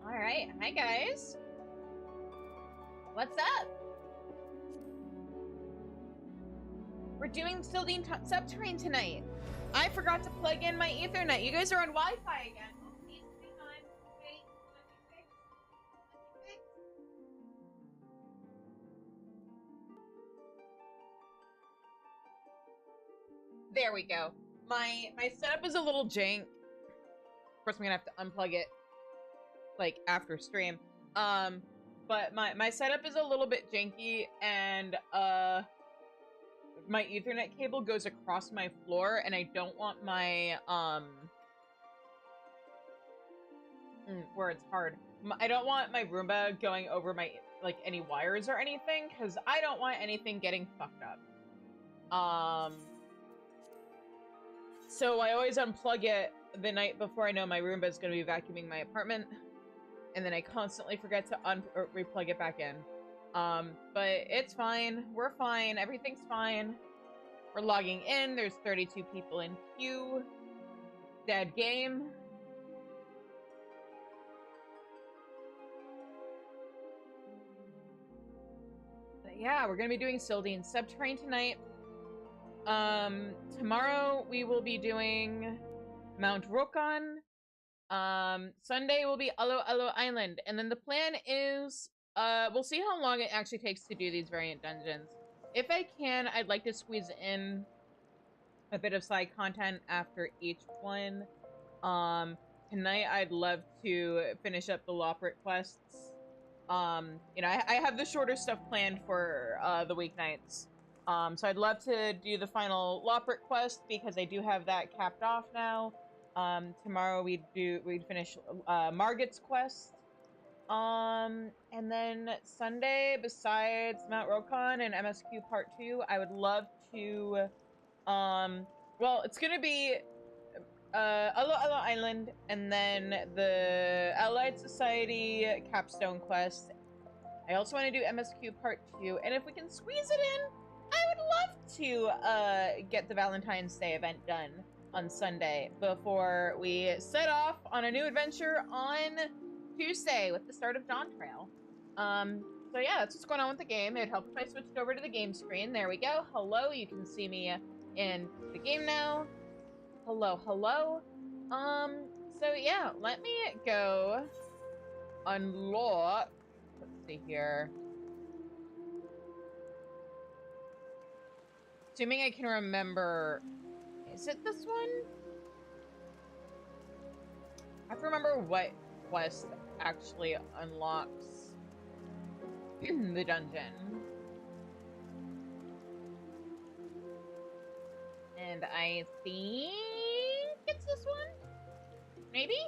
Alright, hi guys. What's up? We're doing Sil'dihn Subterrane tonight. I forgot to plug in my Ethernet. You guys are on Wi-Fi again. There we go. My setup is a little jank. Of course, I'm gonna have to unplug it like after stream. But my setup is a little bit janky, and my Ethernet cable goes across my floor, and I don't want my where it's hard. I don't want my Roomba going over my like any wires or anything, because I don't want anything getting fucked up. So I always unplug it the night before I know my Roomba is going to be vacuuming my apartment, and then I constantly forget to replug it back in. But it's fine. We're fine. Everything's fine. We're logging in. There's 32 people in queue. Dead game. But yeah, we're going to be doing Sil'dihn Subterrane tonight. Tomorrow we will be doing Mount Rokan. Sunday will be Alo Island. And then the plan is, we'll see how long it actually takes to do these variant dungeons. If I can, I'd like to squeeze in a bit of side content after each one. Tonight I'd love to finish up the Loprit quests. You know, I have the shorter stuff planned for, the weeknights. So I'd love to do the final Loprit quest because I do have that capped off now. Tomorrow we'd finish Margit's quest. And then Sunday, besides Mount Rokan and MSQ Part 2, I would love to well, it's gonna be Alo Island, and then the Allied Society capstone quest. I also want to do MSQ Part 2, and if we can squeeze it in, I would love to get the Valentine's Day event done on Sunday before we set off on a new adventure on Tuesday with the start of Dawn Trail. So yeah, that's what's going on with the game. It'd help if I switched over to the game screen. There we go. Hello, you can see me in the game now. Hello, hello. So yeah, let me go unlock. Let's see here. Assuming I can remember, is it this one? I have to remember what quest actually unlocks the dungeon. And I think it's this one? Maybe?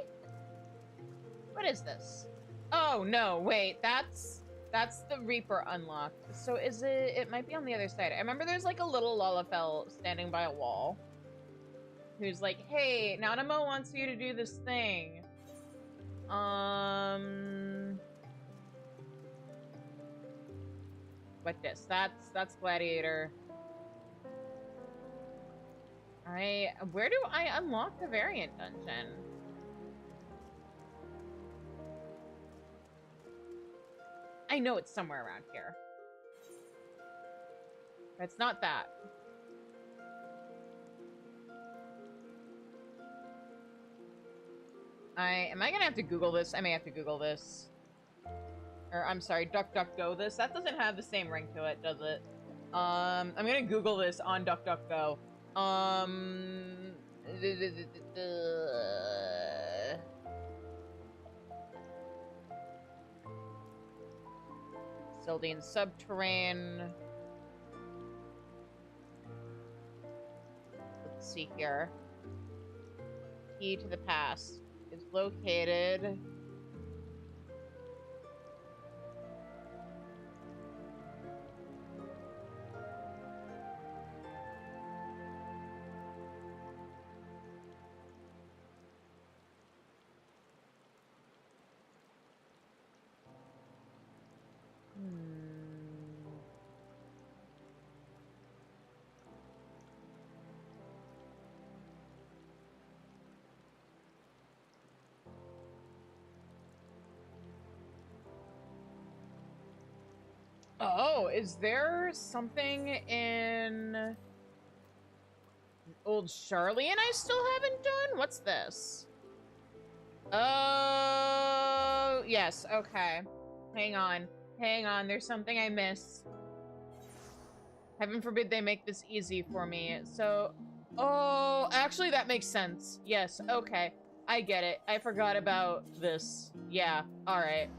What is this? Oh, no, wait, that's the Reaper unlocked. So is it... It might be on the other side. I remember there's, like, a little Lalafell standing by a wall. Who's like, hey, Nanamo wants you to do this thing. What this? That's Gladiator. Where do I unlock the variant dungeon? I know it's somewhere around here. But it's not that. Am I gonna have to Google this? I may have to Google this. Or, I'm sorry, DuckDuckGo this. That doesn't have the same ring to it, does it? I'm gonna Google this on DuckDuckGo. Sil'dihn Subterrane. Let's see here. Key to the past is located... Oh, is there something in Old Charlene I still haven't done? What's this? Oh, yes, okay. Hang on. Hang on, there's something I missed. Heaven forbid they make this easy for me. So, oh, actually that makes sense. Yes, okay. I get it. I forgot about this. Yeah, alright.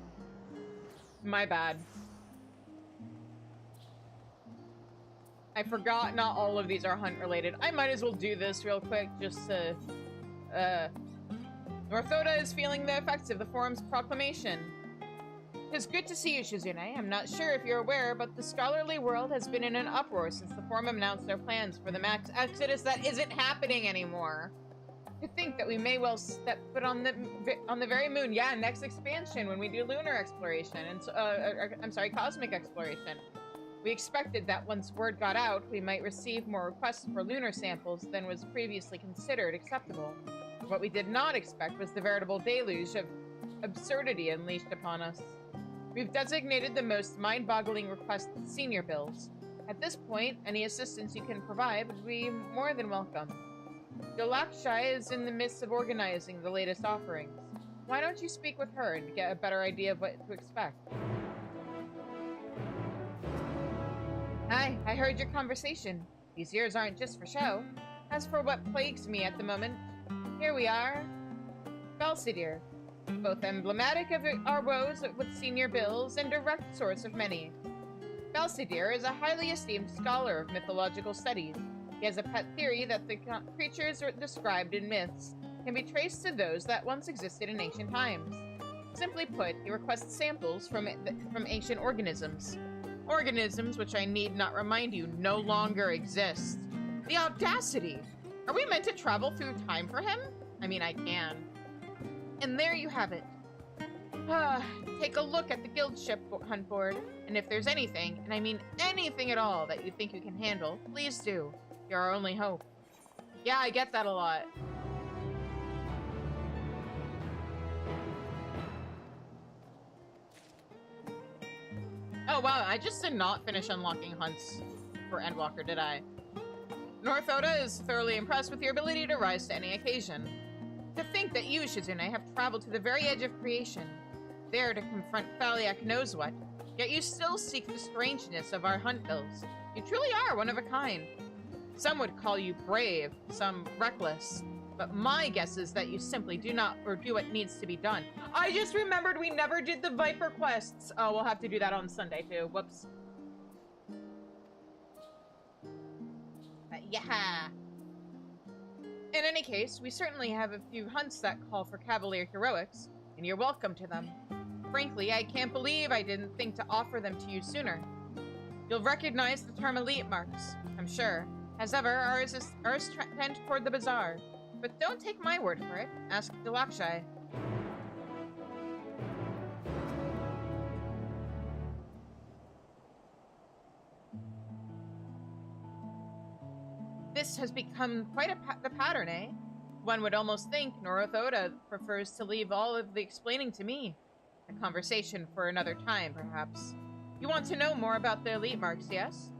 My bad. I forgot not all of these are hunt related. I might as well do this real quick just to, Northoda is feeling the effects of the Forum's proclamation. It's good to see you, Shizune. I'm not sure if you're aware, but the scholarly world has been in an uproar since the Forum announced their plans for the max exodus that isn't happening anymore. To think that we may well step foot on the very moon. Yeah, next expansion when we do lunar exploration and I'm sorry, cosmic exploration. We expected that once word got out, we might receive more requests for lunar samples than was previously considered acceptable. What we did not expect was the veritable deluge of absurdity unleashed upon us. We've designated the most mind-boggling requests senior bills. At this point, any assistance you can provide would be more than welcome. Dilakshai is in the midst of organizing the latest offerings. Why don't you speak with her and get a better idea of what to expect? Hi, I heard your conversation. These years aren't just for show. As for what plagues me at the moment, here we are. Belsidir, both emblematic of our woes with senior bills and direct source of many. Belsidir is a highly esteemed scholar of mythological studies. He has a pet theory that the creatures described in myths can be traced to those that once existed in ancient times. Simply put, he requests samples from ancient organisms. Organisms which I need not remind you no longer exist. The audacity! Are we meant to travel through time for him? I mean, I can. And there you have it. Take a look at the guild ship hunt board, and if there's anything, and I mean anything at all, that you think you can handle, please do. You're our only hope. Yeah, I get that a lot. Oh wow, I just did not finish unlocking hunts for Endwalker, did I? Northoda is thoroughly impressed with your ability to rise to any occasion. To think that you, Shizune, have traveled to the very edge of creation, there to confront Thaliak knows what, yet you still seek the strangeness of our hunt bills. You truly are one of a kind. Some would call you brave, some reckless, but my guess is that you simply do not or do what needs to be done. I just remembered we never did the Viper quests. Oh, we'll have to do that on Sunday too. Whoops. Yeah. In any case, we certainly have a few hunts that call for cavalier heroics, and you're welcome to them. Frankly, I can't believe I didn't think to offer them to you sooner. You'll recognize the term elite marks, I'm sure. As ever, ours tend toward the bazaar. But don't take my word for it. Ask Dilakshai. This has become quite the pattern, eh? One would almost think Northoda prefers to leave all of the explaining to me. A conversation for another time, perhaps. You want to know more about the elite marks, yes?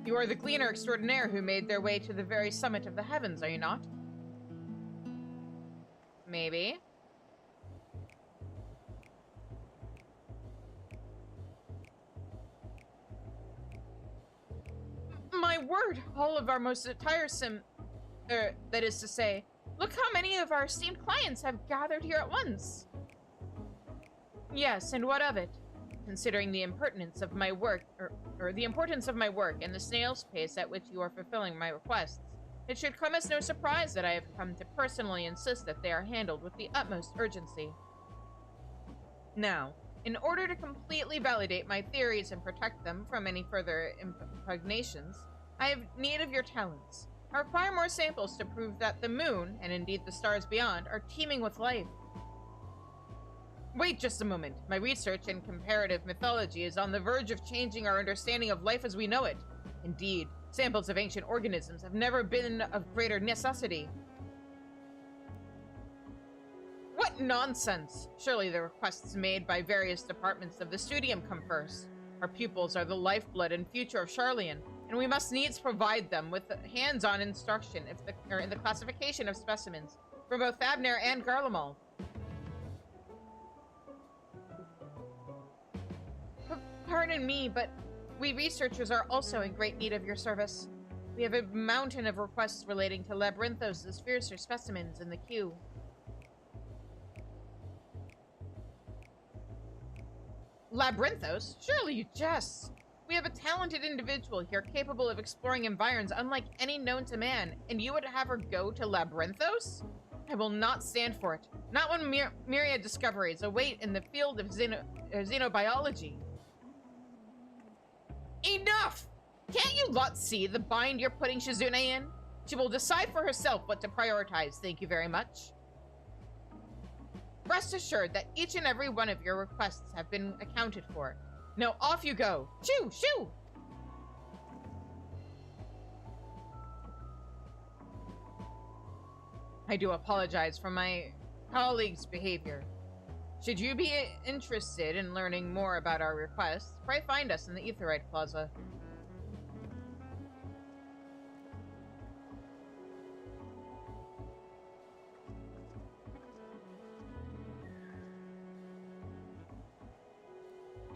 You are the gleaner extraordinaire who made their way to the very summit of the heavens, are you not? Maybe. My word, all of our most tiresome, that is to say, look how many of our esteemed clients have gathered here at once. Yes, and what of it? Considering the impertinence of my work, or the importance of my work and the snail's pace at which you are fulfilling my requests, it should come as no surprise that I have come to personally insist that they are handled with the utmost urgency. Now, in order to completely validate my theories and protect them from any further impugnations, I have need of your talents. I require more samples to prove that the moon, and indeed the stars beyond, are teeming with life. Wait just a moment. My research in comparative mythology is on the verge of changing our understanding of life as we know it. Indeed, Samples of ancient organisms have never been of greater necessity. What nonsense! Surely the requests made by various departments of the studium come first. Our pupils are the lifeblood and future of Charlian, and we must needs provide them with hands-on instruction in the classification of specimens from both Fabner and Garlemald. Pardon me, but we researchers are also in great need of your service. We have a mountain of requests relating to Labyrinthos' fiercer specimens in the queue. Labyrinthos? Surely you jest. We have a talented individual here capable of exploring environs unlike any known to man, and you would have her go to Labyrinthos? I will not stand for it. Not when myriad discoveries await in the field of xenobiology. Enough! Can't you lot see the bind you're putting Shizune in? She will decide for herself what to prioritize, thank you very much. Rest assured that each and every one of your requests have been accounted for. Now off you go. Shoo! Shoo! I do apologize for my colleague's behavior. Should you be interested in learning more about our requests, pray find us in the Aetheryte Plaza.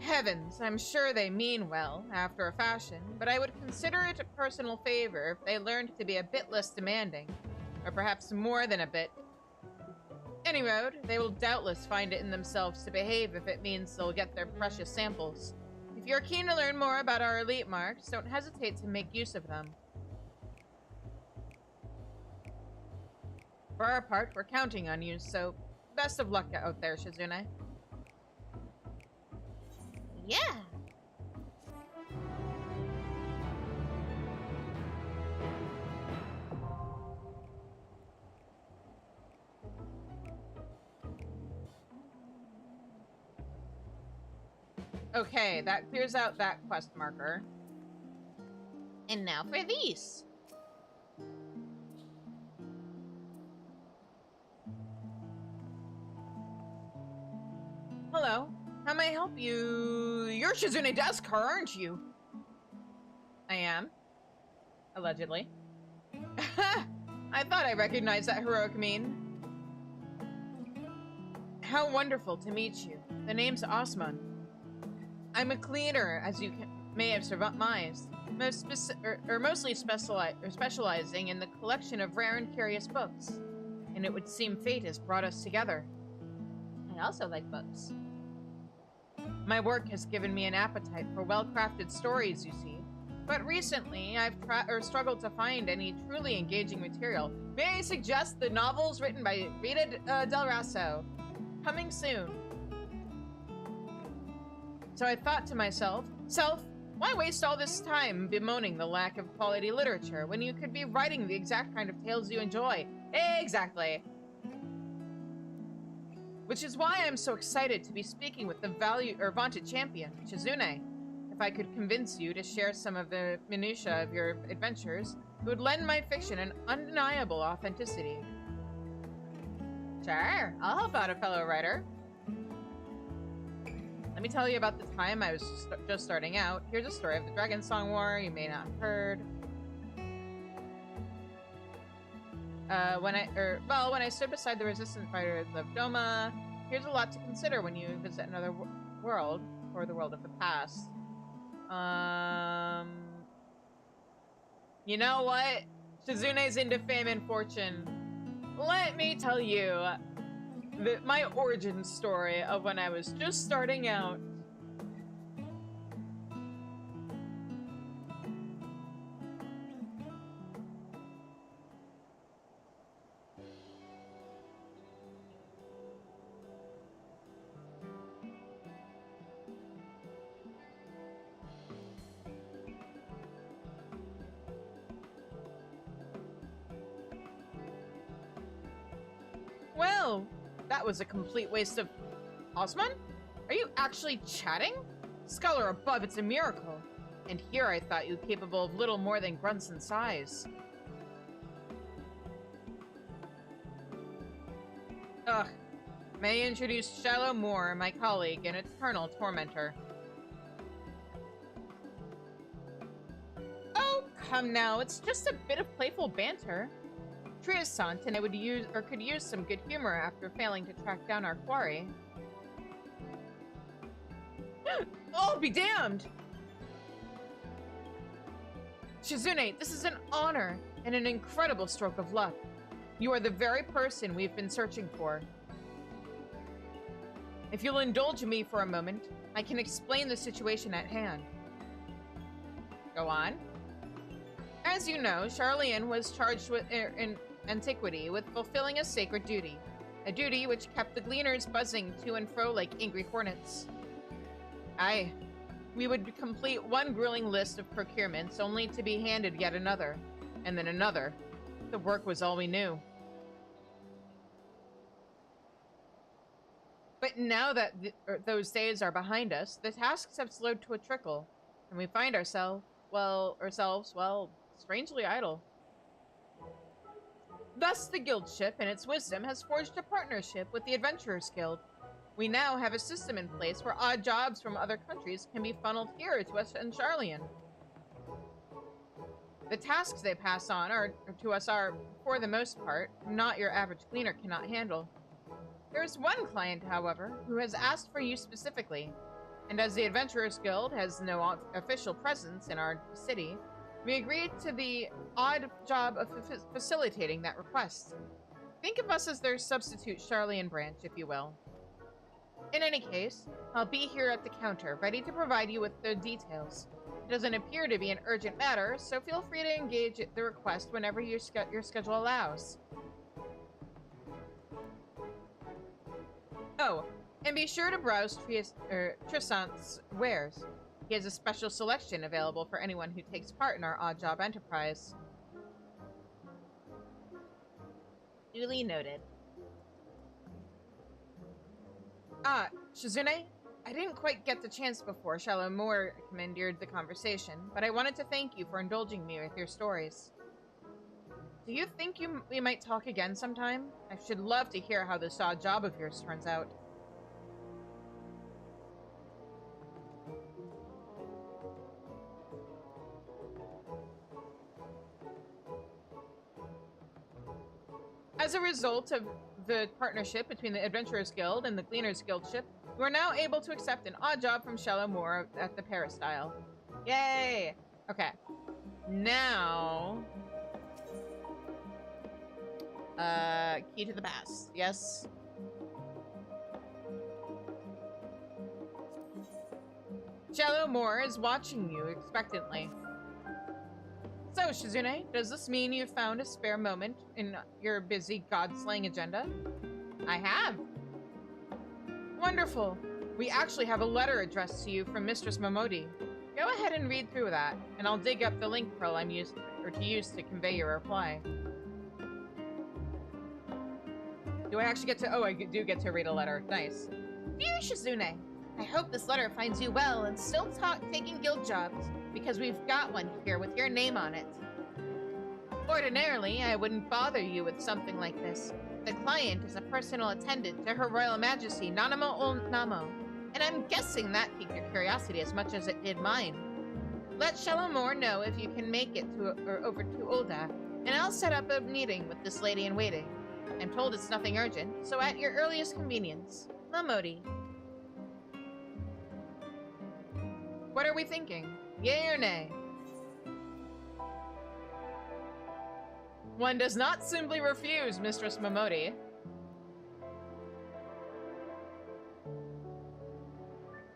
Heavens, I'm sure they mean well, after a fashion, but I would consider it a personal favor if they learned to be a bit less demanding, or perhaps more than a bit. Any road, they will doubtless find it in themselves to behave if it means they'll get their precious samples. If you're keen to learn more about our elite marks, don't hesitate to make use of them. For our part, we're counting on you, so best of luck out there, Shizune. Yeah! Okay, that clears out that quest marker. And now for these. Hello, how may I help you? You're Shizune Deskar, aren't you? I am. Allegedly. I thought I recognized that heroic mien. How wonderful to meet you. The name's Osman. I'm a cleaner, as you may have surmised, mostly specializing in the collection of rare and curious books. And it would seem fate has brought us together. I also like books. My work has given me an appetite for well-crafted stories, you see. But recently, I've struggled to find any truly engaging material. May I suggest the novels written by Rita Del Rasso? Coming soon. So I thought to myself, why waste all this time bemoaning the lack of quality literature when you could be writing the exact kind of tales you enjoy? Exactly. Which is why I'm so excited to be speaking with the vaunted champion, Shizune. If I could convince you to share some of the minutiae of your adventures, it would lend my fiction an undeniable authenticity. Sure, I'll help out a fellow writer. Let me tell you about the time I was just starting out. Here's a story of the Dragon Song War you may not have heard. When I stood beside the resistance fighters of Doma, here's a lot to consider when you visit another world, or the world of the past. You know what? Shizune's into fame and fortune. Let me tell you my origin story of when I was just starting out. Well, that was a complete waste of... Osman? Are you actually chatting? Scholar above, it's a miracle. And here I thought you capable of little more than grunts in size. Ugh. May I introduce Shallow Moore, my colleague and eternal tormentor. Oh, come now, it's just a bit of playful banter. Triasant and I could use some good humor after failing to track down our quarry. Oh, be damned! Shizune, this is an honor and an incredible stroke of luck. You are the very person we've been searching for. If you'll indulge me for a moment, I can explain the situation at hand. Go on. As you know, Charlian was charged with, in antiquity with fulfilling a sacred duty. A duty which kept the gleaners buzzing to and fro like angry hornets. Aye. We would complete one grueling list of procurements only to be handed yet another, and then another. The work was all we knew. But now that those days are behind us, the tasks have slowed to a trickle, and we find ourselves, strangely idle. Thus, the Guildship, in its wisdom, has forged a partnership with the Adventurers Guild. We now have a system in place where odd jobs from other countries can be funneled here to us in Charlian. The tasks they pass on to us are, for the most part, not your average cleaner cannot handle. There is one client, however, who has asked for you specifically, and as the Adventurers Guild has no official presence in our city, we agreed to the odd job of facilitating that request. Think of us as their substitute Charlian branch, if you will. In any case, I'll be here at the counter, ready to provide you with the details. It doesn't appear to be an urgent matter, so feel free to engage the request whenever your schedule allows. Oh, and be sure to browse Trisant's wares. He has a special selection available for anyone who takes part in our odd job enterprise. Duly noted. Ah, Shizune, I didn't quite get the chance before Shallow Moore commandeered the conversation, but I wanted to thank you for indulging me with your stories. Do you think we might talk again sometime? I should love to hear how this odd job of yours turns out. As a result of the partnership between the Adventurers Guild and the Gleaners Guildship, we are now able to accept an odd job from Shallow Moore at the Peristyle. Yay! Okay. Now... key to the past. Yes. Shallow Moore is watching you expectantly. So, Shizune, does this mean you found a spare moment in your busy god-slaying agenda? I have. Wonderful. We actually have a letter addressed to you from Mistress Momodi. Go ahead and read through that, and I'll dig up the link pearl I'm used to convey your reply. Do I actually get to? Oh, I do get to read a letter. Nice. Dear Shizune, I hope this letter finds you well and still taking guild jobs, because we've got one here with your name on it. Ordinarily, I wouldn't bother you with something like this. The client is a personal attendant to Her Royal Majesty Nanamo Ol Namo, and I'm guessing that piqued your curiosity as much as it did mine. Let Shallow Moore know if you can make it over to Ul'dah, and I'll set up a meeting with this lady-in-waiting. I'm told it's nothing urgent, so at your earliest convenience. Momodi. What are we thinking? Yay or nay? One does not simply refuse, Mistress Momodi.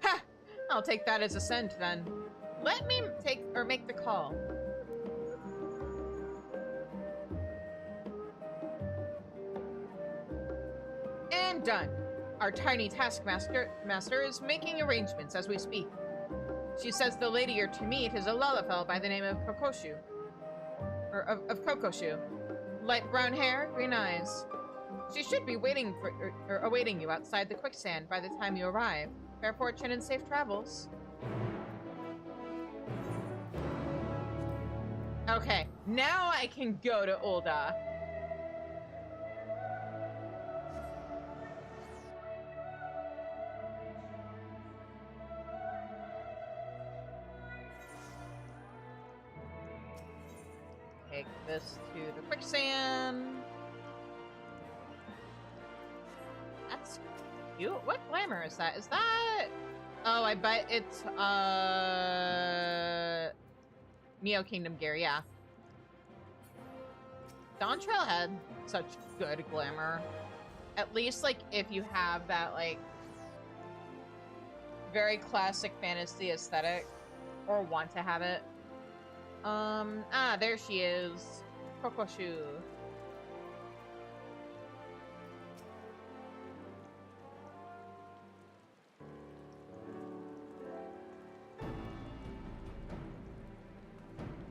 Ha! I'll take that as assent, then. Let me make the call. And done. Our tiny taskmaster is making arrangements as we speak. She says the lady you're to meet is a Lullafell by the name of Kokoshu. Or of Kokoshu. Light brown hair, green eyes. She should be waiting awaiting you outside the quicksand by the time you arrive. Fair fortune and safe travels. Okay, now I can go to Ul'dah. Take this to the quicksand. That's cute. What glamour is that? Is that... Oh, I bet it's, Neo Kingdom gear, yeah. Dawntrail had such good glamour. At least, like, if you have that, like, very classic fantasy aesthetic, or want to have it. There she is. Kokoshu.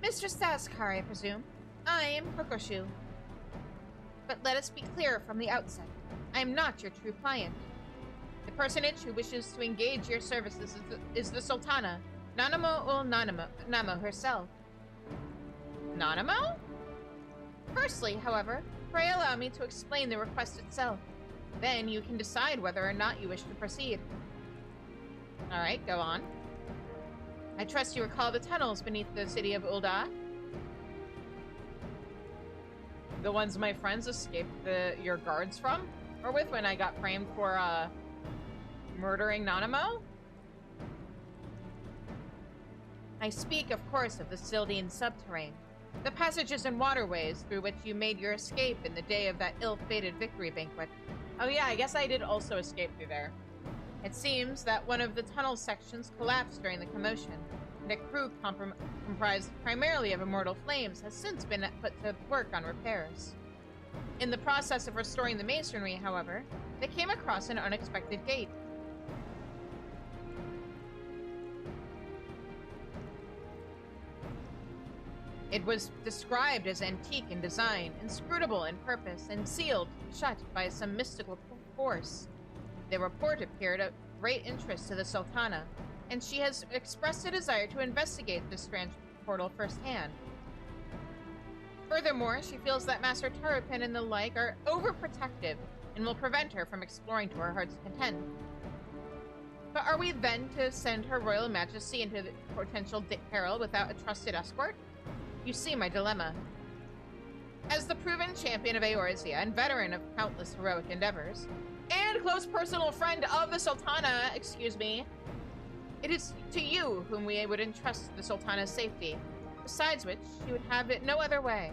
Mr. Staskar, I presume. I am Kokoshu. But let us be clear from the outset. I am not your true client. The personage who wishes to engage your services is the Sultana, Nanamo ul Namo herself. Nanamo? Firstly, however, pray allow me to explain the request itself. Then you can decide whether or not you wish to proceed. Alright, go on. I trust you recall the tunnels beneath the city of Ul'dah. The ones my friends escaped your guards from? Or with when I got framed for, murdering Nanamo? I speak, of course, of the Sil'dihn Subterrane. The passages and waterways through which you made your escape in the day of that ill-fated victory banquet. Oh yeah, I guess I did also escape through there. It seems that one of the tunnel sections collapsed during the commotion, and a crew comprised primarily of immortal flames has since been put to work on repairs. In the process of restoring the masonry, however, they came across an unexpected gate. It was described as antique in design, inscrutable in purpose, and sealed shut by some mystical force. The report appeared of great interest to the Sultana, and she has expressed a desire to investigate this strange portal firsthand. Furthermore, she feels that Master Terrapin and the like are overprotective and will prevent her from exploring to her heart's content. But are we then to send Her Royal Majesty into the potential peril without a trusted escort? You see my dilemma. As the proven champion of Eorzea and veteran of countless heroic endeavors, and close personal friend of the Sultana, excuse me, it is to you whom we would entrust the Sultana's safety, besides which she would have it no other way.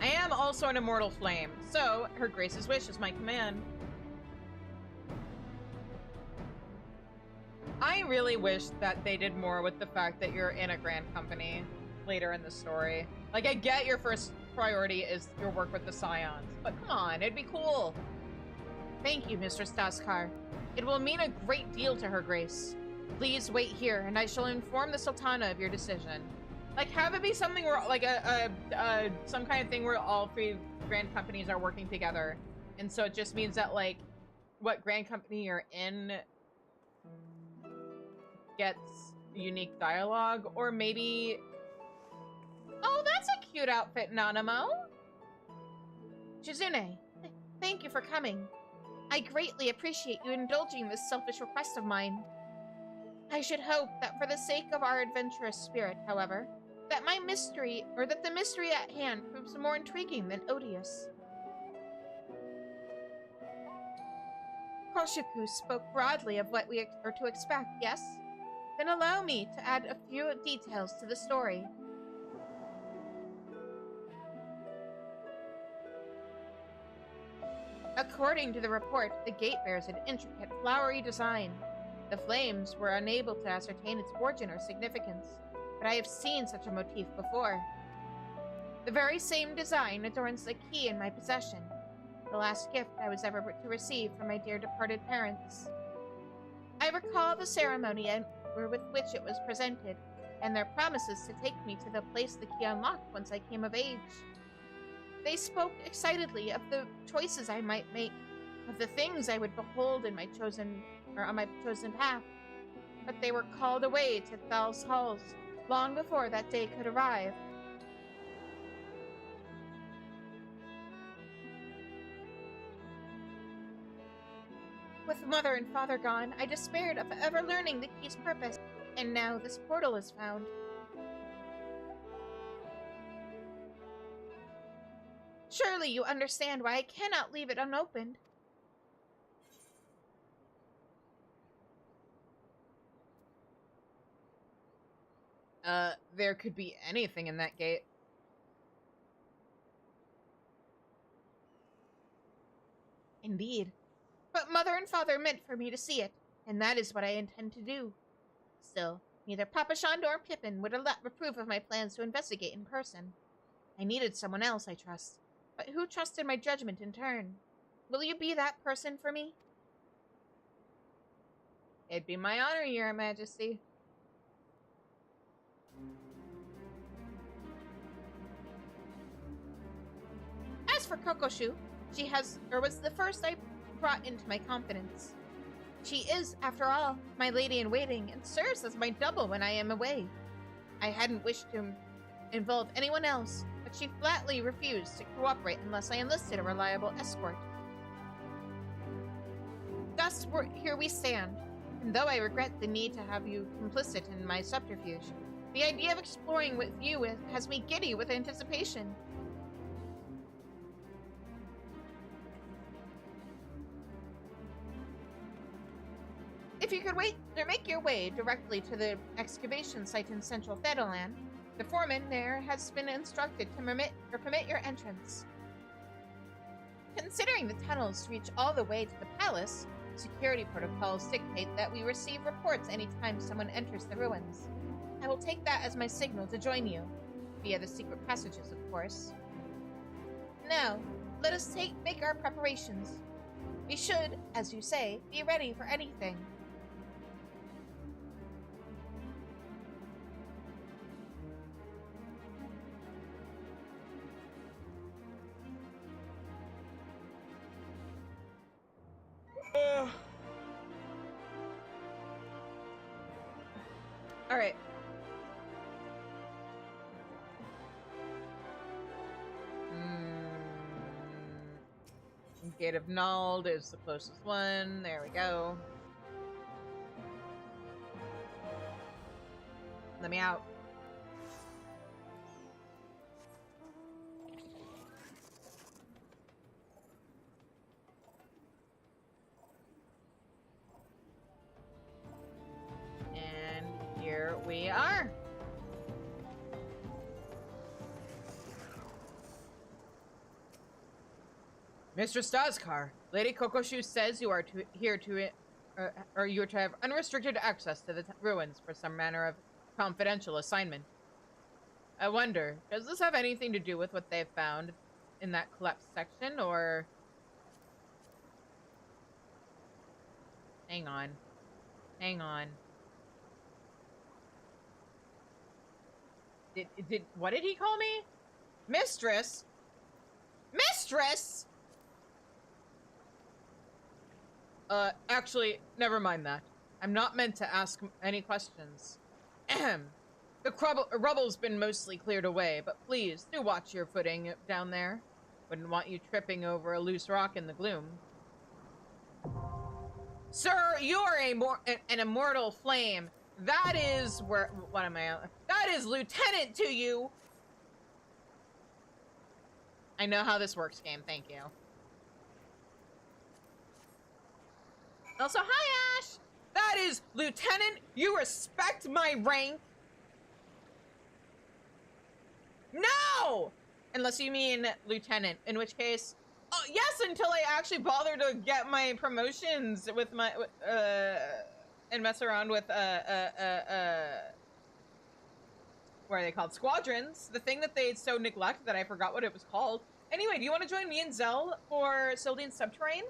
I am also an immortal flame, so Her Grace's wish is my command. I really wish that they did more with the fact that you're in a grand company later in the story. Like, I get your first priority is your work with the Scions, but come on, it'd be cool. Thank you, Mr. Staskar. It will mean a great deal to Her Grace. Please wait here, and I shall inform the Sultana of your decision. Like, have it be something where, like, some kind of thing where all three grand companies are working together. And so it just means that, like, what grand company you're in gets unique dialogue, or maybe... Oh, that's a cute outfit, Nanamo! Chizune, thank you for coming. I greatly appreciate you indulging this selfish request of mine. I should hope that for the sake of our adventurous spirit, however, that the mystery at hand proves more intriguing than odious. Koshiku spoke broadly of what we are to expect, yes? Then allow me to add a few details to the story. According to the report, the gate bears an intricate, flowery design. The flames were unable to ascertain its origin or significance, but I have seen such a motif before. The very same design adorns the key in my possession, the last gift I was ever to receive from my dear departed parents. I recall the ceremony with which it was presented, and their promises to take me to the place the key unlocked once I came of age. They spoke excitedly of the choices I might make, of the things I would behold in my chosen, or on my chosen path, but they were called away to Thal's halls long before that day could arrive. With mother and father gone, I despaired of ever learning the key's purpose, and now this portal is found. Surely you understand why I cannot leave it unopened. There could be anything in that gate. Indeed. But mother and father meant for me to see it, and that is what I intend to do. Still, neither Papa Shon nor Pippin would approve of my plans to investigate in person. I needed someone else, I trust. But who trusted my judgment in turn? Will you be that person for me? It'd be my honor, Your Majesty. As for Kokoshu, she was the first I brought into my confidence. She is, after all, my lady-in-waiting and serves as my double when I am away. I hadn't wished to involve anyone else, but she flatly refused to cooperate unless I enlisted a reliable escort. Thus, here we stand, and though I regret the need to have you complicit in my subterfuge, the idea of exploring with you has me giddy with anticipation. If you could make your way directly to the excavation site in central Thetalan, the foreman there has been instructed to permit your entrance. Considering the tunnels reach all the way to the palace, security protocols dictate that we receive reports anytime someone enters the ruins. I will take that as my signal to join you, via the secret passages, of course. Now, let us make our preparations. We should, as you say, be ready for anything. All right. Gate of Nald is the closest one. There we go. Let me out. And here we are. Mr. Stazkar, Lady Kokoshu says you are you are to have unrestricted access to the ruins for some manner of confidential assignment. I wonder, does this have anything to do with what they've found in that collapsed section, or... Hang on. Hang on. What did he call me? Mistress? Mistress? Actually, never mind that. I'm not meant to ask any questions. Ahem. The rubble's been mostly cleared away, but please, do watch your footing down there. Wouldn't want you tripping over a loose rock in the gloom. Sir, you are an immortal flame. That is what am I? That is lieutenant to you. I know how this works, game. Thank you. Also, hi, Ash! That is lieutenant. You respect my rank. No! Unless you mean lieutenant, in which case, oh, yes, until I actually bother to get my promotions with my, and mess around with, what are they called? Squadrons. The thing that they so neglect that I forgot what it was called. Anyway, do you want to join me and Zell for Sil'dihn Subterrane?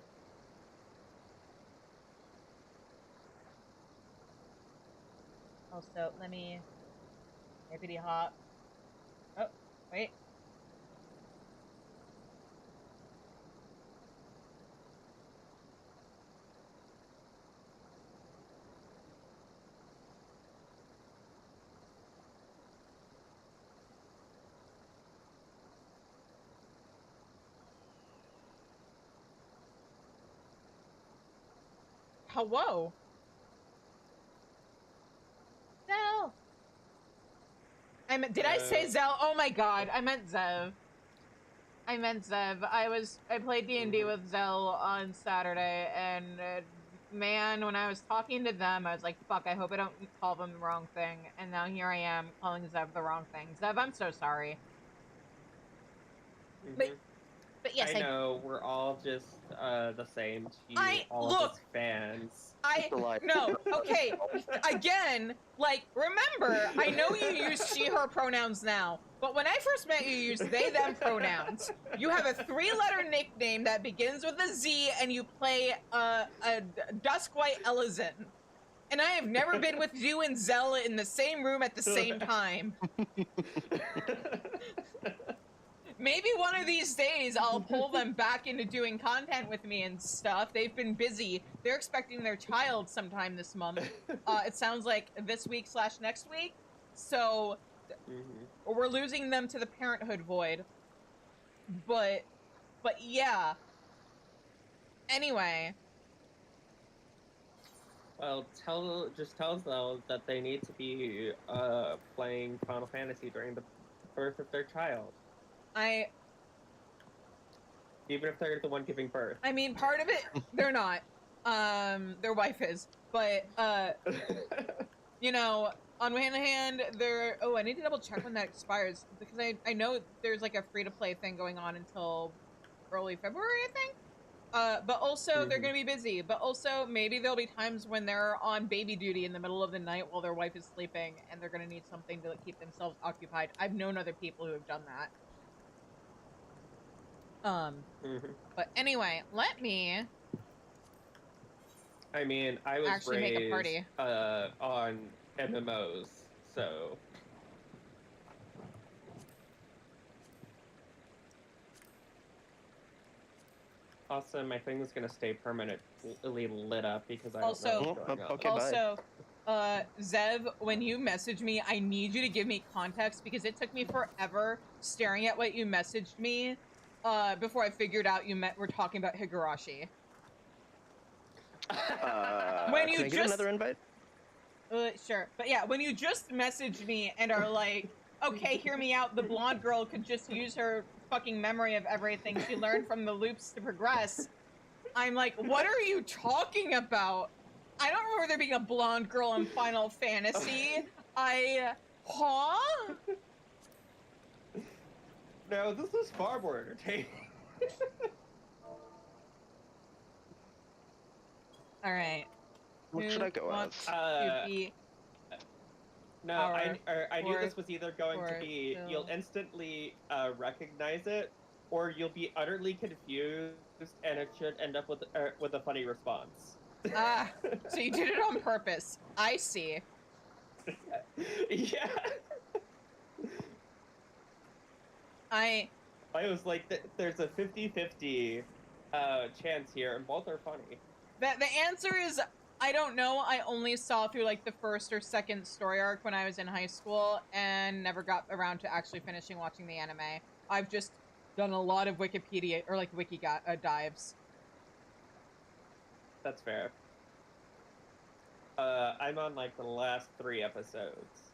Also, let me hippity hop. Oh, wait. Hello. Zell. Did I say Zell? Oh my god, I meant Zev. I meant Zev. I played D&D with Zell on Saturday, and man, when I was talking to them, I was like, fuck, I hope I don't call them the wrong thing. And now here I am calling Zev the wrong thing. Zev, I'm so sorry. But yes, I know, we're all just the same to you, all look, of us fans. No, okay, again, like, remember, I know you use she, her pronouns now, but when I first met you, you used they, them pronouns. You have a 3-letter nickname that begins with a Z, and you play a Duskwhite Elizin. And I have never been with you and Zella in the same room at the same time. Maybe one of these days I'll pull them back into doing content with me and stuff. They've been busy. They're expecting their child sometime this month. It sounds like this week / next week. So we're losing them to the parenthood void. But yeah. Anyway. Well, just tell them that they need to be playing Final Fantasy during the birth of their child. Even if they're the one giving birth. I mean, part of it, they're not. Their wife is. But, you know, on one hand, they're... Oh, I need to double check when that expires. Because I know there's, like, a free-to-play thing going on until early February, I think? But also, they're gonna be busy. But also, maybe there'll be times when they're on baby duty in the middle of the night while their wife is sleeping, and they're gonna need something to keep themselves occupied. I've known other people who have done that. But anyway, let me... I mean, I was actually raised make a party. On MMOs, so... Also, my thing is gonna stay permanently lit up because I don't know what's going on. Okay, also, Zev, when you message me, I need you to give me context because it took me forever staring at what you messaged me before I figured out we're talking about Higurashi. When you can I get another invite? Sure. But yeah, when you just messaged me and are like, okay, hear me out, the blonde girl could just use her fucking memory of everything she learned from the loops to progress, I'm like, what are you talking about? I don't remember there being a blonde girl in Final Fantasy. Huh? No, this was far more entertaining. Alright. What should I go as? No, I knew this was either going to be, you'll instantly recognize it, or you'll be utterly confused, and it should end up with a funny response. Ah, so you did it on purpose. I see. Yeah. I was like, there's a 50-50 chance here, and both are funny. The answer is, I don't know. I only saw through like the first or second story arc when I was in high school and never got around to actually finishing watching the anime. I've just done a lot of Wikipedia or like wiki dives. That's fair. I'm on like the last 3 episodes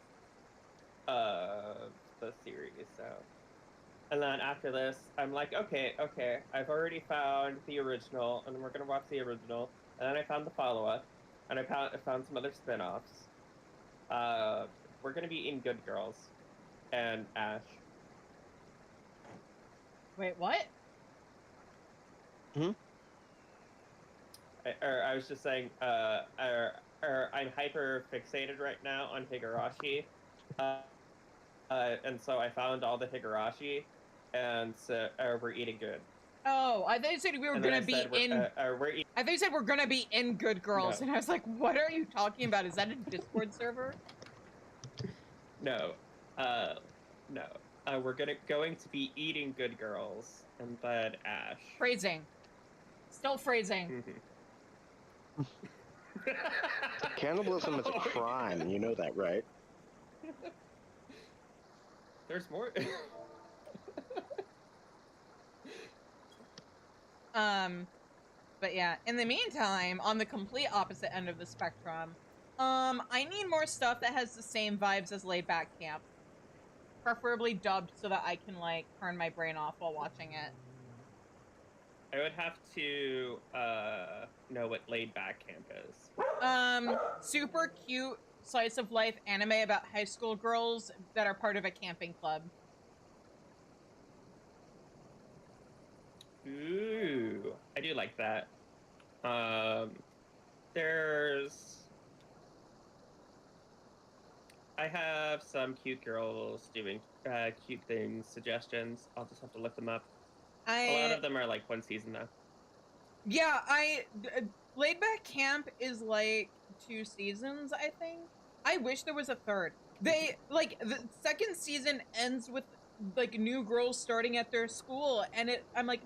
of the series, so. And then after this, I'm like, okay, I've already found the original, and we're gonna watch the original. And then I found the follow-up, and I found some other spin-offs. We're gonna be in Good Girls, and Ash. Wait, what? I was just saying, I'm hyper fixated right now on Higurashi, and so I found all the Higurashi, and so we're eating good. Oh, I thought you said we were gonna be in. I thought you said we're gonna be in Good Girls, and I was like, "What are you talking about? Is that a Discord server?" No, no. We're going to be eating Good Girls, and then Ash. Phrasing. Still phrasing. Cannibalism is a crime. You know that, right? There's more. But yeah, in the meantime, on the complete opposite end of the spectrum, I need more stuff that has the same vibes as Laid Back Camp. Preferably dubbed so that I can, like, turn my brain off while watching it. I would have to know what Laid Back Camp is. Super cute slice of life anime about high school girls that are part of a camping club. Ooh, I do like that. I have some cute girls doing cute things, suggestions. I'll just have to look them up. A lot of them are like one season though. Yeah, Laid Back Camp is like 2 seasons, I think. I wish there was a third. They, like, the second season ends with, like, new girls starting at their school, and I'm like,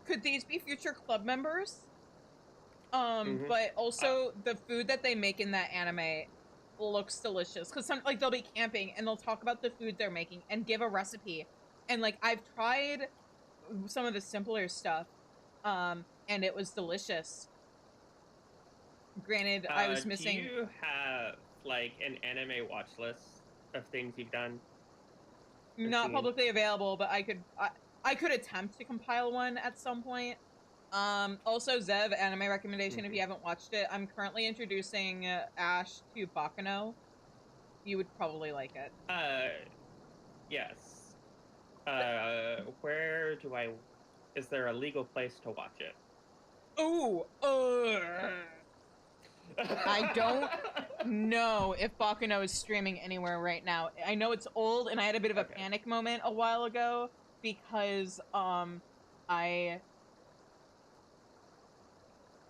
could these be future club members? But also, the food that they make in that anime looks delicious. Because, like, they'll be camping, and they'll talk about the food they're making, and give a recipe. And, like, I've tried some of the simpler stuff, and it was delicious. Granted, I was missing... Do you have, like, an anime watch list of things you've done? Not publicly available, but I could attempt to compile one at some point. Also, Zev, anime recommendation if you haven't watched it. I'm currently introducing Ash to Baccano. You would probably like it. Yes. Where do I... Is there a legal place to watch it? Ooh, I don't know if Baccano is streaming anywhere right now. I know it's old, and I had a bit of a panic moment a while ago because I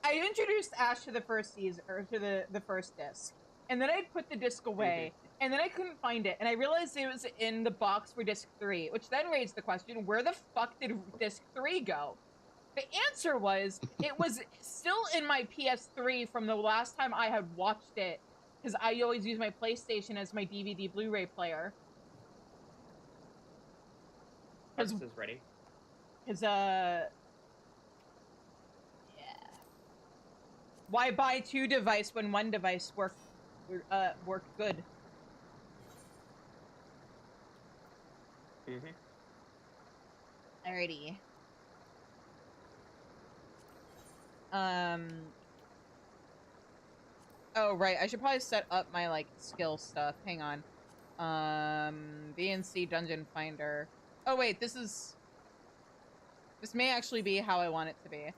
introduced Ash to the first season, or to the first disc, and then I put the disc away, and then I couldn't find it, and I realized it was in the box for disc 3, which then raised the question: where the fuck did disc 3 go? The answer was, it was still in my PS3 from the last time I had watched it, because I always use my PlayStation as my DVD Blu-ray player. Parks is ready. Because, yeah. Why buy 2 devices when 1 device worked good? Alrighty. Oh, right. I should probably set up my, like, skill stuff. Hang on. BNC Dungeon Finder. Oh, wait. This may actually be how I want it to be.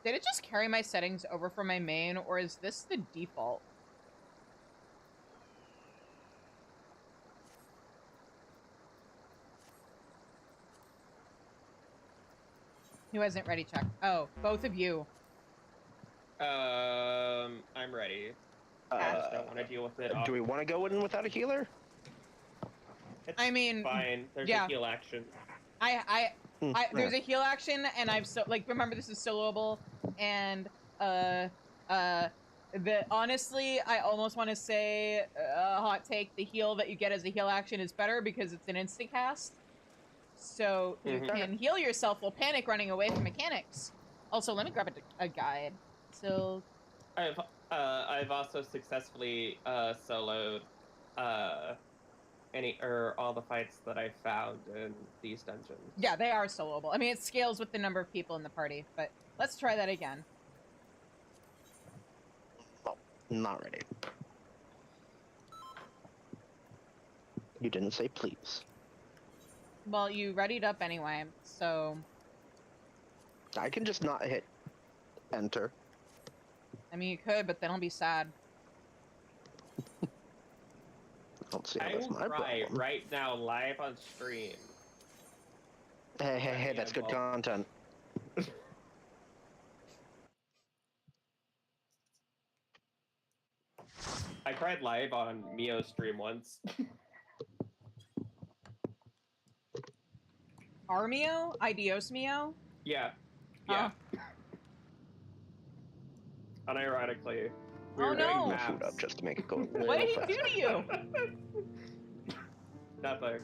Did it just carry my settings over from my main, or is this the default? Who hasn't ready checked? Oh, both of you. I'm ready. I just don't want to deal with it. Do we want to go in without a healer? It's fine. There's a heal action. There's a heal action, and remember, this is soloable, and honestly, I almost want to say hot take: the heal that you get as a heal action is better because it's an instant cast, so you can heal yourself while panic running away from mechanics. Also, let me grab a guide. So, I've also successfully soloed all the fights that I found in these dungeons. Yeah, they are soloable. I mean, it scales with the number of people in the party, but let's try that again. Oh, not ready. You didn't say please. Well, you readied up anyway, so... I can just not hit enter. I mean, you could, but then I'll be sad. I don't see how that's my problem. Right now, live on stream. Hey, that's good content. I tried live on Mio's stream once. Our Mio? Idios Mio? Yeah. Unironically. We were no! doing Food up just to make it go. What did he do to you? Nothing.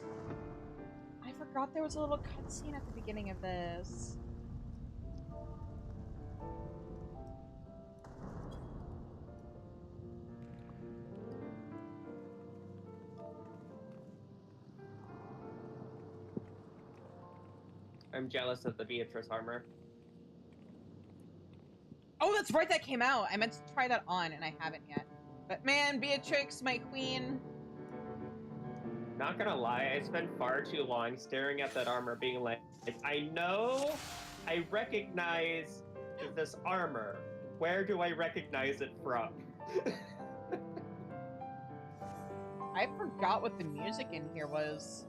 I forgot there was a little cutscene at the beginning of this. I'm jealous of the Beatrice armor. Oh, that's right, that came out. I meant to try that on, and I haven't yet. But man, Beatrix, my queen. Not gonna lie, I spent far too long staring at that armor being like, I know, I recognize this armor. Where do I recognize it from? I forgot what the music in here was.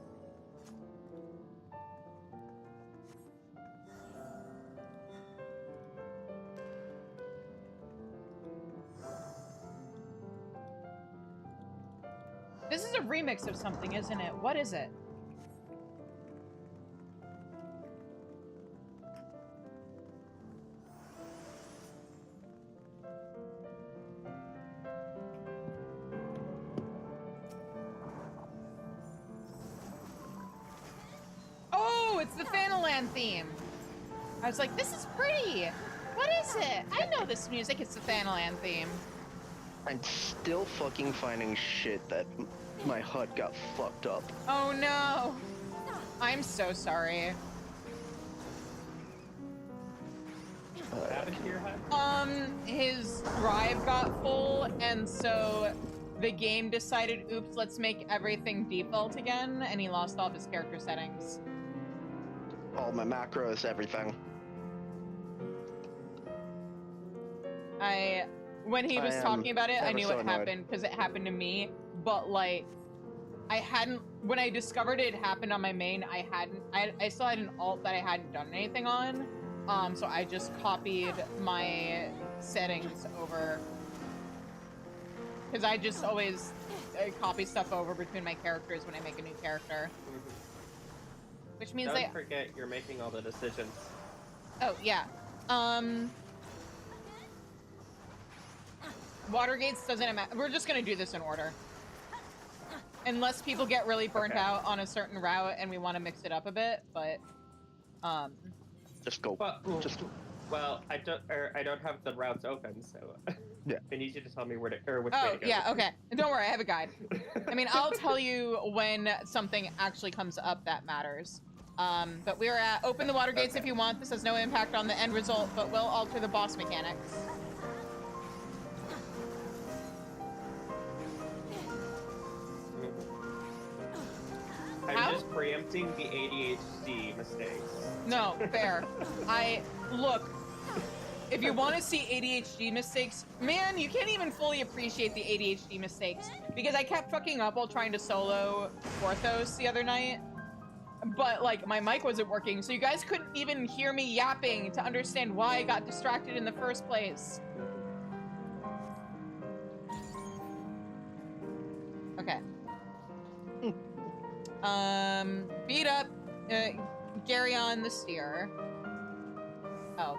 This is a remix of something, isn't it? What is it? Oh, it's the Thanalan theme. I was like, this is pretty. What is it? I know this music. It's the Thanalan theme. I'm still fucking finding shit that my HUD got fucked up. Oh no. I'm so sorry. What happened to your HUD? His drive got full, and so the game decided, oops, let's make everything default again, and he lost all of his character settings. All my macros, everything. When he was talking about it, I knew so what annoyed. happened, because it happened to me, but like, when I discovered it happened on my main, I still had an alt that I hadn't done anything on, so I just copied my settings over, because I just always copy stuff over between my characters when I make a new character. Which means Don't forget you're making all the decisions. Oh, yeah. Watergates doesn't matter. We're just gonna do this in order. Unless people get really burnt out on a certain route and we want to mix it up a bit, but Just go. Well, I don't have the routes open, so Yeah. I need you to tell me which way to go. Yeah, okay. Don't worry, I have a guide. I mean, I'll tell you when something actually comes up that matters. But we're at open the water gates if you want. This has no impact on the end result, but will alter the boss mechanics. I'm just preempting the ADHD mistakes. No, fair. Look, if you want to see ADHD mistakes, man, you can't even fully appreciate the ADHD mistakes, because I kept fucking up while trying to solo Porthos the other night, but like my mic wasn't working, so you guys couldn't even hear me yapping to understand why I got distracted in the first place. Okay. Beat up Garyon the Steer. Oh.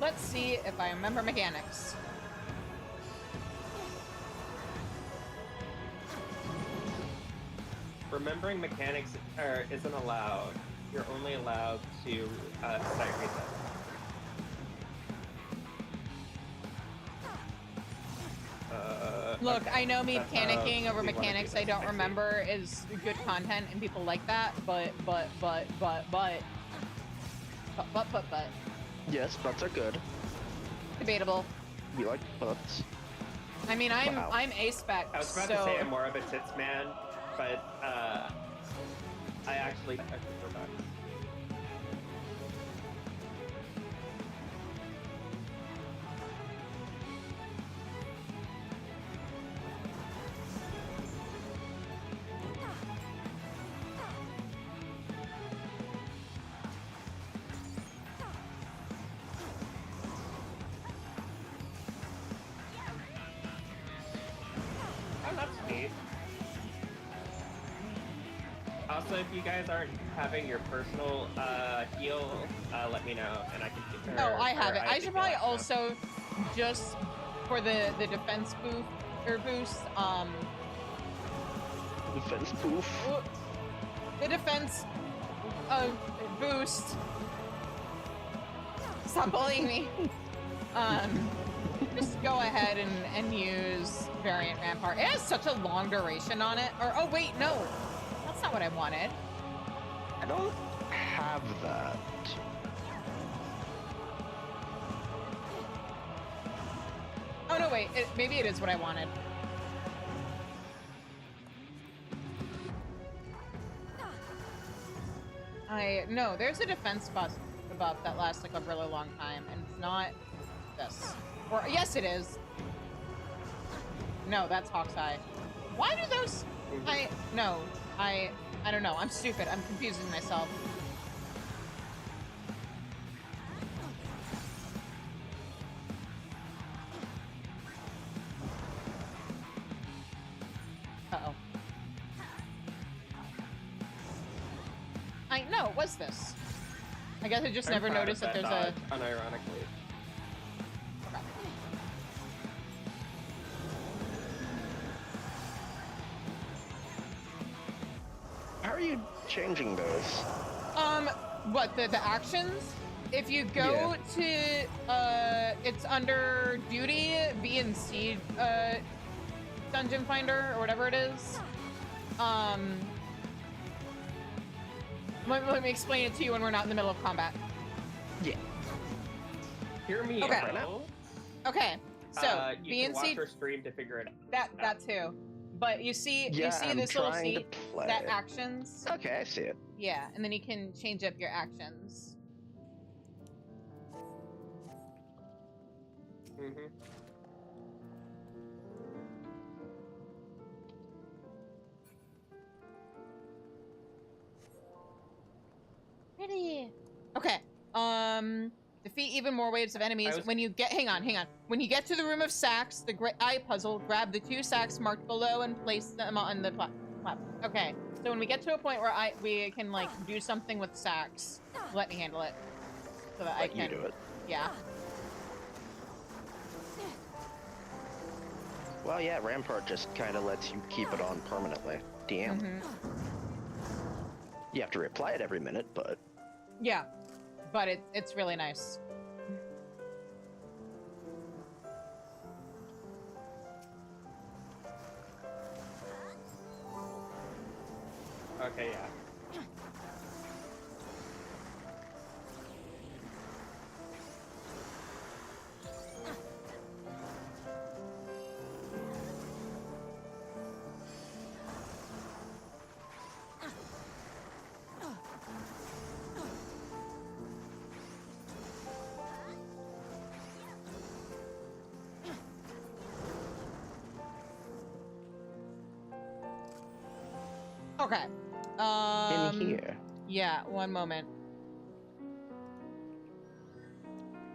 Let's see if I remember mechanics. Remembering mechanics isn't allowed. You're only allowed to site reset. Look, I know me that's how panicking over we wanna do mechanics this, I don't I see. remember is good content and people like that, but. Yes, butts are good. Debatable. We like butts. I mean, Wow. I'm A-spec, I was about so... to say I'm more of a tits man, but I actually prefer that. Oh, that's neat. Also, if you guys aren't having your personal heal, let me know, and I can. Oh, I have it. I can should heal probably out now. also, just for the defense boost, Defense poof. the defense a boost. Stop bullying me. Just go ahead and use Variant Rampart. It has such a long duration on it. Or, oh wait, no. That's not what I wanted. I don't have that. Oh no, wait. Maybe it is what I wanted. No, there's a defense buff that lasts like a really long time, and it's not this. Or, yes, it is. No, that's Hawkeye. Why do those... I don't know. I'm stupid. I'm confusing myself. Uh-oh. No, it was this. I guess I just never noticed that there's a... Unironically. Okay. How are you changing those? What, the actions? If you go to, it's under duty, B and C, dungeon finder, or whatever it is. Let me explain it to you when we're not in the middle of combat. Yeah. Hear me Okay. out. Okay, so You B can and watch C, her stream to figure it out. that too. But you see I'm this little trying to C, play. that actions? Okay, I see it. Yeah, and then you can change up your actions. Mm-hmm. Pretty. Okay. Defeat even more waves of enemies. When you get, hang on. When you get to the room of sacks, the great eye puzzle, grab the 2 sacks marked below and place them on the platform. Okay. So when we get to a point where we can like do something with sacks, let me handle it, so that I can. You do it. Yeah. Well, yeah, Rampart just kind of lets you keep it on permanently. Damn. You have to reapply it every minute, but... Yeah. But it's really nice. Okay, yeah. Okay. In here. Yeah, one moment.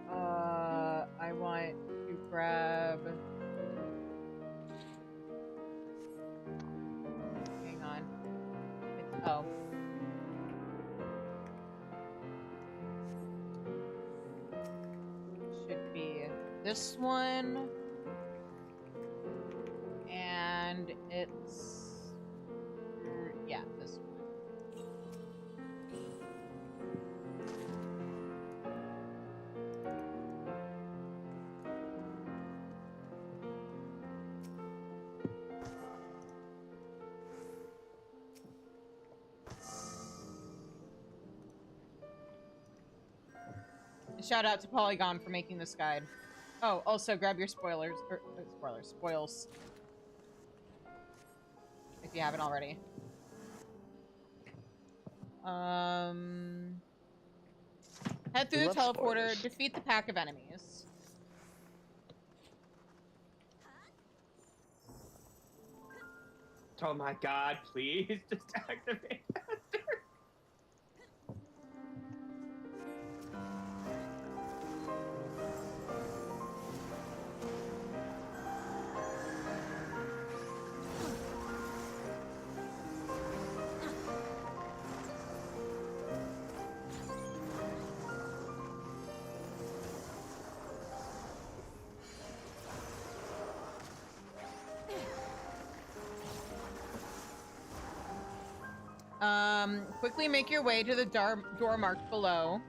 I want to grab... Hang on. Oh. Should be this one. And it's... Yeah, this one. Shout out to Polygon for making this guide. Oh, also grab your spoils. If you haven't already. Head through the teleporter, spoilers. defeat the pack of enemies. Oh my god, please just activate faster. Quickly make your way to the door marked below.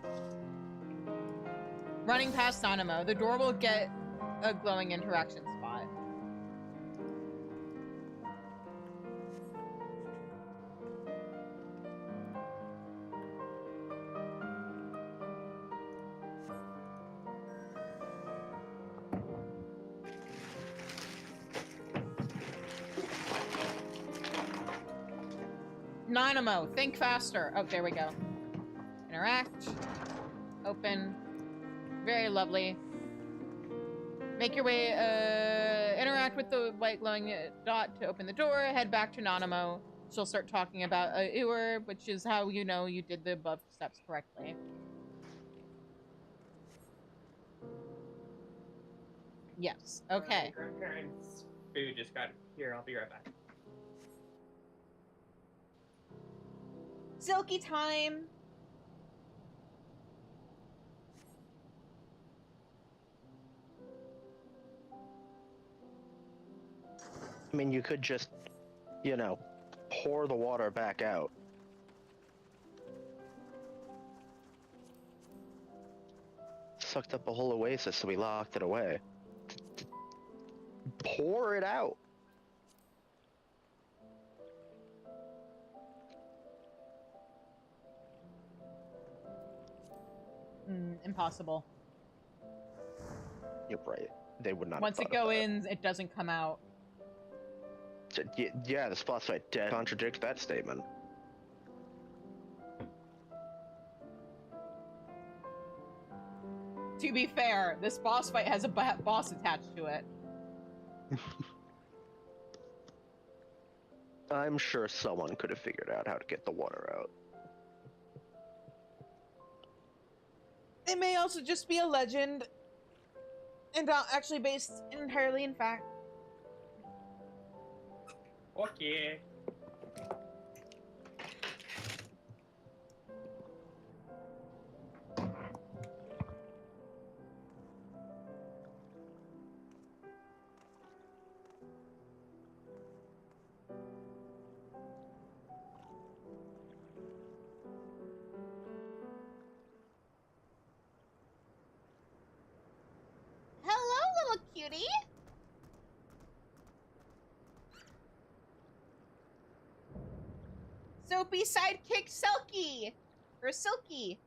Running past Nanamo, the door will get a glowing interaction spot. Nanamo, think faster. Oh, there we go. Interact. Open. Very lovely. Make your way, interact with the white glowing dot to open the door. Head back to Nanamo. She'll start talking about Ewer, which is how you know you did the above steps correctly. Yes. Okay. My grandparents' food just got here. I'll be right back. Silky time. I mean, you could just, you know, pour the water back out. Sucked up a whole oasis, so we locked it away. Pour it out. Impossible. You're right. They would not. Once it goes in, it doesn't come out. Yeah, the boss fight contradicts that statement. To be fair, this boss fight has a boss attached to it. I'm sure someone could have figured out how to get the water out. It may also just be a legend and not actually based entirely in fact. Okay. Hello, little cutie. Soapy sidekick Selkie. Or Silky.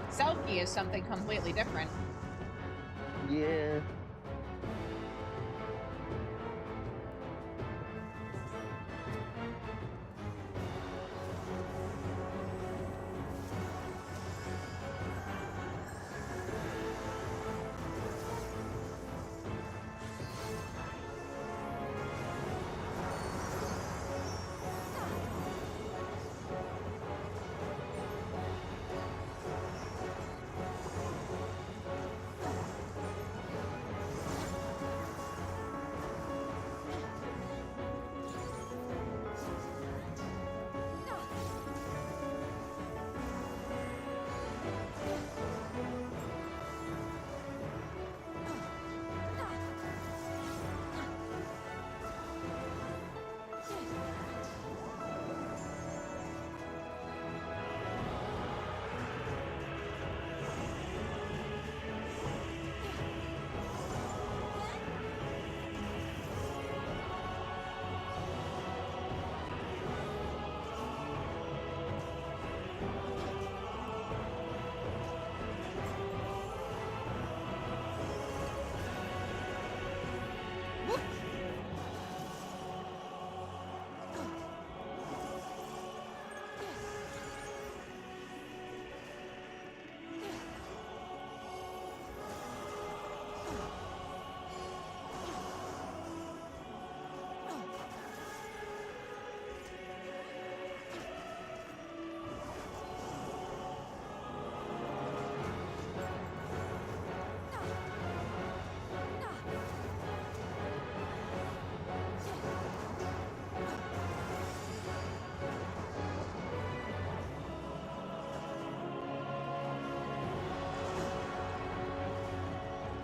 Selkie is something completely different. Yeah.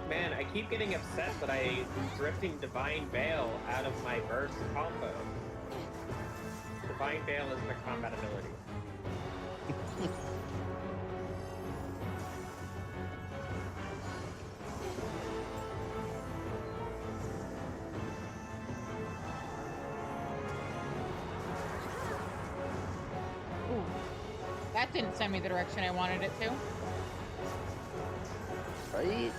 Man, I keep getting upset that I am drifting Divine Veil out of my burst combo. Divine Veil is the combat ability. Ooh. That didn't send me the direction I wanted it to. Right?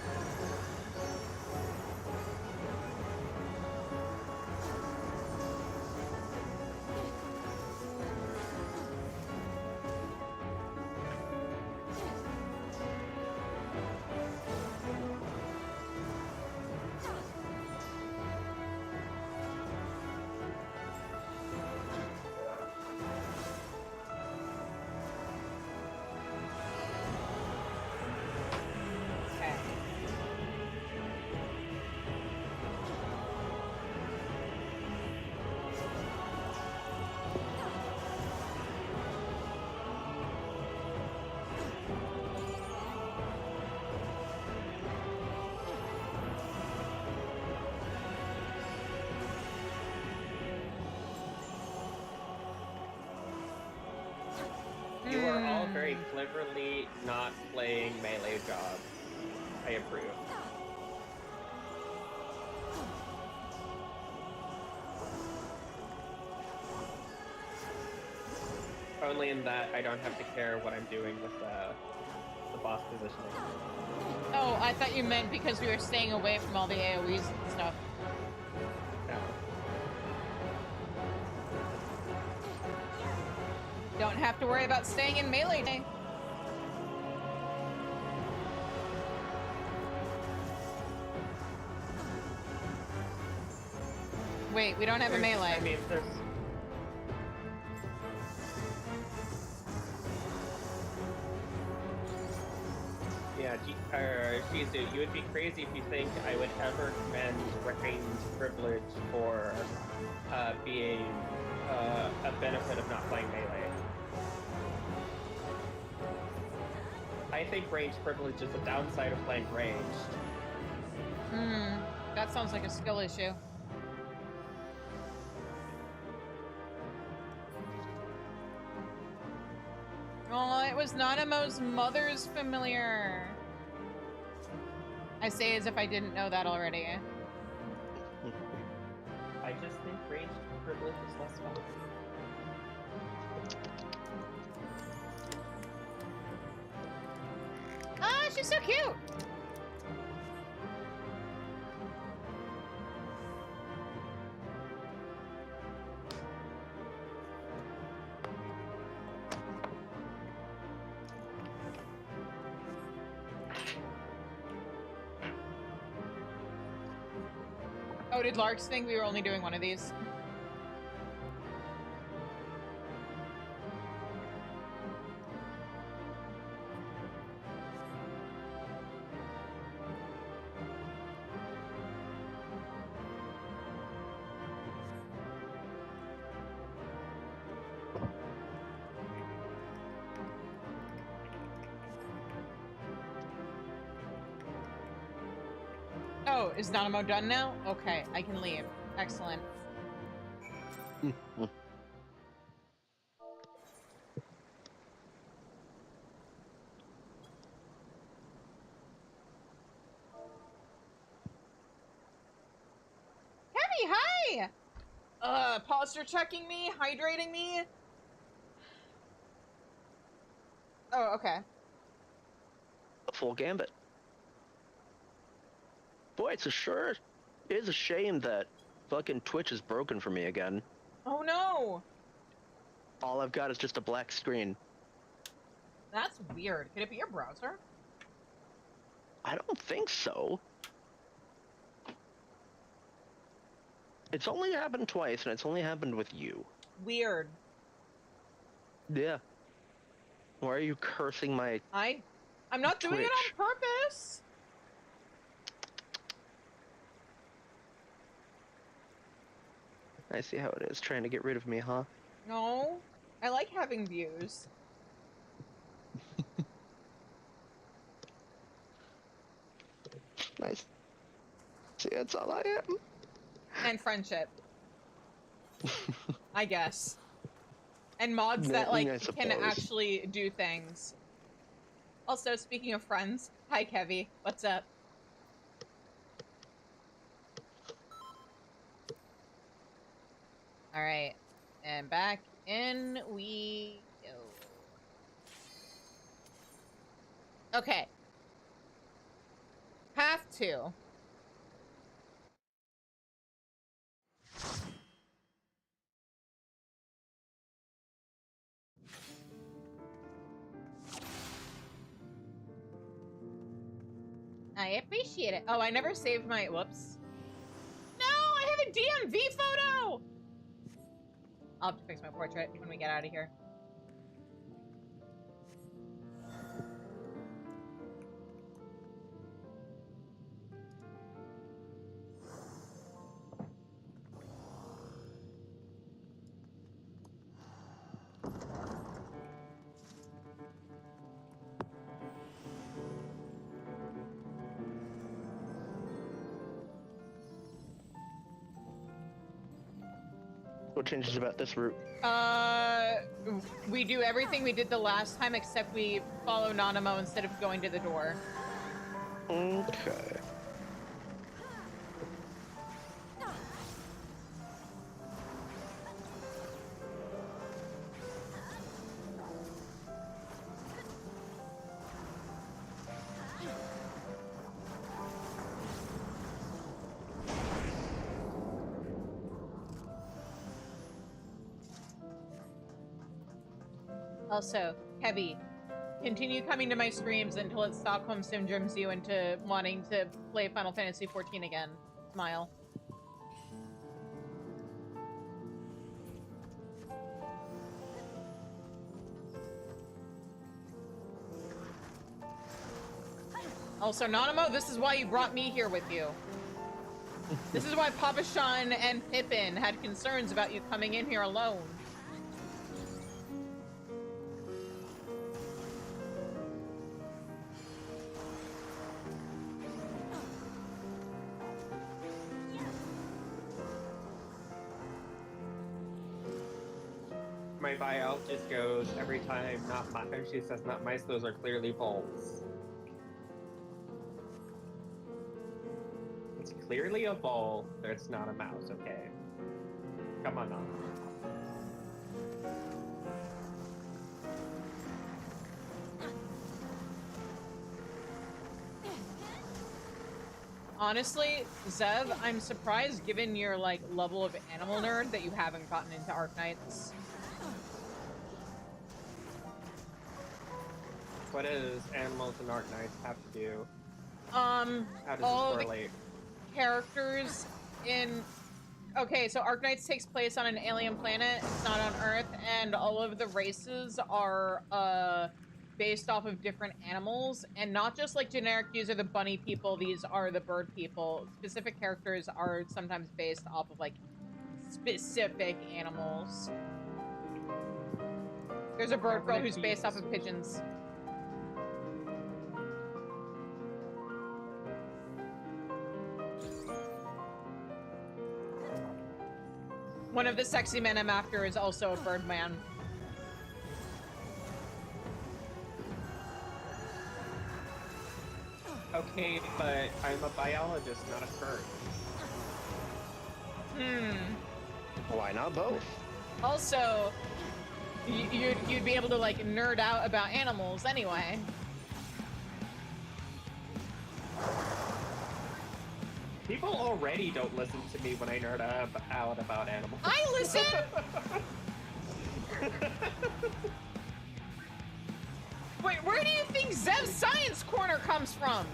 Okay. You are all very cleverly not playing melee jobs. I approve. Only in that I don't have to care what I'm doing with the boss positioning. Oh, I thought you meant because we were staying away from all the AoEs and stuff. No. Don't have to worry about staying in melee. Wait, we don't have a melee. I mean, there's... Yeah, Shizu, you would be crazy if you think I would ever commend range privilege for being a benefit of not playing melee. I think range privilege is a downside of playing ranged. That sounds like a skill issue. Oh, it was Nanamo's mother's familiar. I say as if I didn't know that already. I just think ranged privilege is less fun. Ah, she's so cute! Oh, did Larks think we were only doing one of these? Oh, is Nanamo done now? Okay, I can leave. Excellent. Heavy, hi! Posture checking me, hydrating me. Oh, okay. A full gambit. Boy, it is a shame that fucking Twitch is broken for me again. Oh no! All I've got is just a black screen. That's weird. Could it be your browser? I don't think so. It's only happened twice, and it's only happened with you. Weird. Yeah. Why are you cursing my... I'm not doing it Twitch? on purpose! I see how it is, trying to get rid of me, huh? No. I like having views. Nice. See, that's all I am. And friendship. I guess. And mods that, I like, mean, I can suppose. actually do things. Also, speaking of friends, hi, Kevy. What's up? Alright. And back in we go. Okay. Have to. I appreciate it. Oh, I never saved my... Whoops. No, I have a DMV photo! I'll have to fix my portrait when we get out of here. What changes about this route? We do everything we did the last time except we follow Nanamo instead of going to the door. Okay. Also, Kevy, continue coming to my streams until it Stockholm syndromes you into wanting to play Final Fantasy XIV again. Smile. Also, Nanamo, this is why you brought me here with you. This is why Papa Shan and Pippin had concerns about you coming in here alone. My biologist goes every time, not my, she says, not mice, those are clearly voles. It's clearly a vole, but it's not a mouse, okay? Come on now. Honestly, Zev, I'm surprised given your, like, level of animal nerd that you haven't gotten into Arknights. What does animals and Arknights have to do? How does all it the correlate? characters in... Okay, so Arknights takes place on an alien planet, it's not on Earth, and all of the races are, based off of different animals, and not just like generic, these are the bunny people, these are the bird people. Specific characters are sometimes based off of like specific animals. There's a bird girl who's based off of pigeons. One of the sexy men I'm after is also a bird man. Okay, but I'm a biologist, not a furry. Why not both? Also, you'd be able to like nerd out about animals anyway. People already don't listen to me when I nerd out about animals. I listen! Wait, where do you think Zev's Science Corner comes from?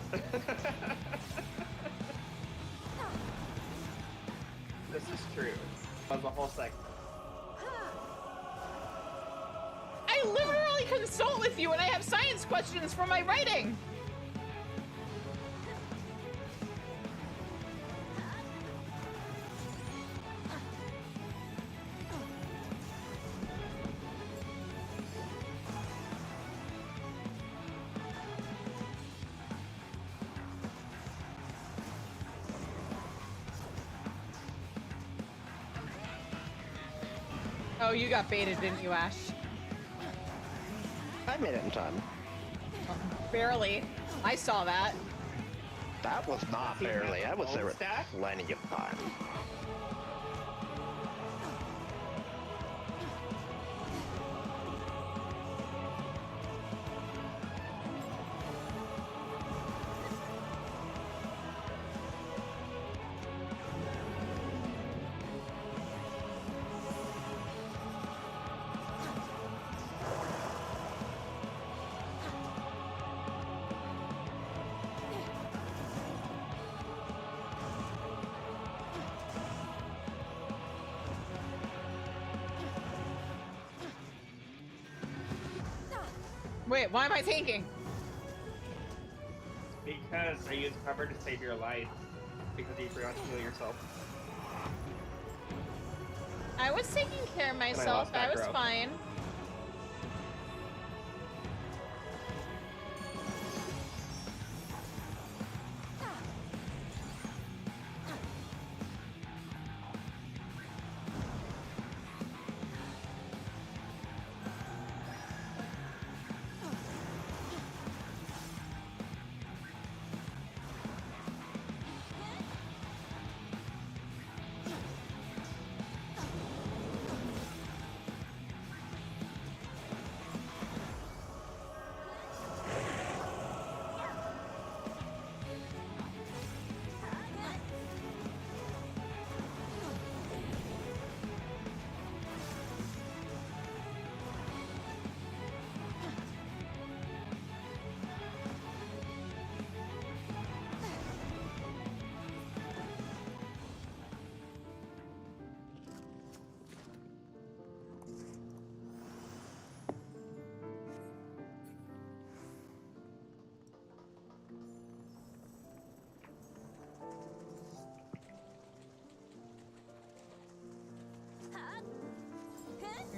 This is true. Of the whole segment. I literally consult with you when I have science questions for my writing. Oh, you got baited, didn't you, Ash? I made it in time. Barely. I saw that. That was not barely. I was there with Stack? plenty of time. Wait, why am I tanking? Because I used cover to save your life. Because you forgot to heal yourself. I was taking care of myself. lost that I was growth. fine.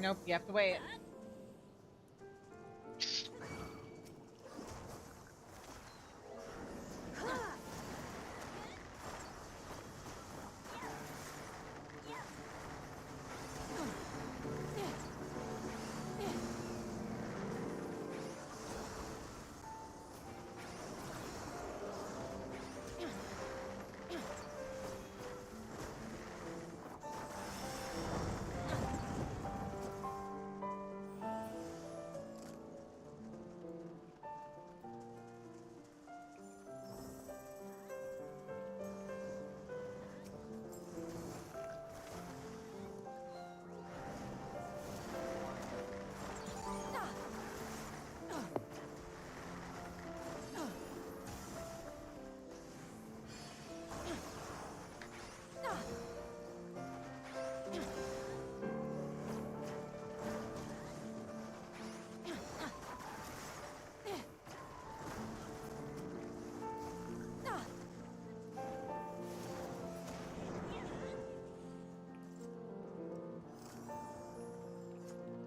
Nope, you have to wait.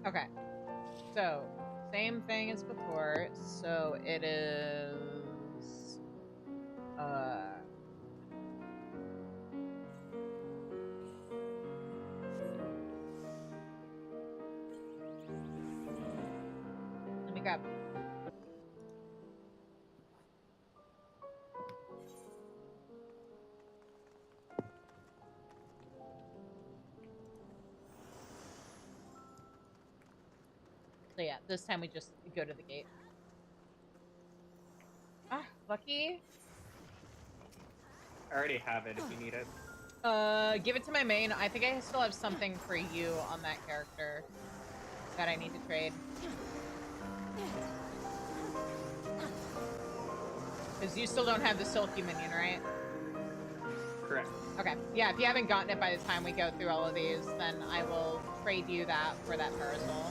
Okay. So, same thing as before. So it is... Let me grab... So yeah, this time we just go to the gate. Ah, Bucky. I already have it if you need it. Give it to my main. I think I still have something for you on that character that I need to trade. Because you still don't have the Silky minion, right? Correct. Okay. Yeah, if you haven't gotten it by the time we go through all of these, then I will trade you that for that parasol.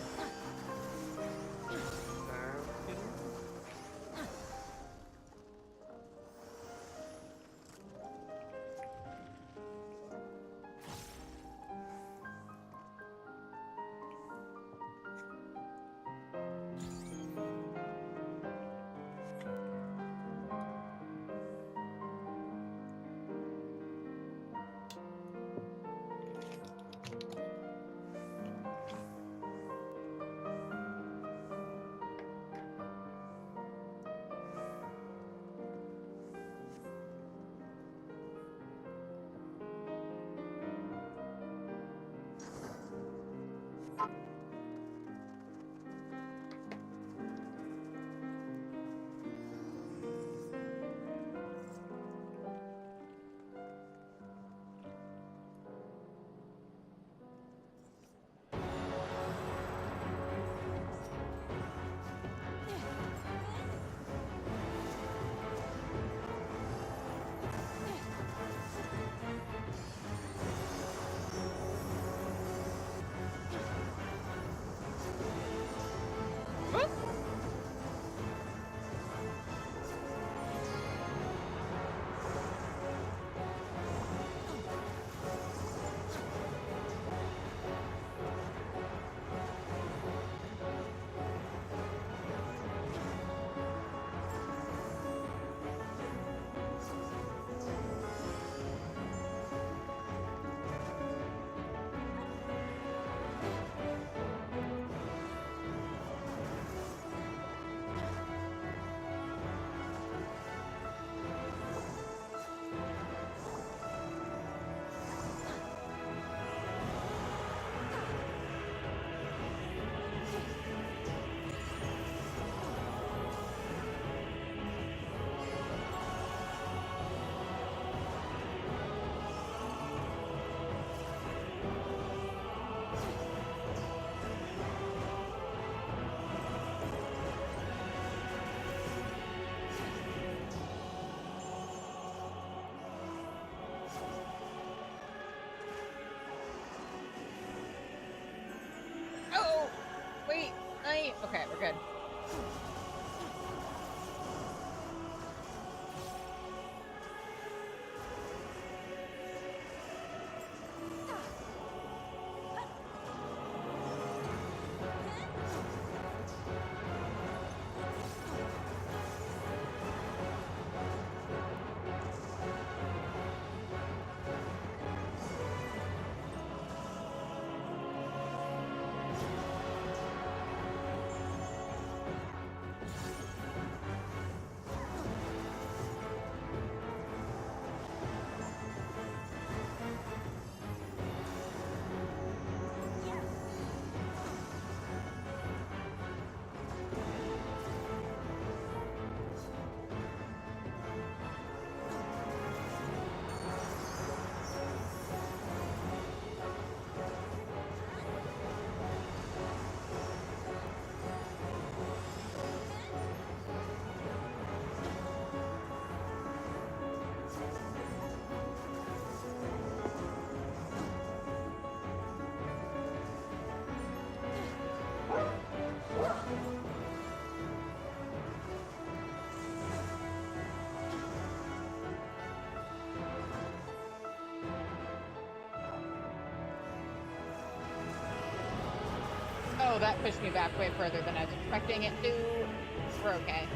Okay, we're good. Oh, that pushed me back way further than I was expecting it to. We're okay.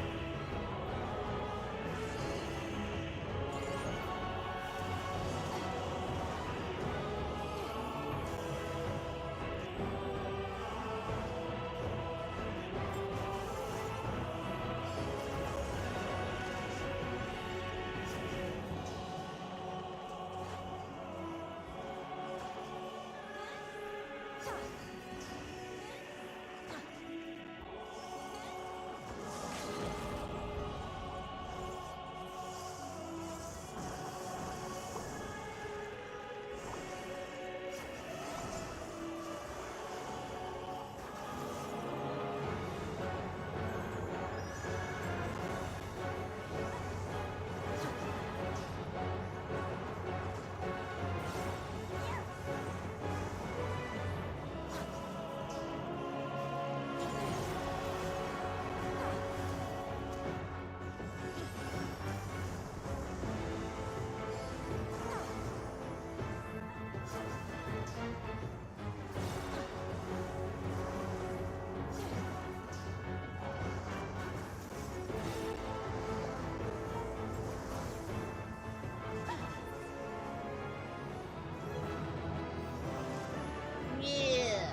Yeah.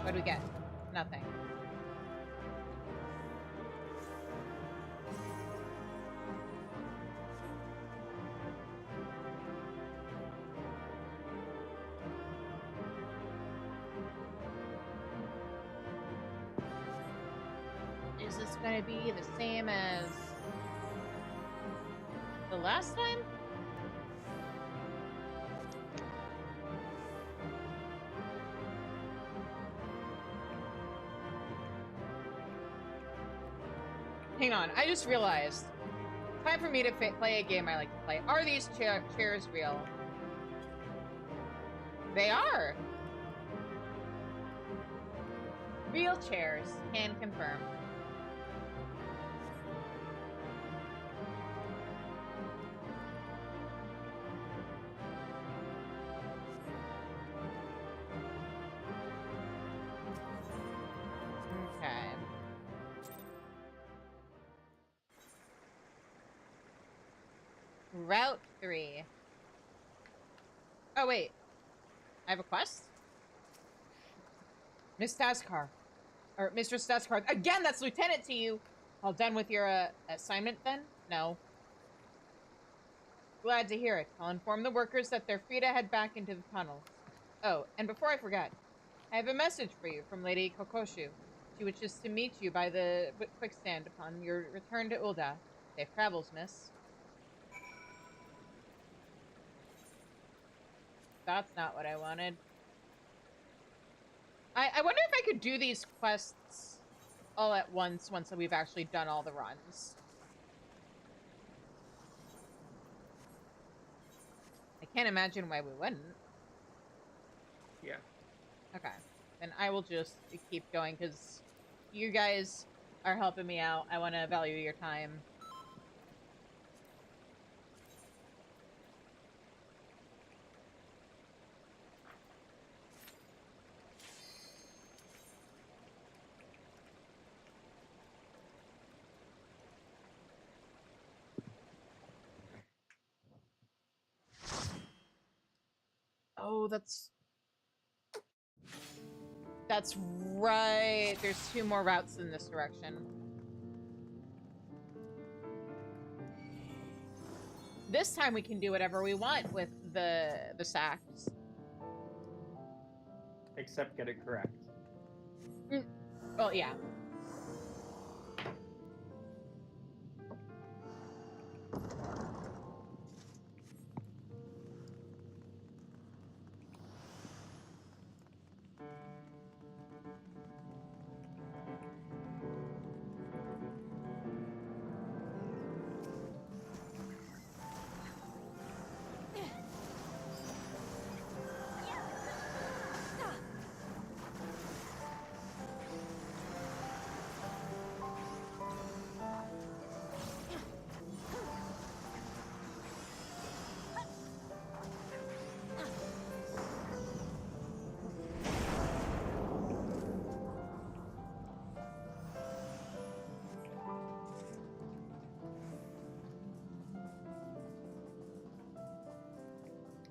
What do we get? Nothing. Is this gonna be the same as the last time? Hang on, I just realized. Time for me to play a game I like to play. Are these chairs real? They are! Real chairs, can confirm. Okay. Route 3. Oh, wait. I have a quest? Miss Staskar. Or Mr. Staskar. Again, that's Lieutenant to you! All done with your, assignment, then? No. Glad to hear it. I'll inform the workers that they're free to head back into the tunnels. Oh, and before I forget, I have a message for you from Lady Kokoshu. She wishes to meet you by the quickstand upon your return to Ul'dah. Safe travels, miss. That's not what I wanted. I wonder if I could do these quests all at once we've actually done all the runs. I can't imagine why we wouldn't. Yeah. Okay. Then I will just keep going, because You guys are helping me out. I want to value your time. Oh, that's right. There's 2 more routes in this direction. This time we can do whatever we want with the sacks. Except get it correct. Well, yeah.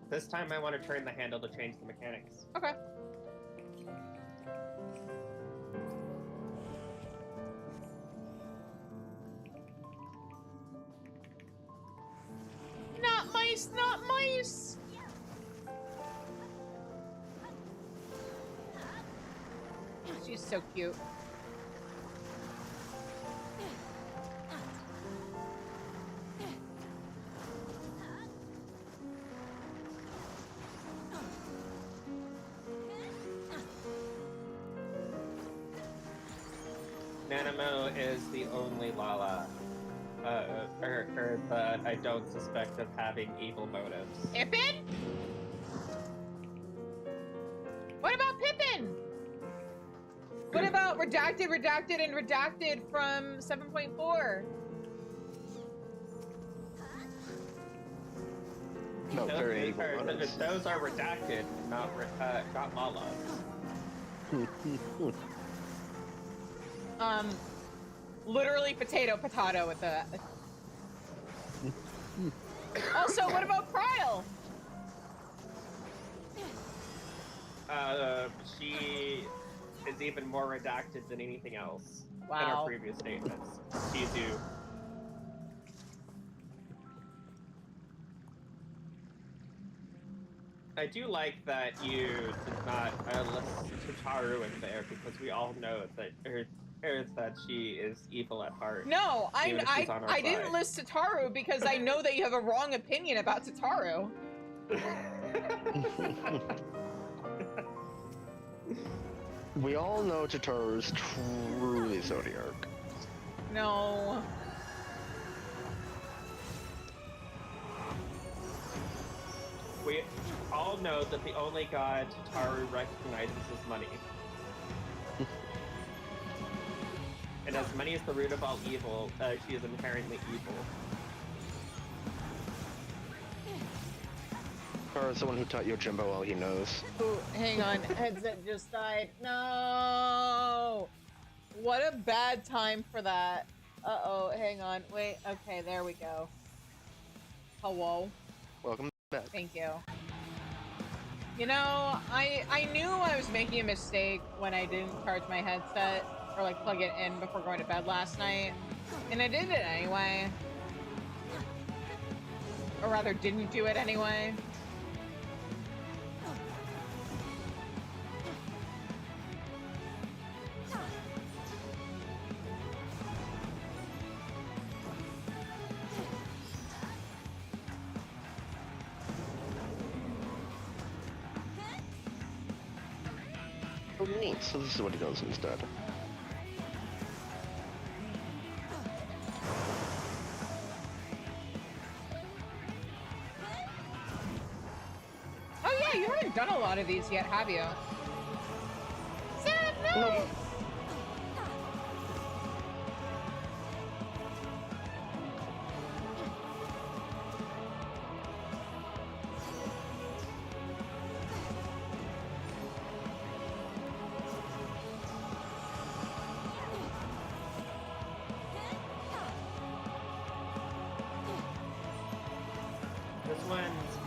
This time I want to turn the handle to change the mechanics. Okay. Not mice, not mice! She's so cute. Nanamo is the only Lala that I don't suspect of having evil motives. Pippin? What about Pippin? What about redacted, redacted, and redacted from 7.4? No, very evil motives. Those are redacted, not Lalas. Literally potato with the... Also, what about Prile? She is even more redacted than anything else in Wow. our previous statements. She's you. I do like that you did not list Tataru in there because we all know that that she is evil at heart. No, even if she's on our I didn't side. list Tataru because I know that you have a wrong opinion about Tataru. We all know Tataru is truly Zodiark. No. We all know that the only god Tataru recognizes is money. And as money is the root of all evil, she is inherently evil. Or is the one who taught Yojimbo all he knows. Ooh, hang on. Headset just died. No! What a bad time for that. Uh-oh, hang on. Wait, okay, there we go. Hello. Welcome back. Thank you. You know, I knew I was making a mistake when I didn't charge my headset or like plug it in before going to bed last night. And I did it anyway. Or rather, didn't do it anyway. Oh, neat. So this is what he does instead. Oh yeah, you haven't done a lot of these yet, have you? Sad, no! Nope.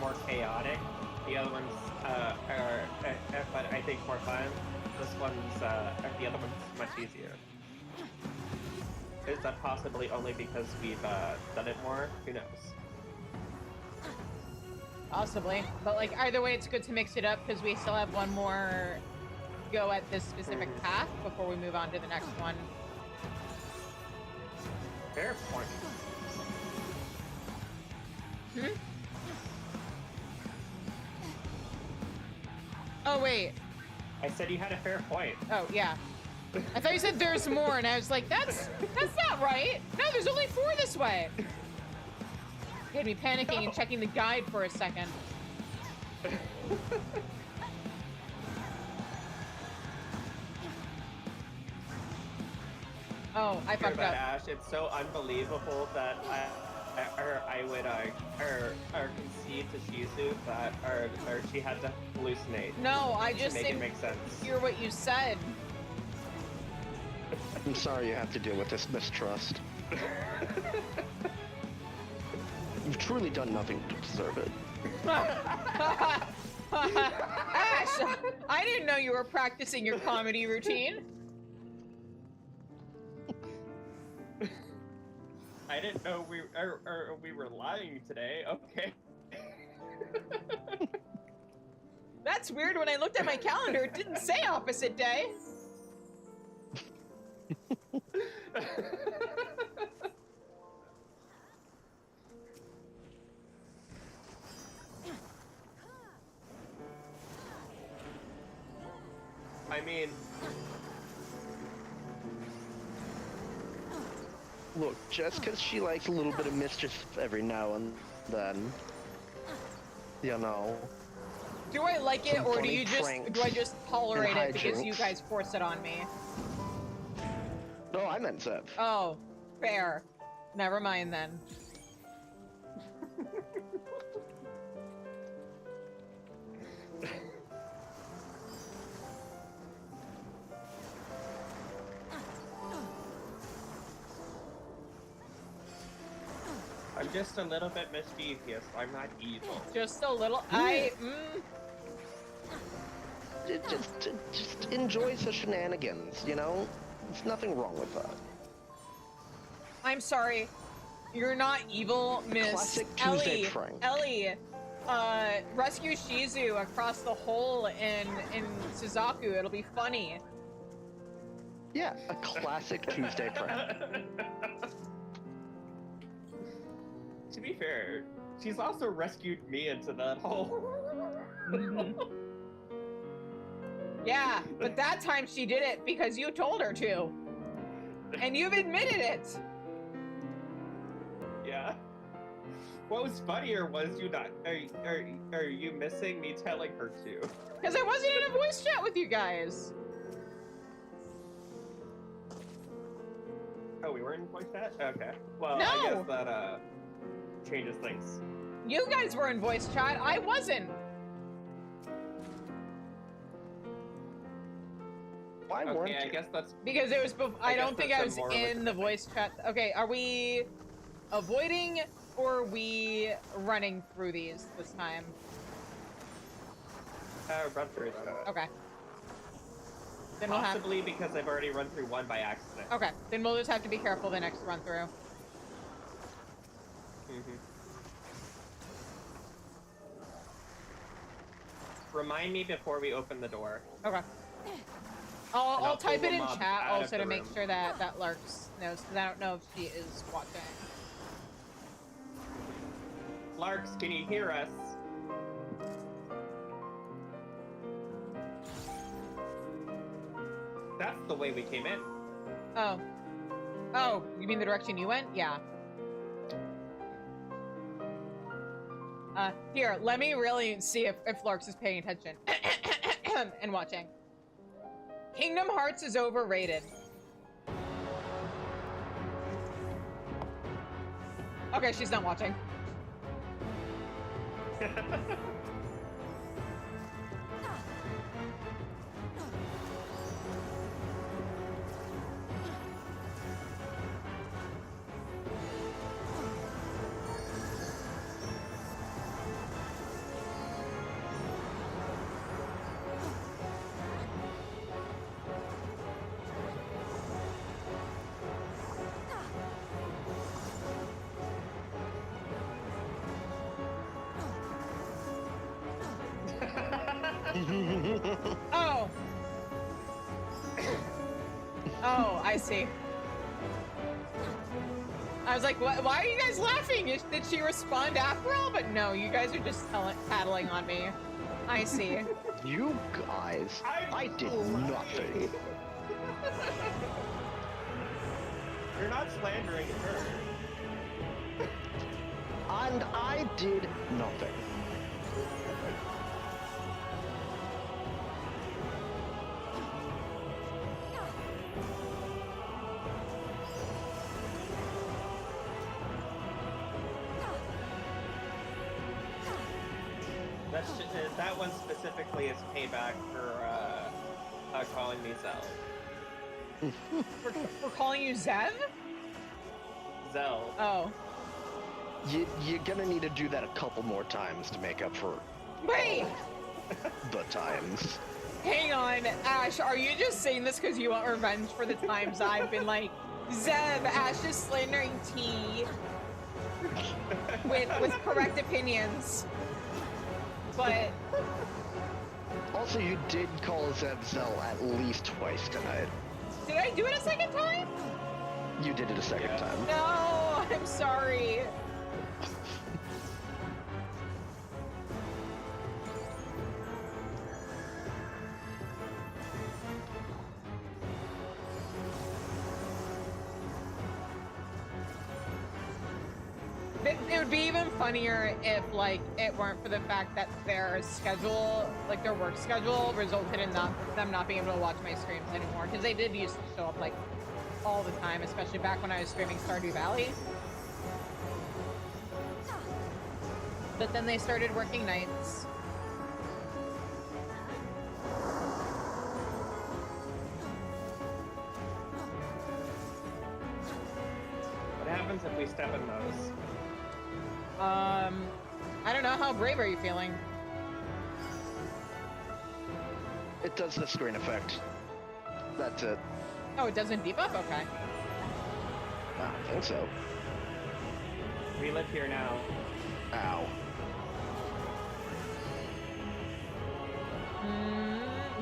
more chaotic. The other ones are, but I think more fun. This one's, the other one's much easier. Is that possibly only because we've done it more? Who knows? Possibly. But, like, either way, it's good to mix it up because we still have one more go at this specific path before we move on to the next one. Fair point. Hmm? Oh, wait. I said you had a fair point. Oh, yeah. I thought you said there's more, and I was like, that's not right. No, there's only 4 this way. You had me panicking and checking the guide for a second. Oh, I fucked up. Ash, it's so unbelievable that I would concede to Shizu that or she had to hallucinate. No, I just to make it didn't make sense. hear what you said. I'm sorry you have to deal with this mistrust. You've truly done nothing to deserve it. Ash, I didn't know you were practicing your comedy routine. I didn't know we were lying today. Okay. That's weird. When I looked at my calendar, it didn't say opposite day. I mean, Look, just because she likes a little bit of mischief every now and then, you know. Do I like it, Some or funny pranks do I just tolerate it and because you hijinks. guys force it on me? No, I meant Zev. Oh, fair. Never mind then. I'm just a little bit mischievous. I'm not evil. Just a little. Just enjoy the shenanigans, you know? There's nothing wrong with that. I'm sorry. You're not evil, Miss Classic Tuesday Ellie. prank. Ellie, rescue Shizu across the hole in Suzaku. It'll be funny. Yeah, a classic Tuesday prank. To be fair, she's also rescued me into that hole. Yeah, but that time she did it because you told her to. And you've admitted it. Yeah. What was funnier was you not are you missing me telling her to? Because I wasn't in a voice chat with you guys. Oh, we were in voice chat? Okay. Well, No! I guess that changes things. You guys were in voice chat. I wasn't. Why weren't Okay, I you? guess that's Because it was I guess don't think that's I a was more of a in the voice chat. Okay, are we avoiding or are we running through these this time? run through that. Okay. Then we'll have Possibly because I've already run through one by accident. Okay, then we'll just have to be careful the next run through. Remind me before we open the door. Okay. I'll I'll type pull it in them up chat out of also the to make room. sure that Larks knows, because I don't know if she is watching. Larks, can you hear us? That's the way we came in. Oh. Oh, you mean the direction you went? Yeah. Here, let me really see if Larks is paying attention and watching. Kingdom Hearts is overrated. Okay, she's not watching. Oh. Oh, I see. I was like, why are you guys laughing? Did she respond after all? But no, you guys are just paddling on me. I see. You guys, I did nothing. You're not slandering her. And I did nothing. That one specifically is payback for calling me Zell. We're calling you Zev? Zell. Oh. You're gonna need to do that a couple more times to make up for Wait! the times. Hang on, Ash, are you just saying this because you want revenge for the times I've been like, Zev, Ash is slandering T with correct opinions. But Also, you did call Zeb Zell at least twice tonight. did I do it a second time? You did it a second time. No, I'm sorry. It would be even funnier if, like, it weren't for the fact that their schedule, like, their work schedule, resulted in them not being able to watch my streams anymore. Because they did used to show up, like, all the time, especially back when I was streaming Stardew Valley. But then they started working nights. What happens if we step in those? I don't know. How brave are you feeling? It does the screen effect. That's it. Oh, it doesn't debuff? Okay. I don't think so. We live here now. Ow.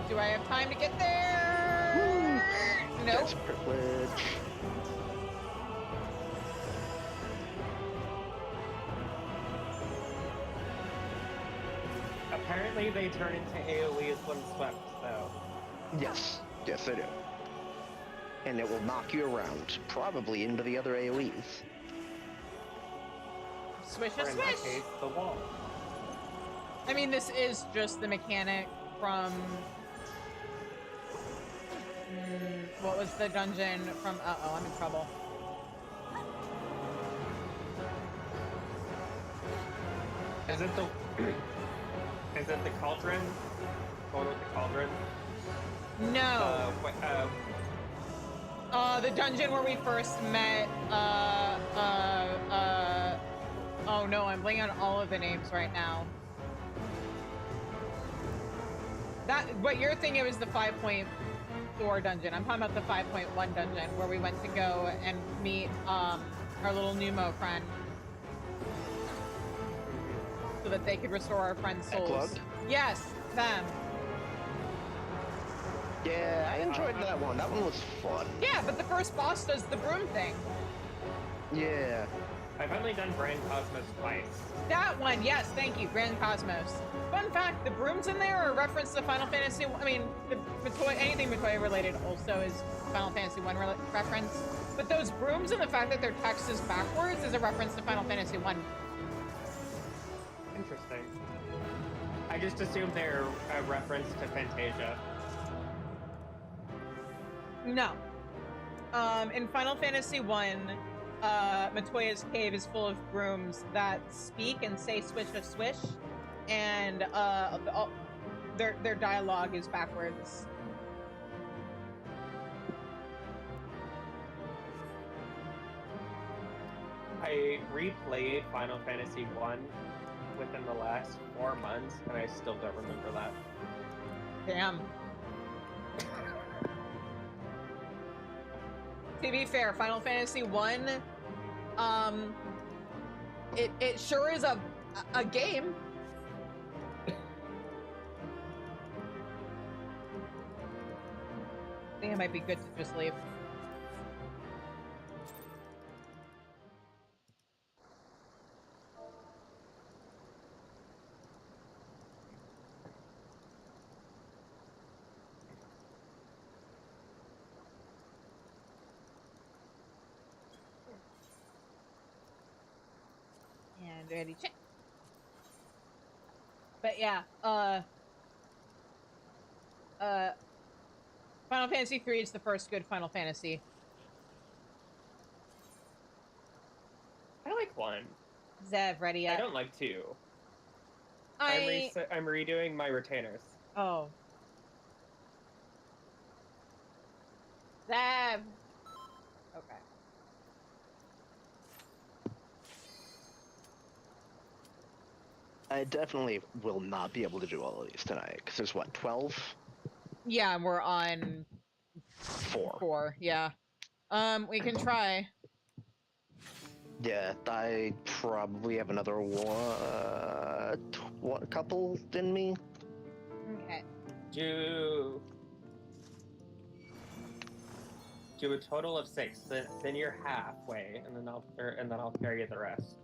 Do I have time to get there? Nope. That's privilege. Apparently they turn into AoEs when swept, though. Yes. Yes, they do. And it will knock you around, probably into the other AoEs. Swish Or a in that swish. case, the wall. I mean, this is just the mechanic from... what was the dungeon from... Uh-oh, I'm in trouble. Is it the... Is it the cauldron? Going with the cauldron? No. The dungeon where we first met, oh no, I'm blanking on all of the names right now. What you're thinking was the 5.4 dungeon. I'm talking about the 5.1 dungeon where we went to go and meet, our little Numo friend. So that they could restore our friend's souls. Plugged? Yes, them. Yeah, I enjoyed that one. That one was fun. Yeah, but the first boss does the broom thing. Yeah. I've only done Grand Cosmos twice. That one, yes, thank you, Grand Cosmos. Fun fact, the brooms in there are a reference to Final Fantasy. I mean, anything Matoya related also is Final Fantasy 1 reference. But those brooms and the fact that their text is backwards is a reference to Final Fantasy 1. Interesting. I just assumed they're a reference to Fantasia. No. In Final Fantasy 1, Matoya's cave is full of brooms that speak and say swish a swish, and their dialogue is backwards. I replayed Final Fantasy 1 within the last 4 months, and I still don't remember that. Damn. To be fair, Final Fantasy 1, it sure is a game. it might be good to just leave. And ready, check. But yeah, Final Fantasy III is the first good Final Fantasy. I like 1. Zev, ready yet? I don't like 2. I'm redoing my retainers. Oh. Zev! Okay. I definitely will not be able to do all of these tonight, because there's what, 12? Yeah, we're on 4. 4, yeah. We can try. Yeah, I probably have another couple in me. Okay. Do a total of 6. Then you're halfway, and then I'll carry the rest.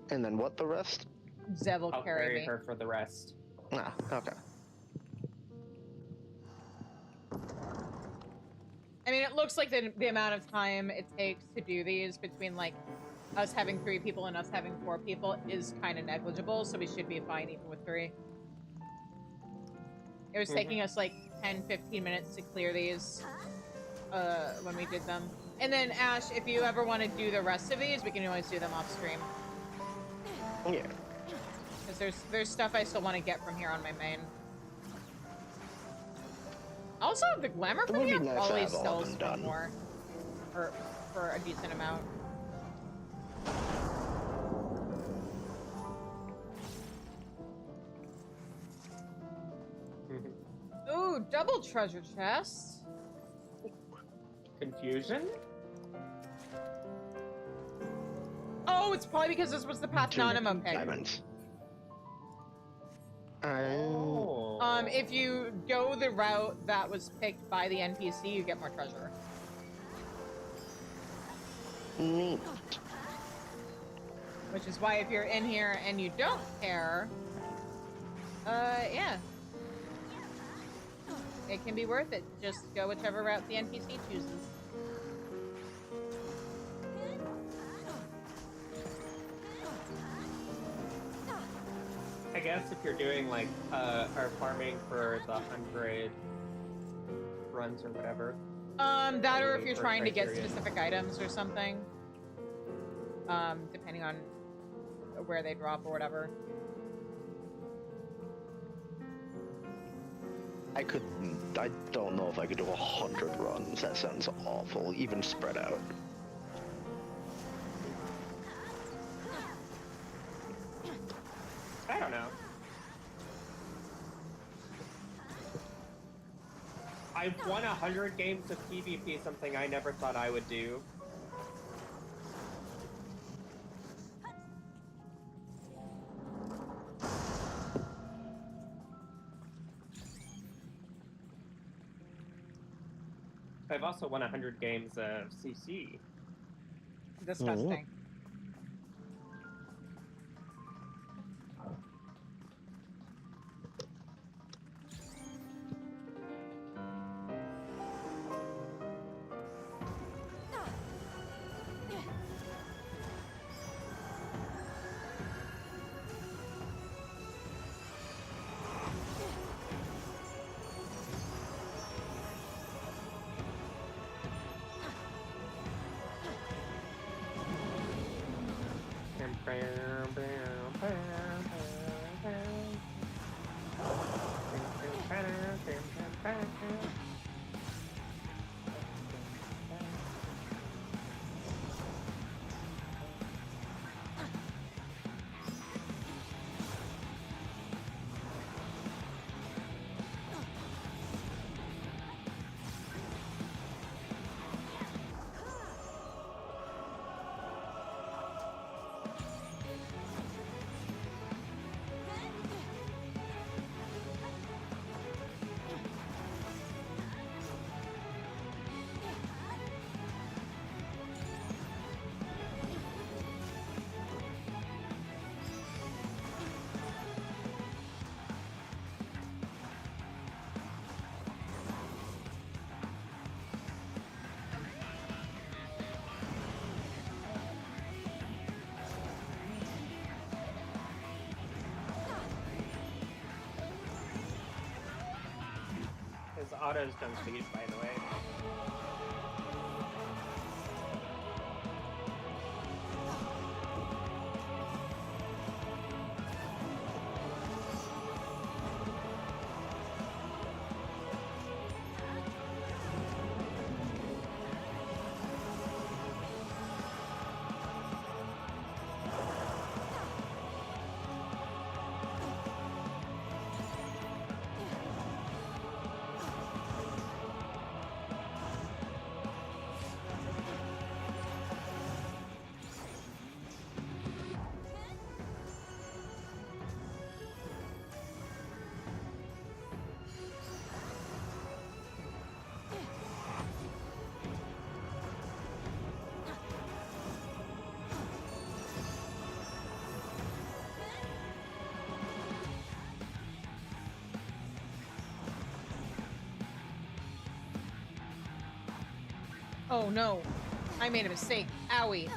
And then what, the rest? Zev will I'll carry me. her for the rest. Ah, okay. I mean, it looks like the amount of time it takes to do these between, like, us having 3 people and us having 4 people is kind of negligible, so we should be fine even with 3. It was taking us, like, 10-15 minutes to clear these, when we did them. And then, Ash, if you ever want to do the rest of these, we can always do them off-stream. Yeah. Because there's stuff I still want to get from here on my main. Also, the glamour from here nice always to have all of sells them for done. more. For a decent amount. Ooh, double treasure chest. Confusion? Oh, it's probably because this was the path Nanimo picked. Diamonds. Oh. If you go the route that was picked by the NPC, you get more treasure. Neat. Which is why if you're in here and you don't care, yeah. It can be worth it. Just go whichever route the NPC chooses. I guess if you're doing like or farming for the 100 runs or whatever. That or if you're Or trying to get criteria. specific items or something. Depending on where they drop or whatever. I don't know if I could do 100 runs. That sounds awful, even spread out. I don't know. I've won 100 games of PvP, something I never thought I would do. I've also won 100 games of CC. Disgusting. autos don't lead, by the way. Oh no, I made a mistake. Owie.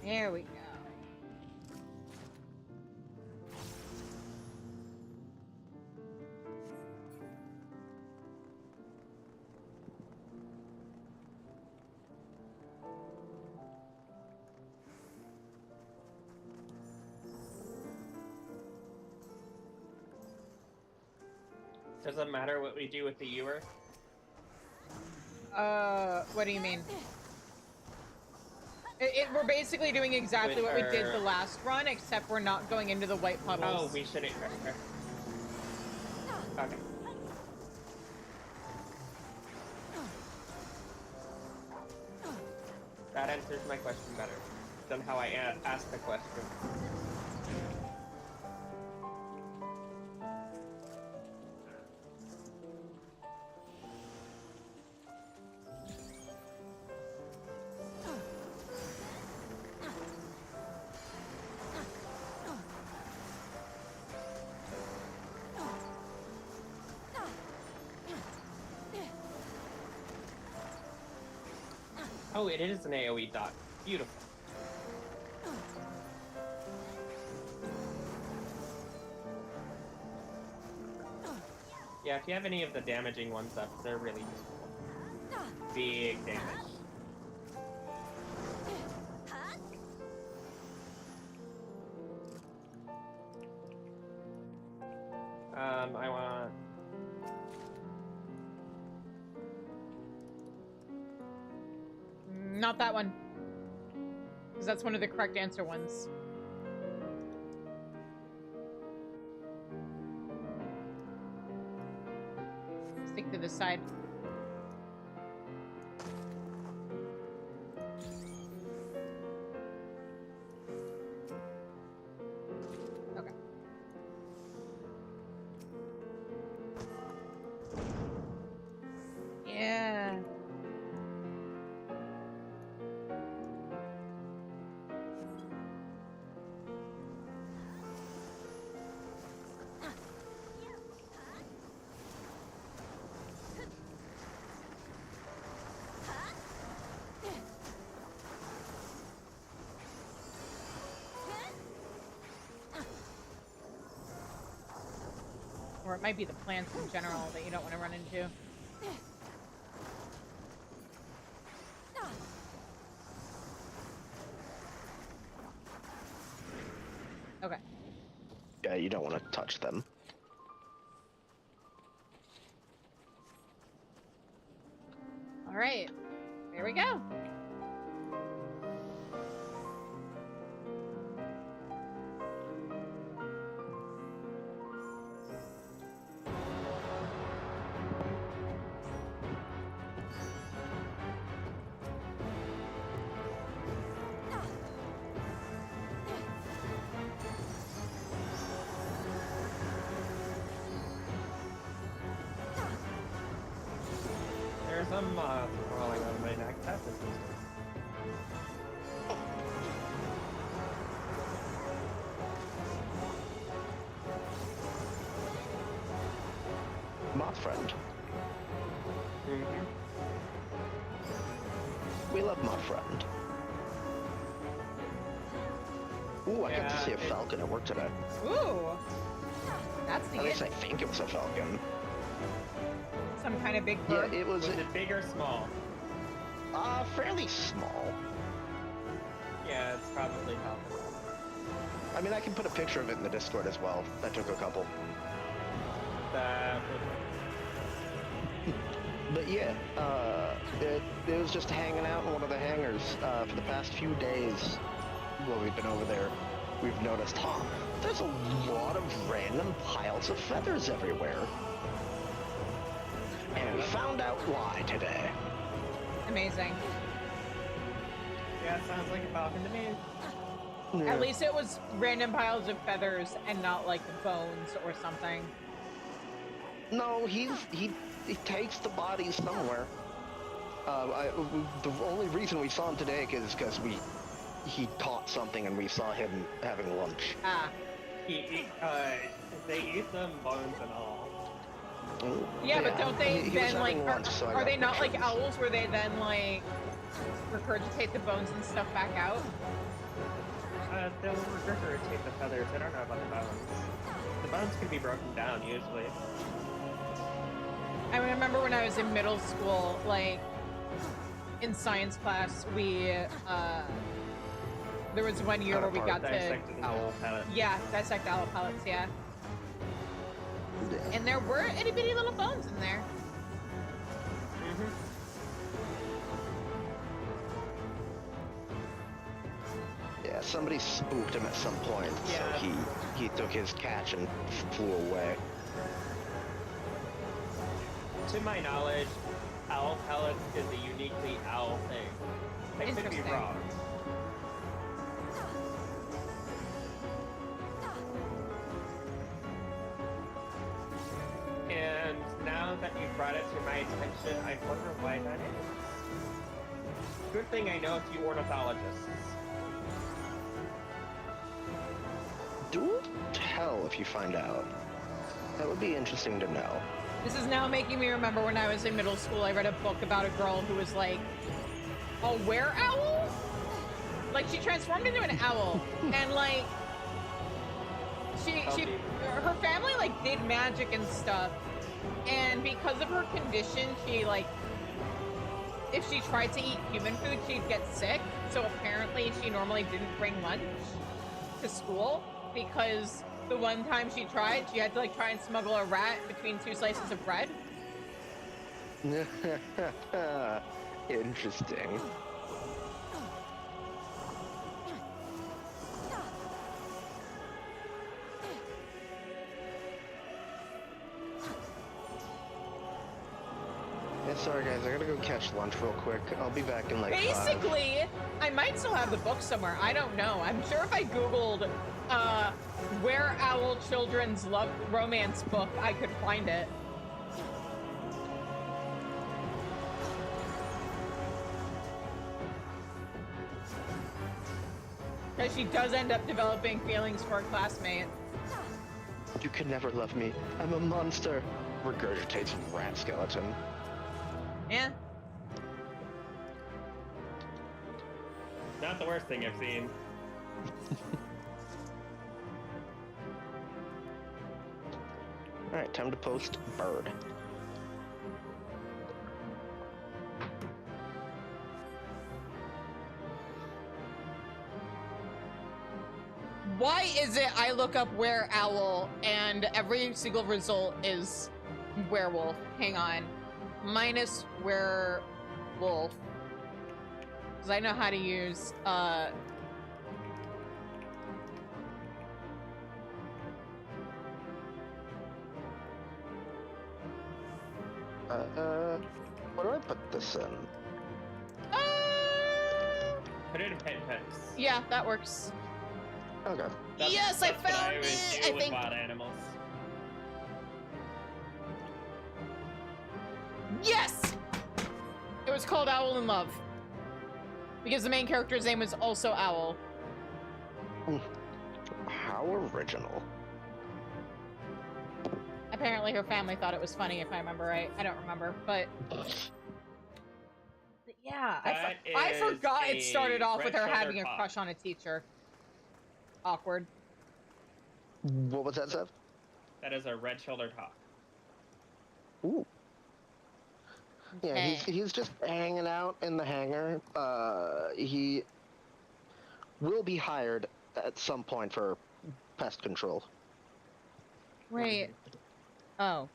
There we go. Doesn't matter what we do with the ewer. What do you mean? We're basically doing exactly what we did the last run, except we're not going into the white puddles. Oh, we shouldn't. Okay. That answers my question better than how I asked the question. Oh, it is an AoE dot. Beautiful. Yeah, if you have any of the damaging ones up, they're really useful. Big damage. I want... Not that one. Because that's one of the correct answer ones. Stick to this side. Okay. Yeah. Or it might be the plants in general that you don't want to run into. Okay. Yeah, you don't want to touch them. All right. Here we go. Some moths crawling on my neck. That's interesting. Moth friend. Mm-hmm. We love Moth friend. Ooh, I got to Yeah, see a falcon at work today. Ooh. That's At neat. least I think it was a falcon. Some kind of big Yeah, bird. it was Was it big or small? fairly small. Yeah, it's probably falcon. I mean, I can put a picture of it in the Discord as well. That took a couple. That But yeah, it was just hanging out in one of the hangars for the past few days while we've been over there. We've noticed, there's a lot of random piles of feathers everywhere. And we found out why today. Amazing. yeah, it sounds like a falcon to me. Yeah. At least it was random piles of feathers and not like bones or something. No, he takes the bodies somewhere. The only reason we saw him today is because he caught something and we saw him having lunch. Ah. They eat them bones and all. Yeah, but don't they He was then like having lunch, so I are got they not like pictures. owls where they then like regurgitate the bones and stuff back out? They'll regurgitate the feathers. I don't know about the bones. The bones can be broken down usually. I remember when I was in middle school, like in science class, we there was one year where we got to Dissected an owl pellet. dissect owl pellets, yeah. Yeah. And there were itty bitty little bones in there. Mm-hmm. Yeah, somebody spooked him at some point, Yeah. so he took his catch and flew away. To my knowledge, owl pellets is a uniquely owl thing. I could be Interesting. wrong. And now that you brought it to my attention, I wonder why that is. Good thing I know a few ornithologists. Do tell if you find out. That would be interesting to know. This is now making me remember when I was in middle school, I read a book about a girl who was like a were-owl? Like she transformed into an owl and like her family like did magic and stuff, and because of her condition she like if she tried to eat human food she'd get sick, so apparently she normally didn't bring lunch to school because the one time she tried she had to like try and smuggle a rat between two slices of bread. Interesting. Yeah, sorry guys, I gotta go catch lunch real quick. I'll be back in like 5. Basically, I might still have the book somewhere. I don't know. I'm sure if I googled where owl children's love romance book, I could find it. Because she does end up developing feelings for a classmate. You can never love me. I'm a monster. Regurgitates rat skeleton. Yeah. Not the worst thing I've seen. Alright, time to post bird. Why is it I look up where owl and every single result is werewolf? Hang on. Minus werewolf. Because I know how to use, Where do I put this in? Put it in pen pens. Yeah, that works. Okay. Yes, I that's what found always it! do I with think- wild animals. Yes! was called Owl in Love. Because the main character's name was also Owl. How original. Apparently her family thought it was funny, if I remember right. I don't remember, but yeah, I forgot it started off with her having a crush on a teacher. Awkward. What was that, Seth? That is a red-shouldered hawk. Ooh. Yeah, Okay. he's just hanging out in the hangar. He will be hired at some point for pest control. Wait. Oh.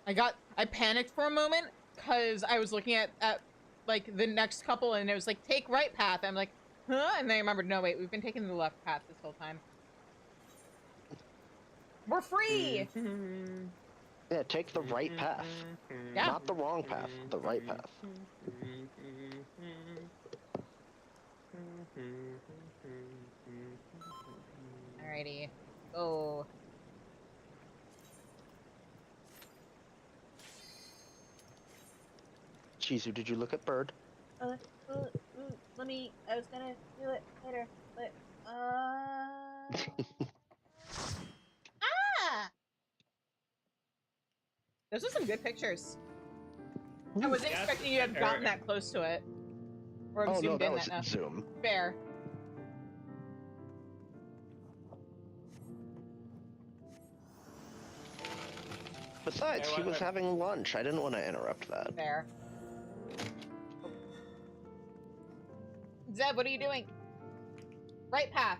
I panicked for a moment because I was looking at like the next couple and it was like, take right path. I'm like, huh? And then I remembered, no, wait, we've been taking the left path this whole time. We're free! Yeah, take the right path. Yeah. Not the wrong path, the right path. Alrighty. Go. Chizu, did you look at Bird? Let me. I was gonna do it later, but Those are some good pictures. I wasn't expecting you to have gotten that close to it. Or Oh no, zoomed that in was that enough. zoom. Fair. Besides, he was having lunch. I didn't want to interrupt that. Fair. Zeb, what are you doing? Right path.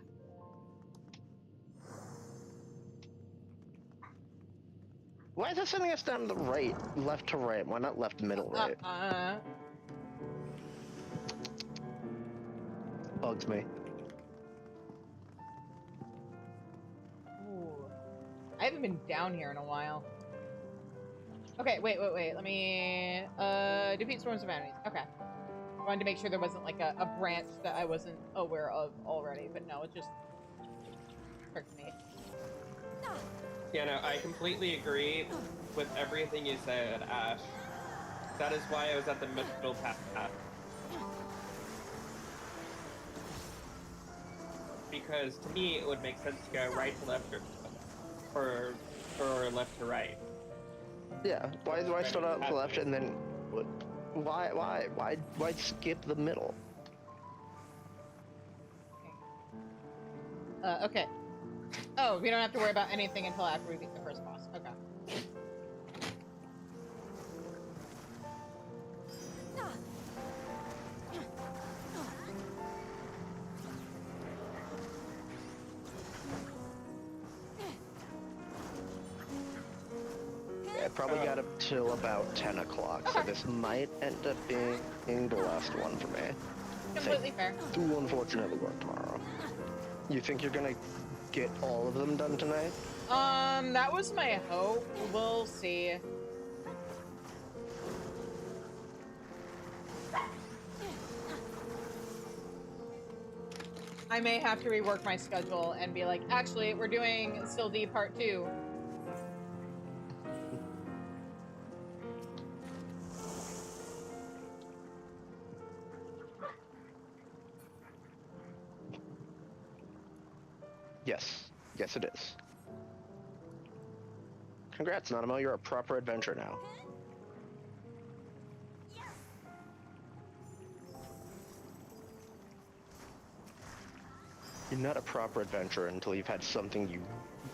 Why is it sending us down the right, left to right? Why not left, middle, right? Bugs me. Ooh. I haven't been down here in a while. Okay, wait. Let me, defeat swarms of enemies. Okay. I wanted to make sure there wasn't, like, a branch that I wasn't aware of already, but no, it just tricked me. Yeah, no, I completely agree with everything you said, Ash. That is why I was at the middle path. Because to me, it would make sense to go right to left or left to right. Yeah, why start out to the left and then why skip the middle? Okay. Oh, we don't have to worry about anything until after we beat the first boss. Okay. I probably got up till about 10 o'clock, so this might end up being the last one for me. Completely fair. Do unfortunately work tomorrow. You think you're gonna get all of them done tonight? That was my hope. We'll see. I may have to rework my schedule and be like, actually, we're doing Sil'dihn Part 2. Yes it is. Congrats, Nanamo, you're a proper adventurer now. You're not a proper adventurer until you've had something you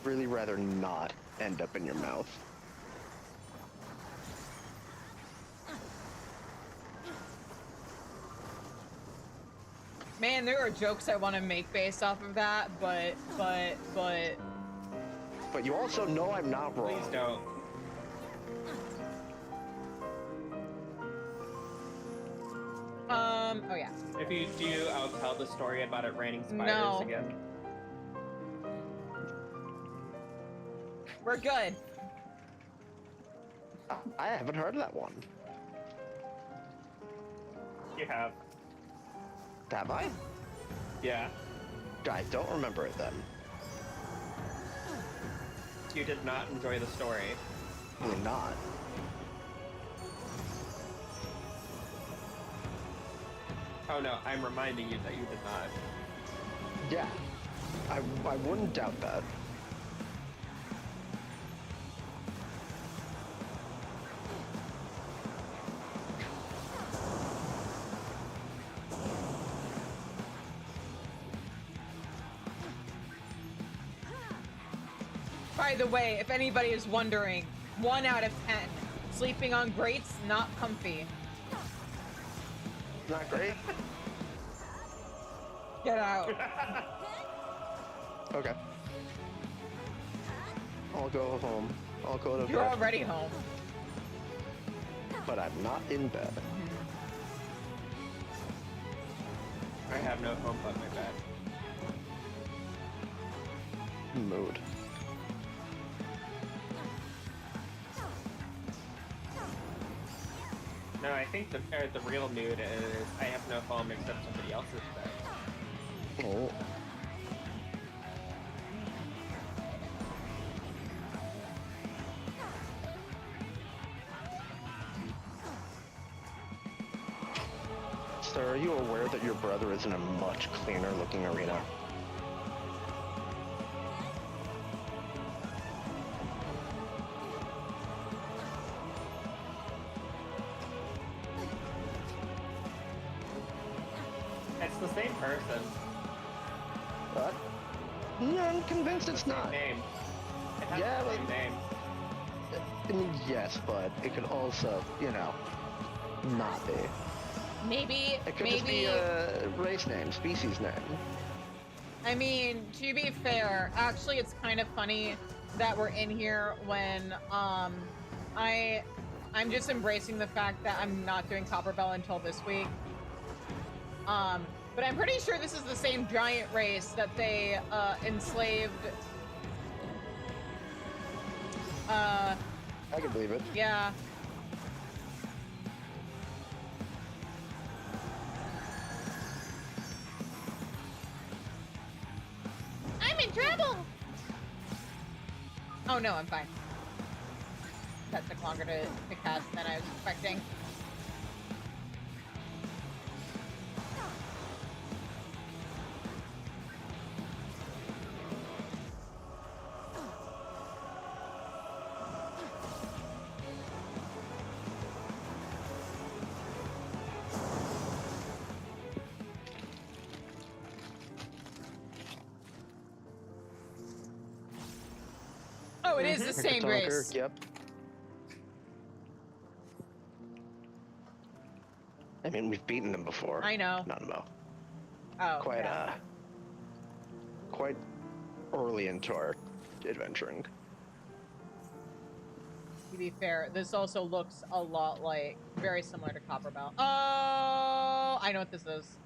really rather not end up in your mouth. Man, there are jokes I want to make based off of that, but... But you also know I'm not wrong. Please don't. Oh yeah. If you do, I'll tell the story about it raining spiders again. We're good. I haven't heard of that one. You have. Have I? Yeah. I don't remember it then. You did not enjoy the story. Probably not. Oh no, I'm reminding you that you did not. Yeah, I wouldn't doubt that. By the way, if anybody is wondering, 1 out of 10. Sleeping on grates, not comfy. Not great. Get out. Okay. I'll go home. I'll go to You're bed. already home. But I'm not in bed. I have no home but my bed. Mood. No, I think the real mood is I have no home except somebody else's bed. Oh. Sir, are you aware that your brother is in a much cleaner looking arena? It's the same person. What? No, I'm convinced it's Same not. name. It has Yeah, the same but- name. I mean, yes, but it could also, you know, not be. Maybe, It could just be maybe. a race name, species name. I mean, to be fair, actually, it's kind of funny that we're in here when I'm just embracing the fact that I'm not doing Copperbell until this week. But I'm pretty sure this is the same giant race that they enslaved. I can believe it. Yeah. I'm in trouble. Oh no, I'm fine. That took longer to cast than I was expecting. Oh, it is the same Tonker, race. yep. I mean, we've beaten them before. I know. Not Mo. Oh, Quite, yeah. quite early into our adventuring. To be fair, this also looks a lot like, very similar to Copperbell. Oh, I know what this is.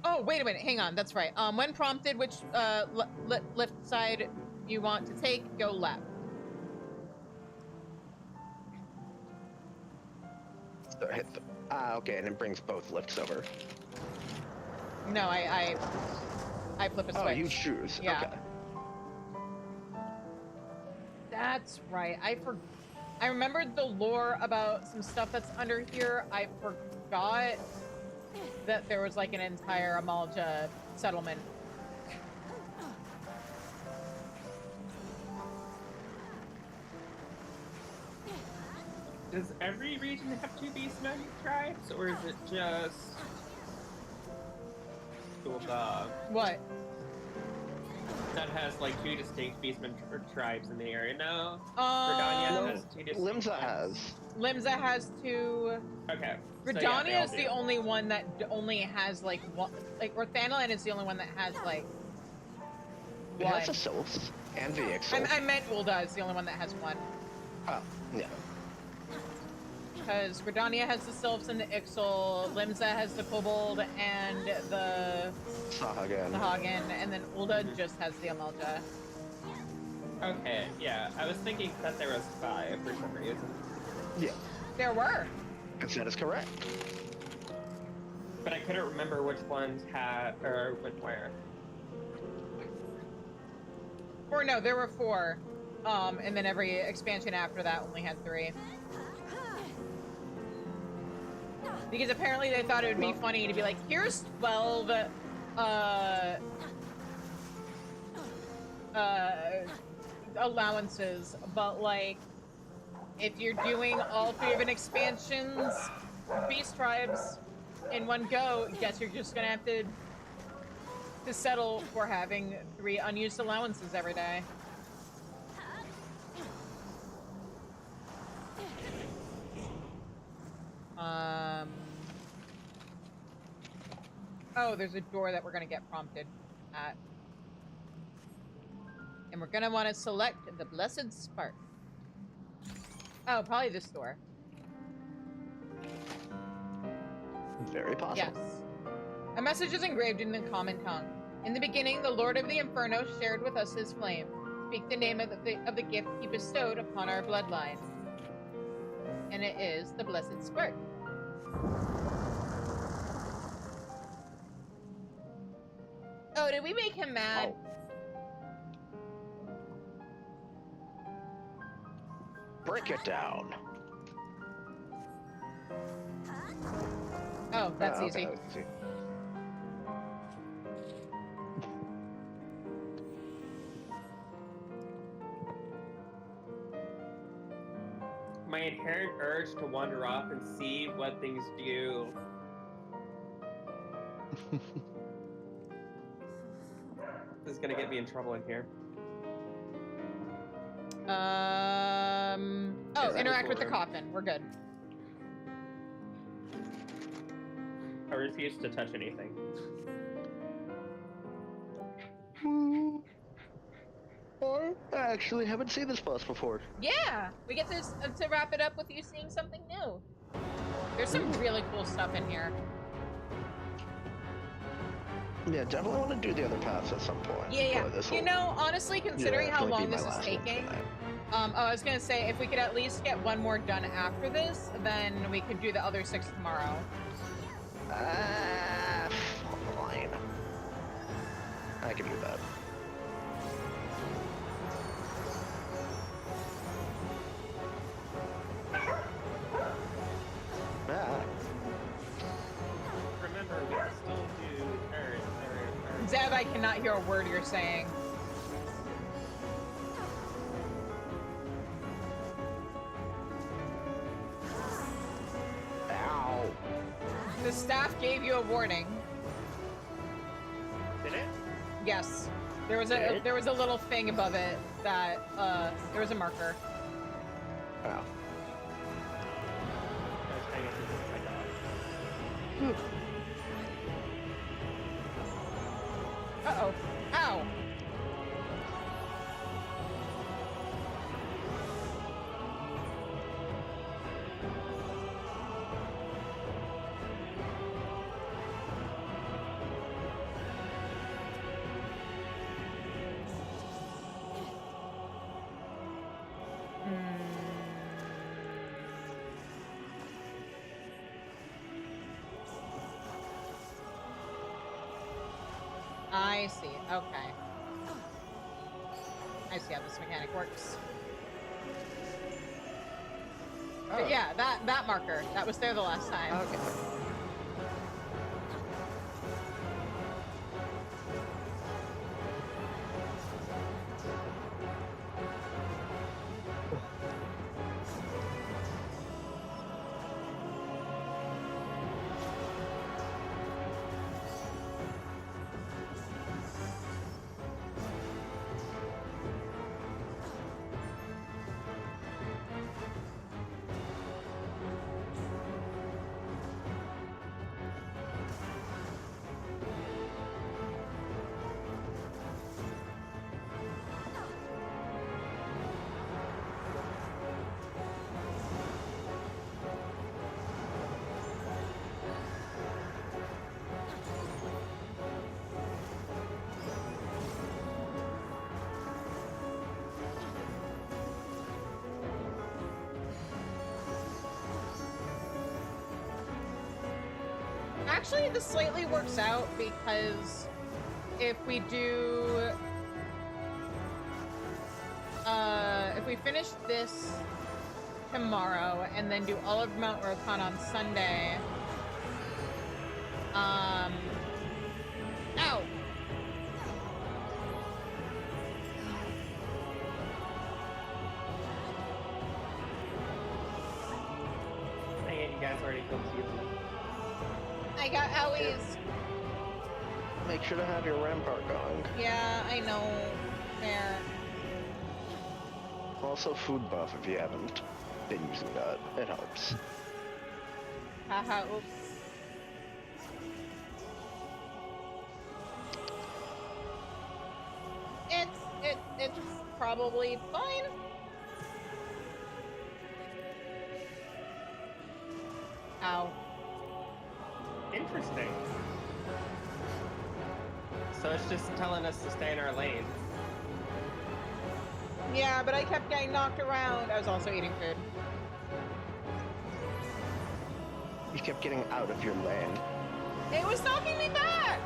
Oh, wait a minute, hang on, that's right. When prompted which lift side you want to take, go left. So hit the... okay, and it brings both lifts over. No, I flip a switch. Oh, you choose. Yeah. Okay. That's right. I remembered the lore about some stuff that's under here. I forgot that there was like an entire Amalja settlement. Does every region have 2 beast-mode tribes, or is it just Sil'dihn What? that has like 2 distinct beastmen tribes in the area? No, Um, Redania has 2 distinct. Limsa tribes. has. Limsa has 2. Okay. So, yeah, Redania they all is do. the only one that only has like one. Like Orthanaland is the only one that has like It one. has a Sylphs and the Ixal. I meant Ulda is the only one that has one. Oh, yeah. Because Redania has the Sylphs and the Ixal, Limsa has the Kobold and the Sahagan. Hagen, and then Ulda just has the Amalja. Okay, yeah. I was thinking that there was 5 for some reason. Yeah, There were. that is correct. But I couldn't remember which ones had, or went where. Or no, there were 4. And then every expansion after that only had 3. Because apparently they thought it would be funny to be like, here's 12, allowances, but like, if you're doing all 3 of an expansion's beast tribes in one go, guess you're just gonna have to settle for having 3 unused allowances every day. Oh, there's a door that we're gonna get prompted at. And we're gonna want to select the Blessed Spark. Oh, probably this door. Very possible. Yes. A message is engraved in the common tongue. In the beginning, the Lord of the Inferno shared with us his flame. Speak the name of the gift he bestowed upon our bloodline. And it is the Blessed Spark. Oh, did we make him mad? Oh. Break it down. Oh, that's okay, easy. that was easy. My inherent urge to wander off and see what things do. This is gonna get me in trouble in here. Oh, interact with the coffin. We're good. I refuse to touch anything. I actually haven't seen this boss before. Yeah, we get to wrap it up with you seeing something new. There's some really cool stuff in here. Yeah, definitely want to do the other paths at some point. Yeah. But this'll- You know, honestly, considering how definitely long be this my is last one taking, tonight. I was gonna say if we could at least get one more done after this, then we could do the other 6 tomorrow. Fine. I can do that. Remember, we can still do Zeb, I cannot hear a word you're saying. Ow. The staff gave you a warning. Did it? Yes. There was a little thing above it that there was a marker. Ow. I was paying attention to my dog. Uh-oh. Ow. I see. Okay. I see how this mechanic works. Oh. But yeah, that marker, that was there the last time. Okay. Actually, this slightly works out because if we do, if we finish this tomorrow and then do all of Mount Rokan on Sunday, Ow! Dang it, you guys already confused me. I got owies. Make sure to have your rampart going. Yeah, I know. There. Also, food buff if you haven't been using that. It helps. Haha, oops. It's probably fine. Ow. Interesting. So it's just telling us to stay in our lane. Yeah, but I kept getting knocked around. I was also eating food. You kept getting out of your lane. It was knocking me back!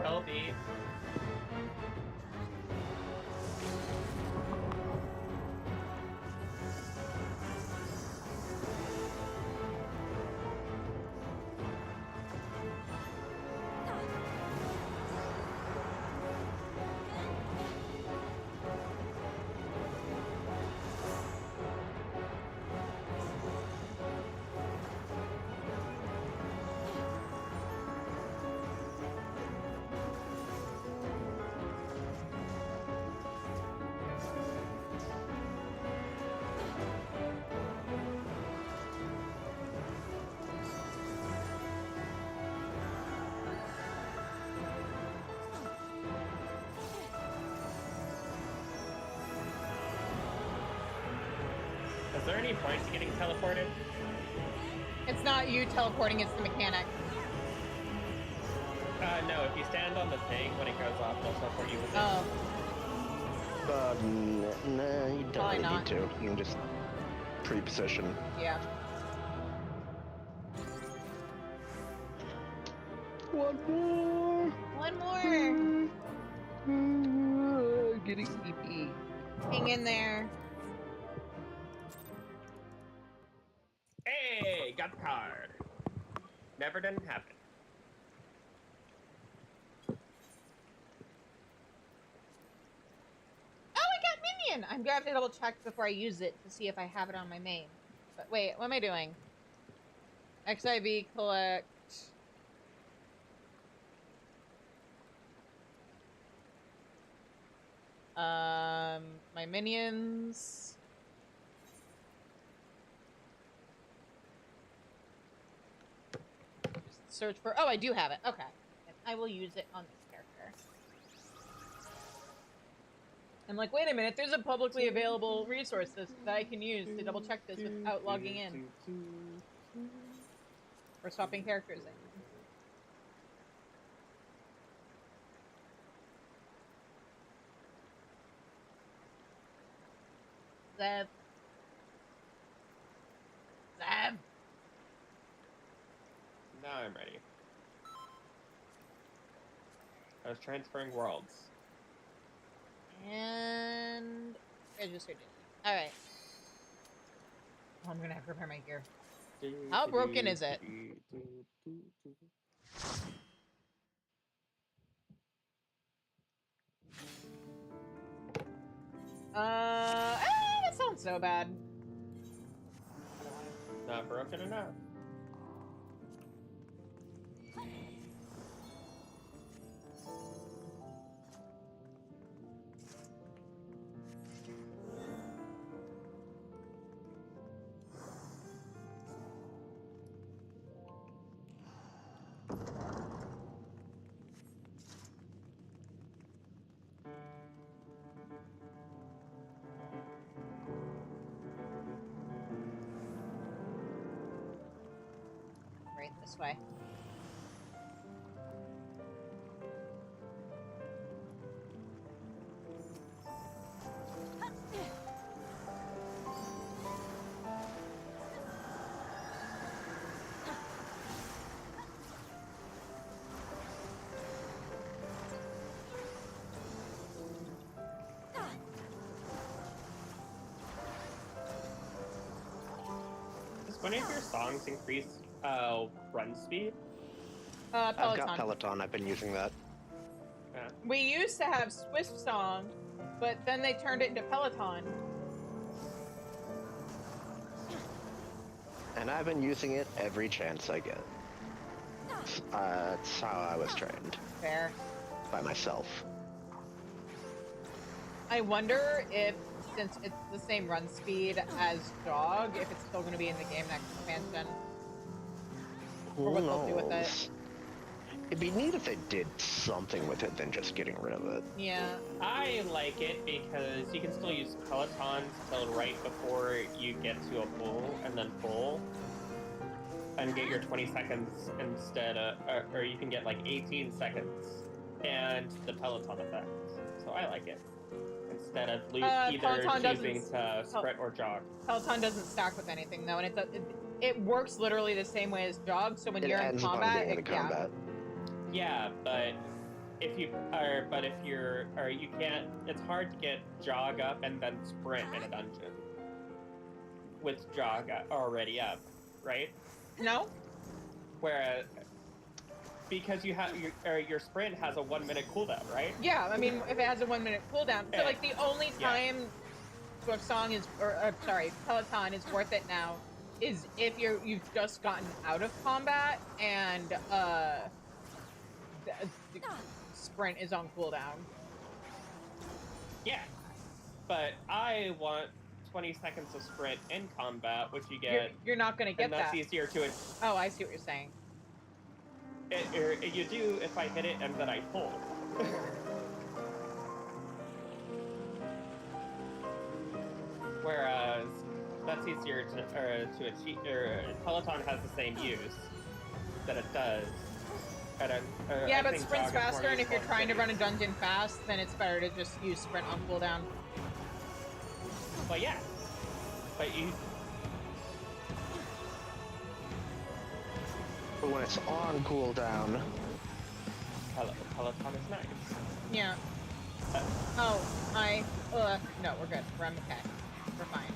Healthy. Is there any point to getting teleported? It's not you teleporting, it's the mechanic. No, if you stand on the thing, when it goes off, they'll teleport you with it. Oh. Nah, you don't Probably really not. need to. You can just pre-position. Yeah. One more! One more! Getting sleepy. Hang in there. Hey, got the card. Never didn't happen. Oh, I got minion! I'm gonna have to double check before I use it to see if I have it on my main. But wait, what am I doing? XIV collect. My minions. Just search for. Oh, I do have it. Okay. And I will use it on this character. I'm like, wait a minute, there's a publicly available resource that I can use to double check this without logging in. Or swapping characters in. Zev. Zev. Now I'm ready. I was transferring worlds. And register data. Alright. Oh, I'm gonna have to repair my gear. How broken is it? That sounds so bad. Not broken enough. Right, this way. one of your songs increase run speed? Peloton. I've got Peloton. I've been using that. Yeah. We used to have Swift Song, but then they turned it into Peloton. And I've been using it every chance I get. It's how I was trained. Fair. By myself. I wonder if, since it's the same run speed as Jog, if it's still going to be in the game next expansion. Or what they'll do with it. It'd be neat if they did something with it than just getting rid of it. Yeah. I like it because you can still use Pelotons till right before you get to a pull, and then pull. And get your 20 seconds instead of, or you can get like 18 seconds and the Peloton effect. So I like it. Instead of either Peloton choosing to sprint or jog. Peloton doesn't stack with anything though, and it works literally the same way as Jog. So when It you're in ends upon combat, being in combat. Yeah, but if you you can't. It's hard to get jog up and then sprint in a dungeon with jog already up, right? No. Whereas because you have your sprint has a 1 minute cooldown, right? Yeah, I mean, if it has a 1 minute cooldown, so like the only time Swift Song is, Peloton is worth it now, is if you've just gotten out of combat and the sprint is on cooldown. Yeah, but I want 20 seconds of sprint in combat, which you get. You're not gonna get and that's that. easier to. Oh, I see what you're saying. You do if I hit it and then I pull. Whereas that's easier to achieve. Peloton has the same use that it does. Yeah, but sprint's faster, and if you're trying to run a dungeon fast, then it's better to just use sprint on cooldown. Well, yeah, but you. But when it's on cooldown, Peloton is nice. Yeah. No, we're good. We're okay. We're fine.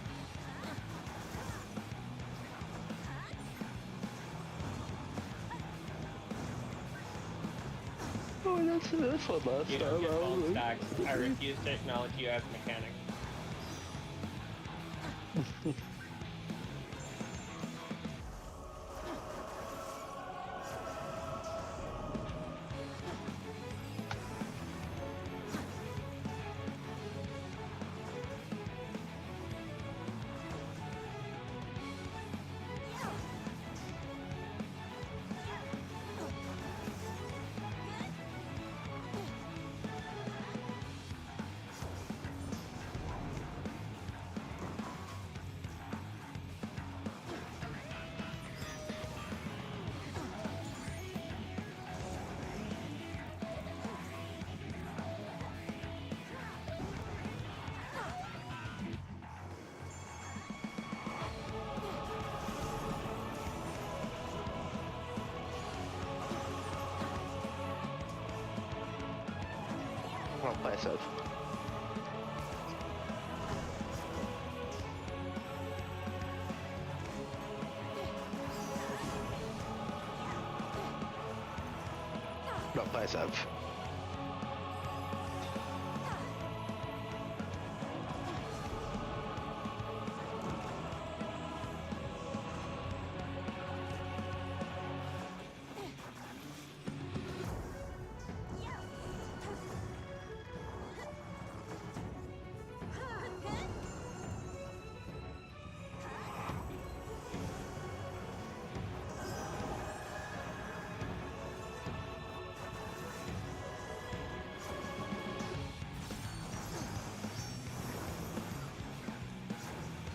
oh, that's what last You don't get gold stacks. I refuse to acknowledge you as a mechanic. Well, play safe. No, play safe.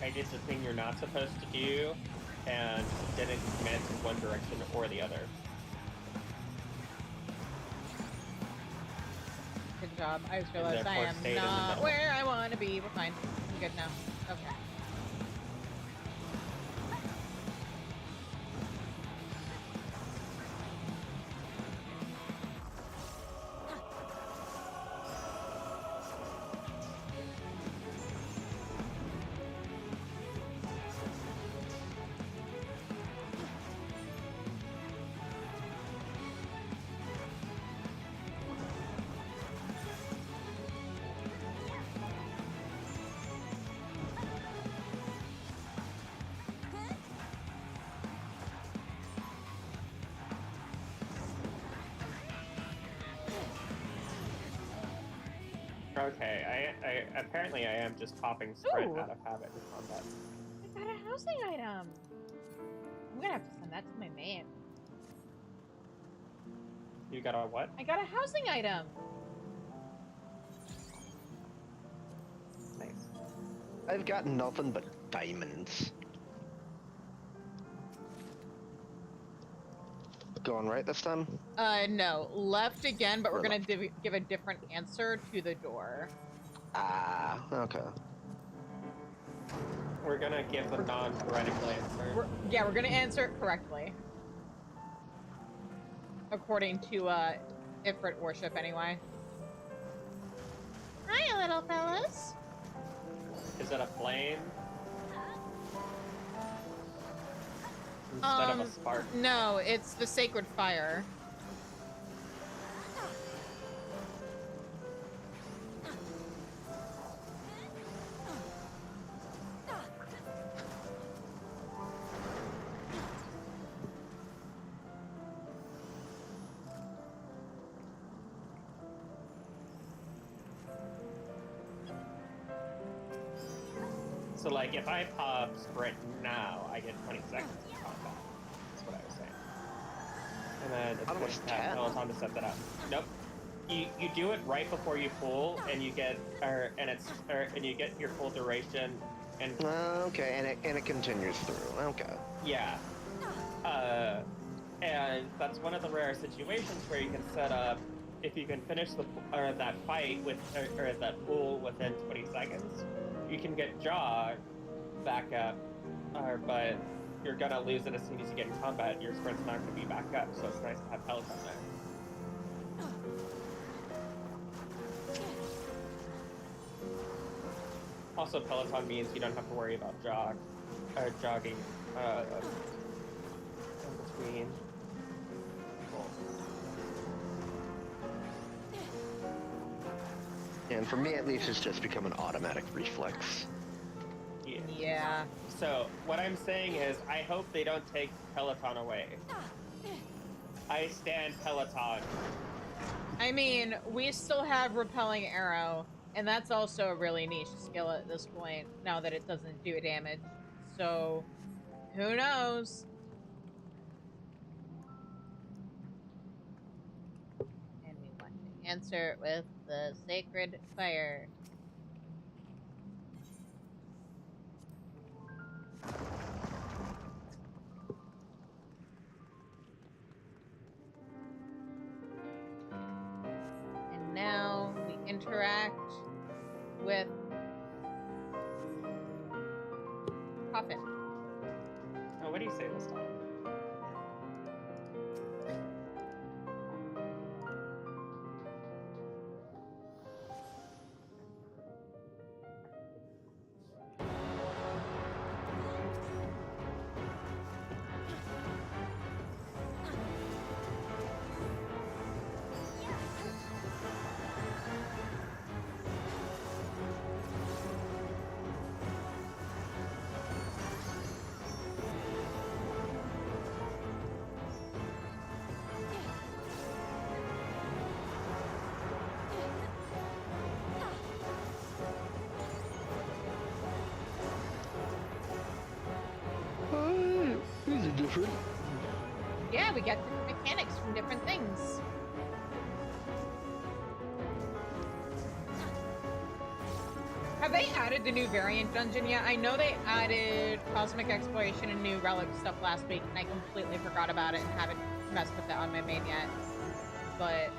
I did the thing you're not supposed to do, and didn't commit in one direction or the other. Good job. I just realized I therefore am stayed in the not middle. where I want to be. We're fine. I'm good now. Okay. Okay, I apparently I am just popping sprint Ooh. out of habit in combat. I got a housing item. I'm gonna have to send that to my man. You got a what? I got a housing item. Nice. I've got nothing but diamonds. Going right this time? No. Left again, but we're Or gonna left. give a different answer to the door. Ah, okay. We're gonna give the non-heretical answer. We're gonna answer it correctly. According to, Ifrit worship, anyway. Hi, little fellas. Is it a flame? Instead of a spark. No, it's the sacred fire. So, like, if I pop sprint now, I get 20 seconds of combat. That's what I was saying. And then it's I don't going to have no time to set that up. Nope. You do it right before you pull, and you get and you get your full duration. And okay, and it continues through. Okay. yeah. And that's one of the rare situations where you can set up, if you can finish that fight with or that pull within 20 seconds, you can get jaw back up, but you're gonna lose it as soon as you get in combat. Your sprint's not gonna be back up, so it's nice to have Peloton there. Also, Peloton means you don't have to worry about jogging in between. And for me, at least, it's just become an automatic reflex. Yeah. Yeah. So, what I'm saying is, I hope they don't take Peloton away. I stand Peloton. I mean, we still have repelling arrow, and that's also a really niche skill at this point, now that it doesn't do damage. So, who knows? And we want to answer it with the sacred fire. And now we interact with Coffin. Oh, what do you say this time? These are different. Yeah, we get different mechanics from different things. Have they added the new variant dungeon yet? I know they added Cosmic Exploration and new relic stuff last week, and I completely forgot about it and haven't messed with that on my main yet. But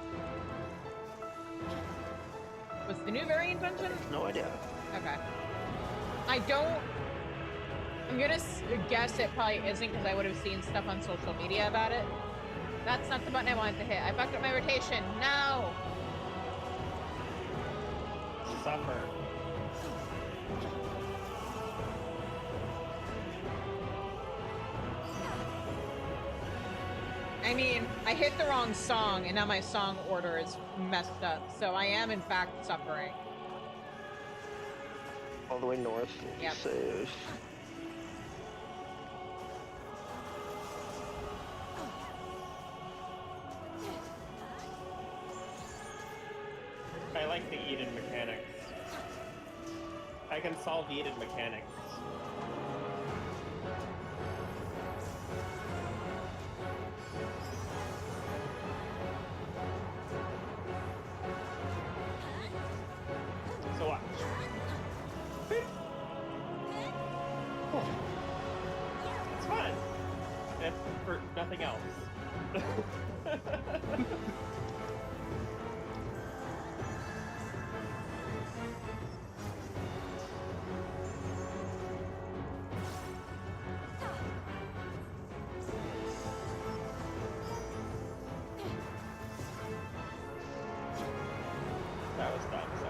was the new variant dungeon? No idea. Okay. I'm gonna guess it probably isn't, because I would have seen stuff on social media about it. That's not the button I wanted to hit. I fucked up my rotation. No! Suffer. I mean, I hit the wrong song, and now my song order is messed up. So I am, in fact, suffering. All the way north. Yep. Save. I like the Eden mechanic. I can solve needed mechanics. So watch. It's fun. If for nothing else. That was fun, so.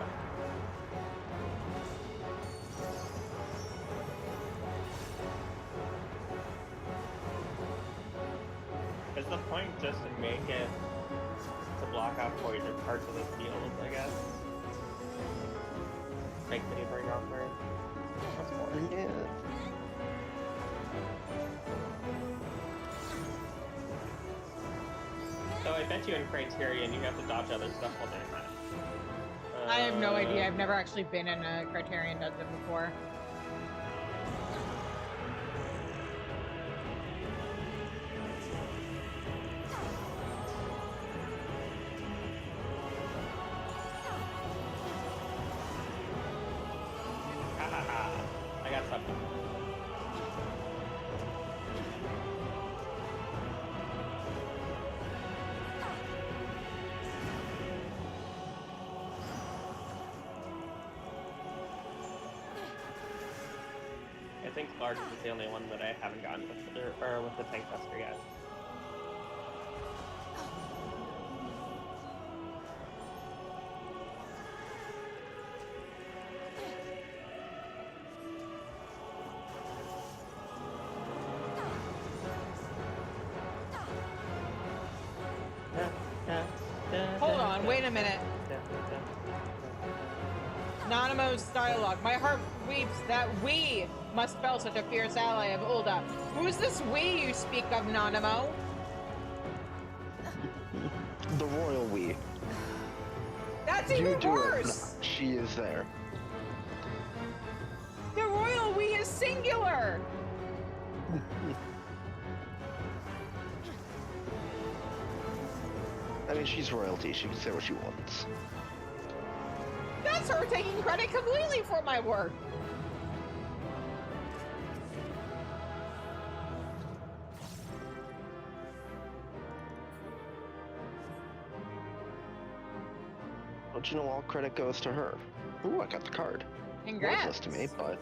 Is the point just to make it to block out poison parts of the field, I guess? Make the neighboring offer? That's boring. Yeah. So I bet you in Criterion you have to dodge other stuff all day. I have no idea. I've never actually been in a Criterion dungeon before. Ha ha ha. I got something. I think Large is the only one that I haven't gotten with the Tank Buster yet. Hold on, wait a minute. Nanamo's dialogue. My heart weeps that we must fell such a fierce ally of Ulda. Who's this we you speak of, Nanamo? The royal we. That's You even do worse! it. She is there. The royal we is singular! I mean, she's royalty. She can say what she wants. That's her taking credit completely for my work. But you know, all credit goes to her. Ooh, I got the card. Congrats. Worthless to me, but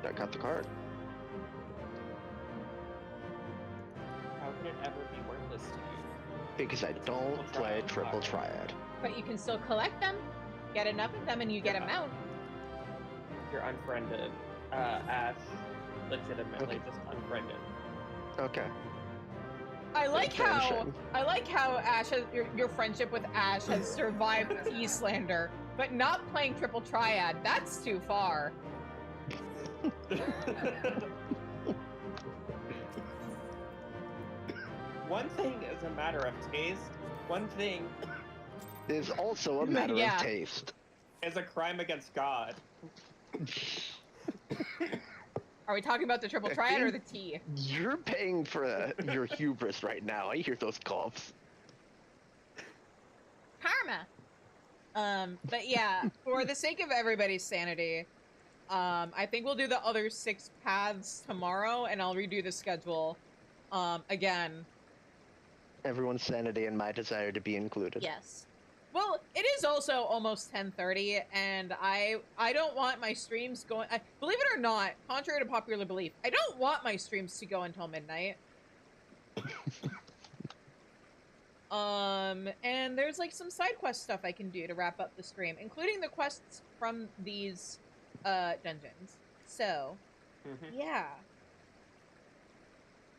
I got the card. How could it ever be worthless to you? Because I don't play triple triad. But you can still collect them. Get enough of them and you get a mount. You're unfriended. Ash, legitimately Okay. just unfriended. Okay. I like Redemption. how Ash has, your friendship with Ash has survived T-slander, but not playing triple triad. That's too far. One thing is a matter of taste. One thing Is also a matter Yeah. of taste. is a crime against God. Are we talking about the triple triad or the T? You're paying for your hubris right now. I hear those coughs. Karma. But yeah, for the sake of everybody's sanity, I think we'll do the other 6 paths tomorrow, and I'll redo the schedule, again. Everyone's sanity and my desire to be included. Yes. Well, it is also almost 10:30, and I don't want my streams going. Believe it or not, contrary to popular belief, I don't want my streams to go until midnight. And there's like some side quest stuff I can do to wrap up the stream, including the quests from these dungeons. So, yeah.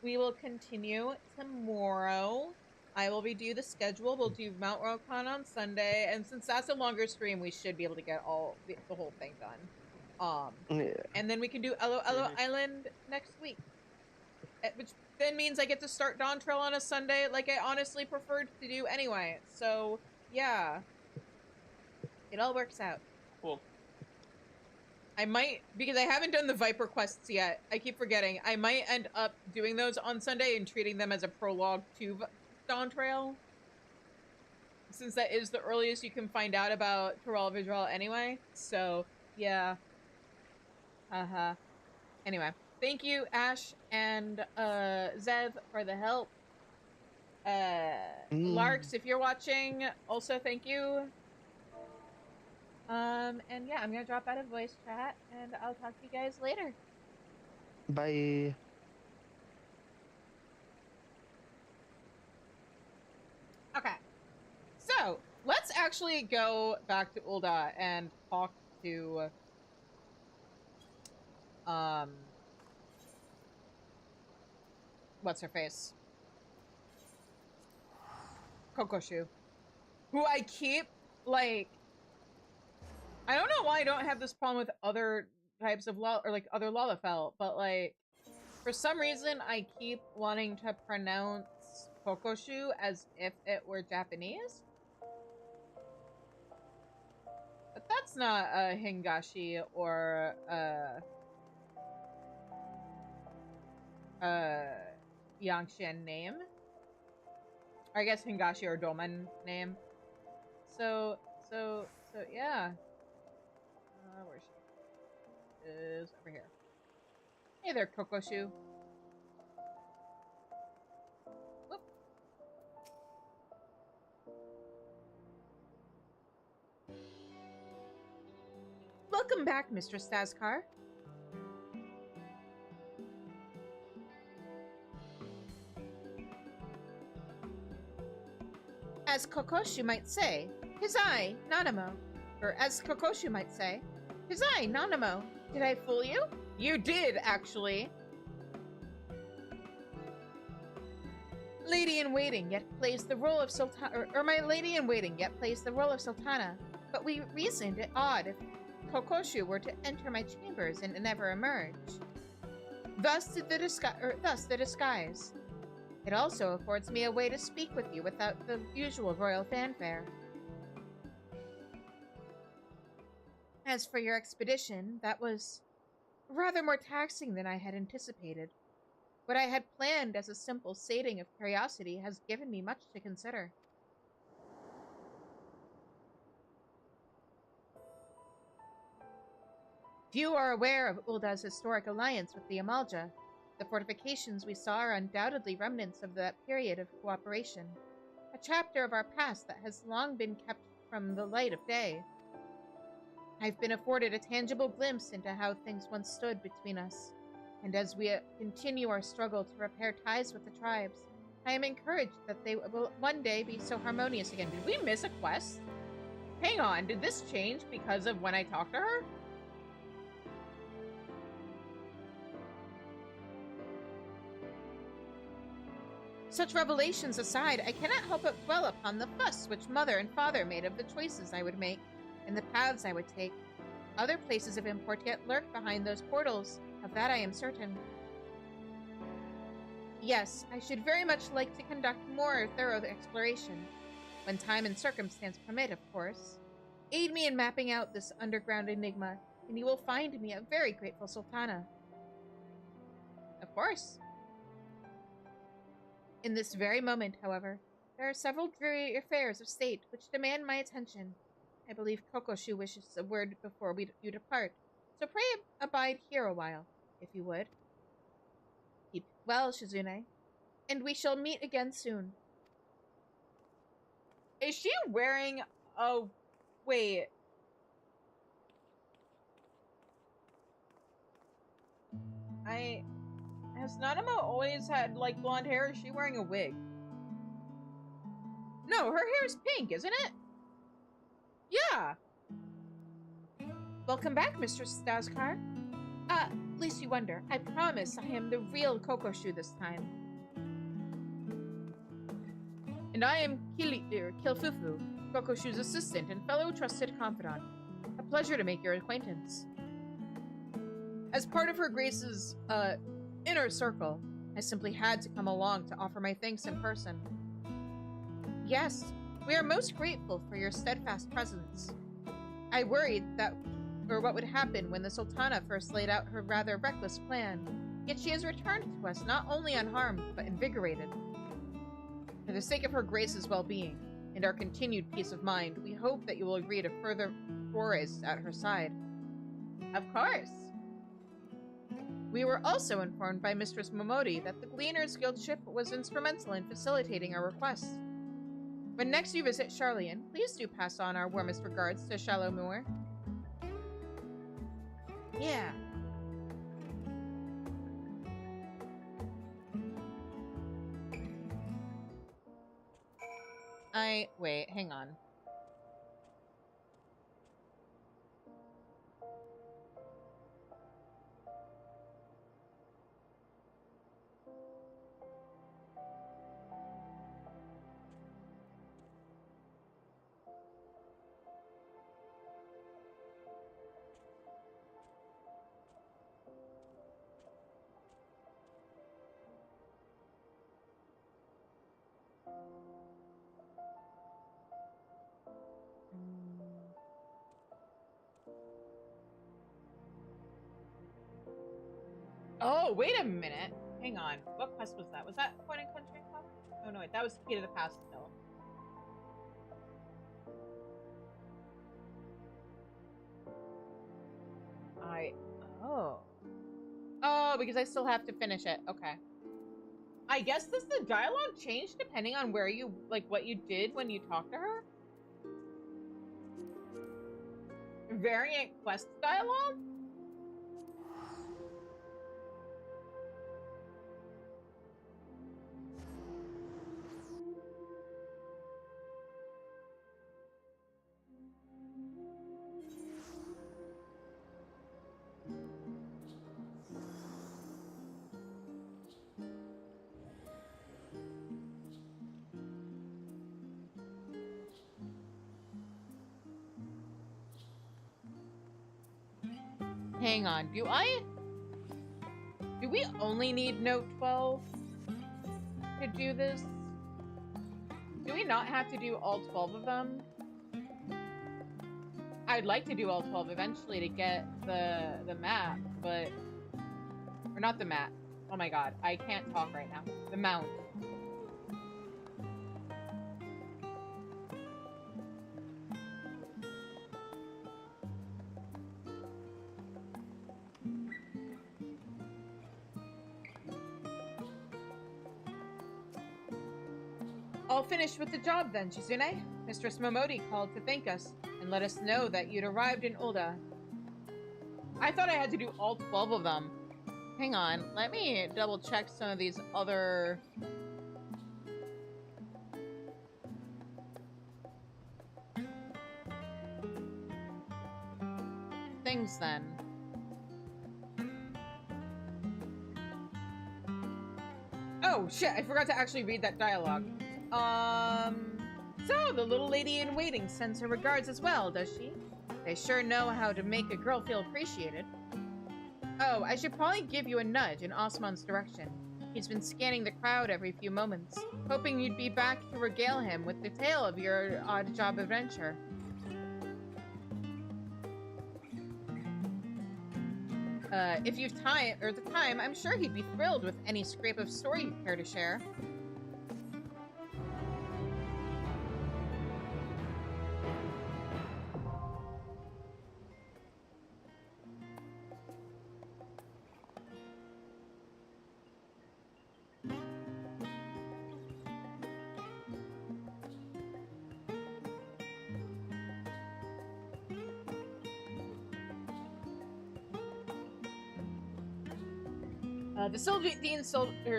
We will continue tomorrow. I will redo the schedule. We'll do Mount Rokon on Sunday, and since that's a longer stream, we should be able to get the whole thing done. Yeah. And then we can do Elo Island next week, which then means I get to start Dawn Trail on a Sunday, like I honestly preferred to do anyway. So yeah, it all works out. Cool. I might, because I haven't done the Viper quests yet. I keep forgetting. I might end up doing those on Sunday and treating them as a prologue to Dawn Trail. Since that is the earliest you can find out about Terrell Visual anyway. So, yeah. Anyway, thank you, Ash and Zev, for the help. Larks, if you're watching, also thank you. And yeah, I'm gonna drop out of voice chat, and I'll talk to you guys later. Bye. Okay. So, let's actually go back to Ulda and talk to, what's her face? Kokoshu. Who I keep, like, I don't know why I don't have this problem with other types of other Lalafell, but, like, for some reason, I keep wanting to pronounce Kokoshu as if it were Japanese. But that's not a Hingashi or Yangshan name. Or I guess Hingashi or Doman name. So yeah. Where is she? Is over here. Hey there, Kokoshu. Whoop. Welcome back, Mr. Staskar. As Kokoshu might say, 'tis I, Nanamo. Or as Kokoshu might say, 'tis I, Nanamo. Did I fool you? You did, actually. Lady-in-waiting yet plays the role of Sultana, or my lady-in-waiting yet plays the role of Sultana. But we reasoned it odd if Kokoshu were to enter my chambers and never emerge. Thus the disguise. It also affords me a way to speak with you without the usual royal fanfare. As for your expedition, that was rather more taxing than I had anticipated. What I had planned as a simple sating of curiosity has given me much to consider. Few are aware of Ulda's historic alliance with the Amalja. The fortifications we saw are undoubtedly remnants of that period of cooperation, a chapter of our past that has long been kept from the light of day. I've been afforded a tangible glimpse into how things once stood between us, and as we continue our struggle to repair ties with the tribes, I am encouraged that they will one day be so harmonious again. Did we miss a quest? Hang on, did this change because of when I talked to her? Such revelations aside, I cannot help but dwell upon the fuss which mother and father made of the choices I would make and the paths I would take. Other places of import yet lurk behind those portals, of that I am certain. Yes, I should very much like to conduct more thorough exploration, when time and circumstance permit, of course. Aid me in mapping out this underground enigma, and you will find me a very grateful Sultana. Of course. In this very moment, however, there are several dreary affairs of state which demand my attention. I believe Kokoshu wishes a word before you depart, so pray abide here a while, if you would. Keep well, Shizune, and we shall meet again soon. Is she wearing... Oh, wait. Has Nanamo always had, like, blonde hair? Is she wearing a wig? No, her hair is pink, isn't it? Yeah! Welcome back, Mr. Staskar. Least you wonder. I promise I am the real Kokoshu this time. And I am Kilfufu, Kokoshu's assistant and fellow trusted confidant. A pleasure to make your acquaintance. As part of Her Grace's, inner circle, I simply had to come along to offer my thanks in person. Yes, we are most grateful for your steadfast presence. I worried that what would happen when the Sultana first laid out her rather reckless plan. Yet she has returned to us not only unharmed, but invigorated. For the sake of her Grace's well-being, and our continued peace of mind, we hope that you will agree to further forays at her side. Of course. We were also informed by Mistress Momodi that the Gleaners Guild ship was instrumental in facilitating our request. When next you visit Charlian, please do pass on our warmest regards to Shallow Moor. Yeah. Wait, hang on. Oh, wait a minute. Hang on. What quest was that? Was that Point and Country Club? Oh, no, wait. That was Key to the Past still. Oh, because I still have to finish it. Okay. I guess does the dialogue change depending on where you, like, what you did when you talked to her? Variant quest dialogue? Hang on, do we only need note 12 to do this? Do we not have to do all 12 of them? I'd like to do all 12 eventually to get the map, but... Or not the map. Oh my god, I can't talk right now. The mount. All finished with the job then, Chizune. Mistress Momodi called to thank us and let us know that you'd arrived in Ul'dah. I thought I had to do all 12 of them. Hang on, let me double check some of these other... things then. Oh shit, I forgot to actually read that dialogue. So the little lady in waiting sends her regards as well, does she? They sure know how to make a girl feel appreciated. Oh, I should probably give you a nudge in Osman's direction. He's been scanning the crowd every few moments, hoping you'd be back to regale him with the tale of your odd job adventure. If you've the time, I'm sure he'd be thrilled with any scrap of story you care to share. The Sil'dihn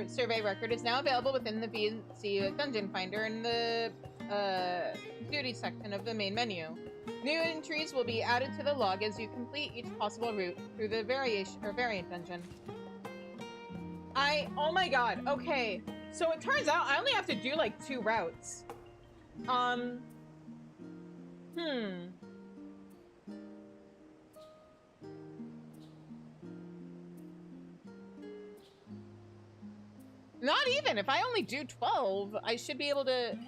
survey record is now available within the VNC Dungeon Finder in the duty section of the main menu. New entries will be added to the log as you complete each possible route through the variant dungeon. Oh my god, okay. So it turns out I only have to do like 2 routes. Not even! If I only do 12, I should be able to...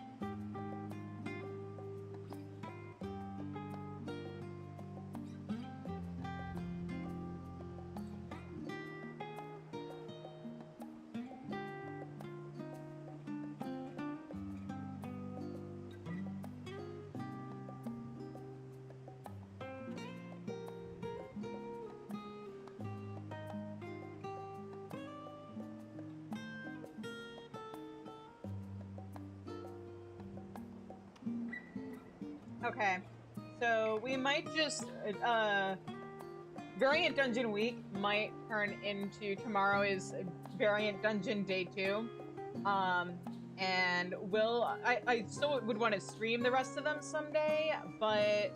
Okay. So we might just Variant Dungeon Week might turn into tomorrow is Variant Dungeon Day 2. And I still would want to stream the rest of them someday, but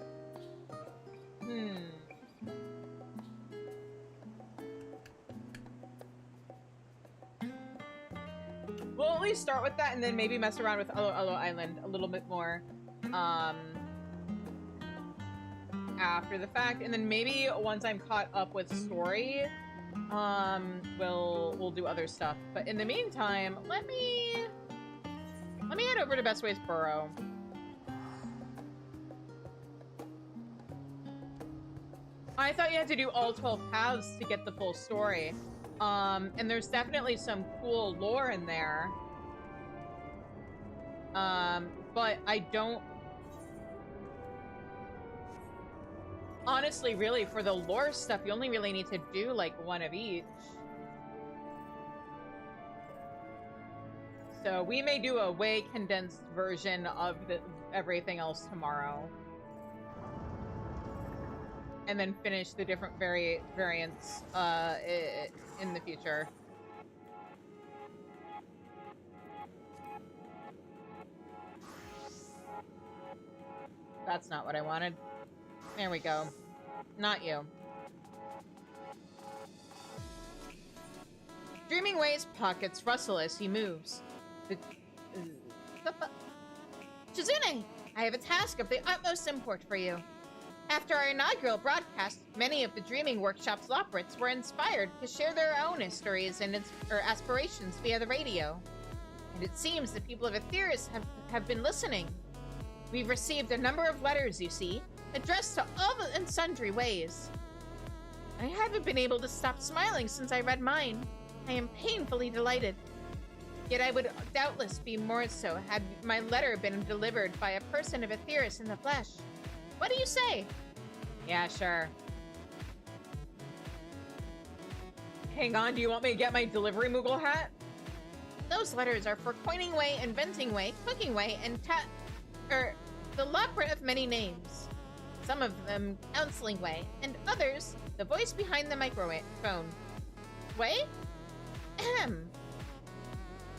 we'll at least start with that and then maybe mess around with Alo Island a little bit more after the fact, and then maybe once I'm caught up with story, we'll do other stuff. But in the meantime, let me head over to Best Ways Burrow. I thought you had to do all 12 paths to get the full story. And there's definitely some cool lore in there. But I don't... Honestly, really, for the lore stuff, you only really need to do, like, one of each. So we may do a way condensed version of everything else tomorrow. And then finish the different variants in the future. That's not what I wanted. There we go. Not you. Dreaming Way's pockets rustle as he moves. Shizune, I have a task of the utmost import for you. After our inaugural broadcast, many of the Dreaming Workshop's Loprits were inspired to share their own histories and aspirations via the radio. And it seems the people of Aetheris have been listening. We've received a number of letters, you see, addressed to all in sundry ways. I haven't been able to stop smiling since I read mine. I am painfully delighted. Yet I would doubtless be more so had my letter been delivered by a person of Aetheris in the flesh. What do you say? Yeah, sure. Hang on, do you want me to get my delivery Moogle hat? Those letters are for Coining Way, Inventing Way, Cooking Way, and the Loprit of many names. Some of them Counseling Way, and others the voice behind the microphone. Way? Ahem.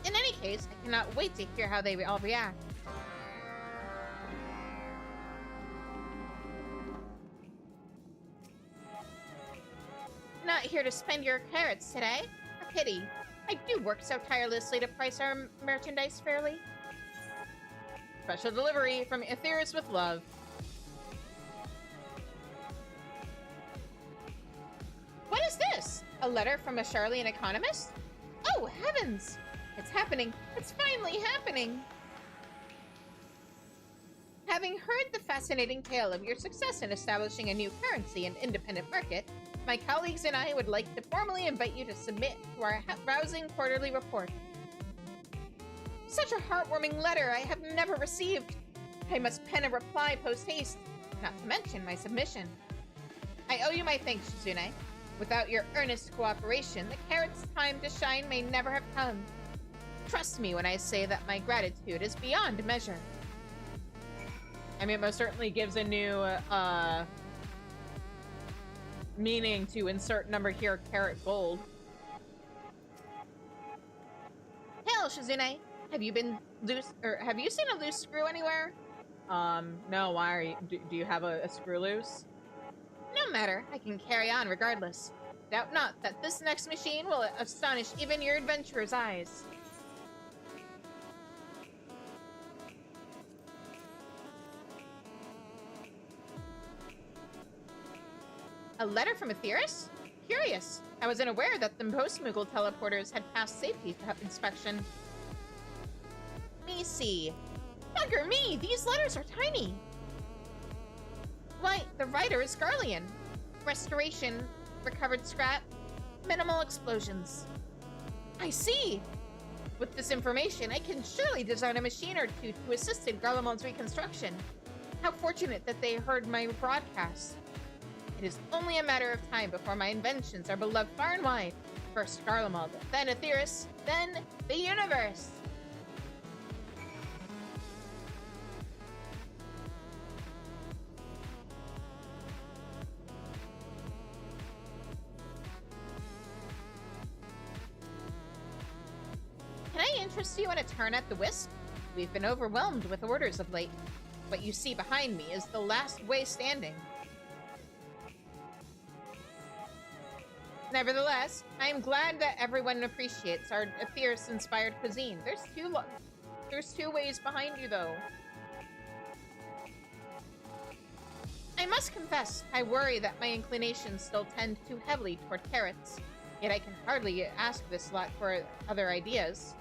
In any case, I cannot wait to hear how they all react. Not here to spend your carrots today. A pity. I do work so tirelessly to price our merchandise fairly. Special delivery from Aetheris with love. What is this? A letter from a Charlian economist? Oh, heavens! It's happening. It's finally happening! Having heard the fascinating tale of your success in establishing a new currency and independent market, my colleagues and I would like to formally invite you to submit to our rousing quarterly report. Such a heartwarming letter I have never received. I must pen a reply post-haste, not to mention my submission. I owe you my thanks, Shizune. Without your earnest cooperation, the carrot's time to shine may never have come. Trust me when I say that my gratitude is beyond measure. I mean, it most certainly gives a new, meaning to insert number here, carrot gold. Hail, Shizune! Have you been loose, or have you seen a loose screw anywhere? No, why are you, do you have a screw loose? No matter, I can carry on regardless. Doubt not that this next machine will astonish even your adventurer's eyes. A letter from Aetheris? Curious. I was unaware that the post-Moogle teleporters had passed safety inspection. Let me see. Bugger me! These letters are tiny! Why, the writer is Garlean. Restoration, recovered scrap, minimal explosions. I see! With this information, I can surely design a machine or two to assist in Garlemon's reconstruction. How fortunate that they heard my broadcast. It is only a matter of time before my inventions are beloved far and wide. First Garlemald, then Aetheris, then the universe! interest you in a turn at the whisk? We've been overwhelmed with orders of late. What you see behind me is the last way standing. Nevertheless, I am glad that everyone appreciates our Aetherus-inspired cuisine. There's two ways behind you, though. I must confess, I worry that my inclinations still tend too heavily toward carrots. Yet I can hardly ask this lot for other ideas.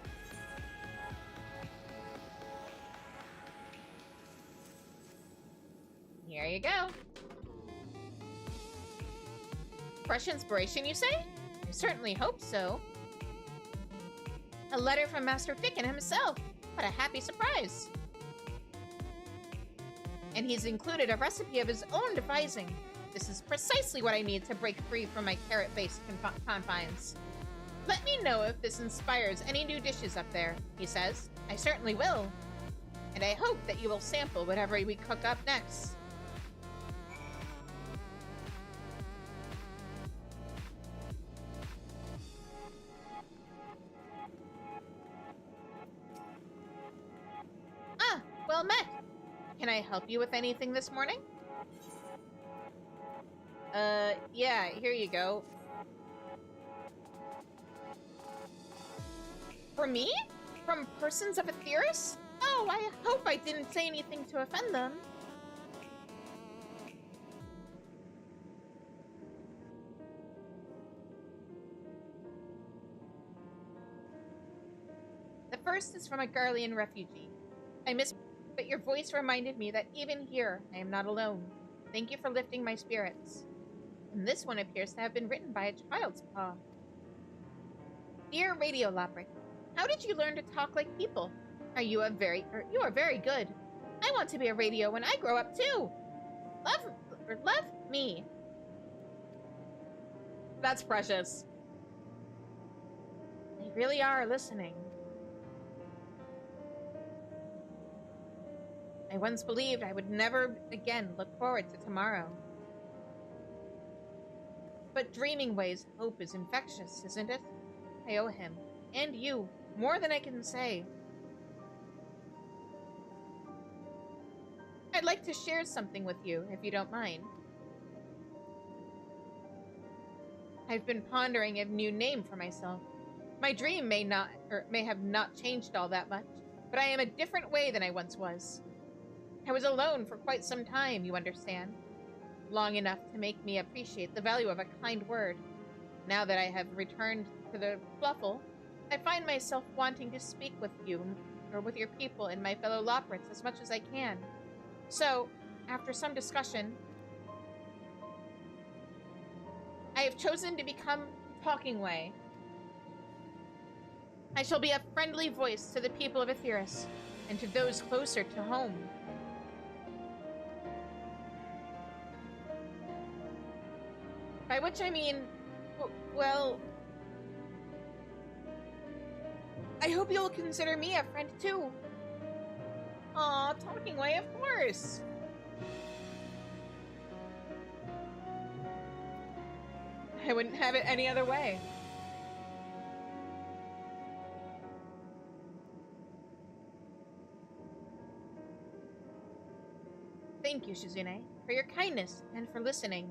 Here you go. Fresh inspiration, you say? I certainly hope so. A letter from Master Ficken himself. What a happy surprise. And he's included a recipe of his own devising. This is precisely what I need to break free from my carrot-based confines. Let me know if this inspires any new dishes up there, he says. I certainly will. And I hope that you will sample whatever we cook up next. Ah, well met. Can I help you with anything this morning? Yeah, here you go. For me? From persons of Aetherus? Oh, I hope I didn't say anything to offend them. The first is from a Garlean refugee. But your voice reminded me that even here, I am not alone. Thank you for lifting my spirits. And this one appears to have been written by a child's paw. Dear Radio Lopric, how did you learn to talk like people? You are very good. I want to be a radio when I grow up too. Love me. That's precious. They really are listening. I once believed I would never again look forward to tomorrow. But Dreaming Way's hope is infectious, isn't it? I owe him, and you, more than I can say. I'd like to share something with you, if you don't mind. I've been pondering a new name for myself. My dream may have not changed all that much, but I am a different way than I once was. I was alone for quite some time, you understand. Long enough to make me appreciate the value of a kind word. Now that I have returned to the Fluffle, I find myself wanting to speak with you, or with your people and my fellow Loprits as much as I can. So, after some discussion, I have chosen to become Talking Way. I shall be a friendly voice to the people of Aetherus, and to those closer to home. By which I mean, well, I hope you'll consider me a friend too. Aw, Talking Way, of course. I wouldn't have it any other way. Thank you, Shizune, for your kindness and for listening.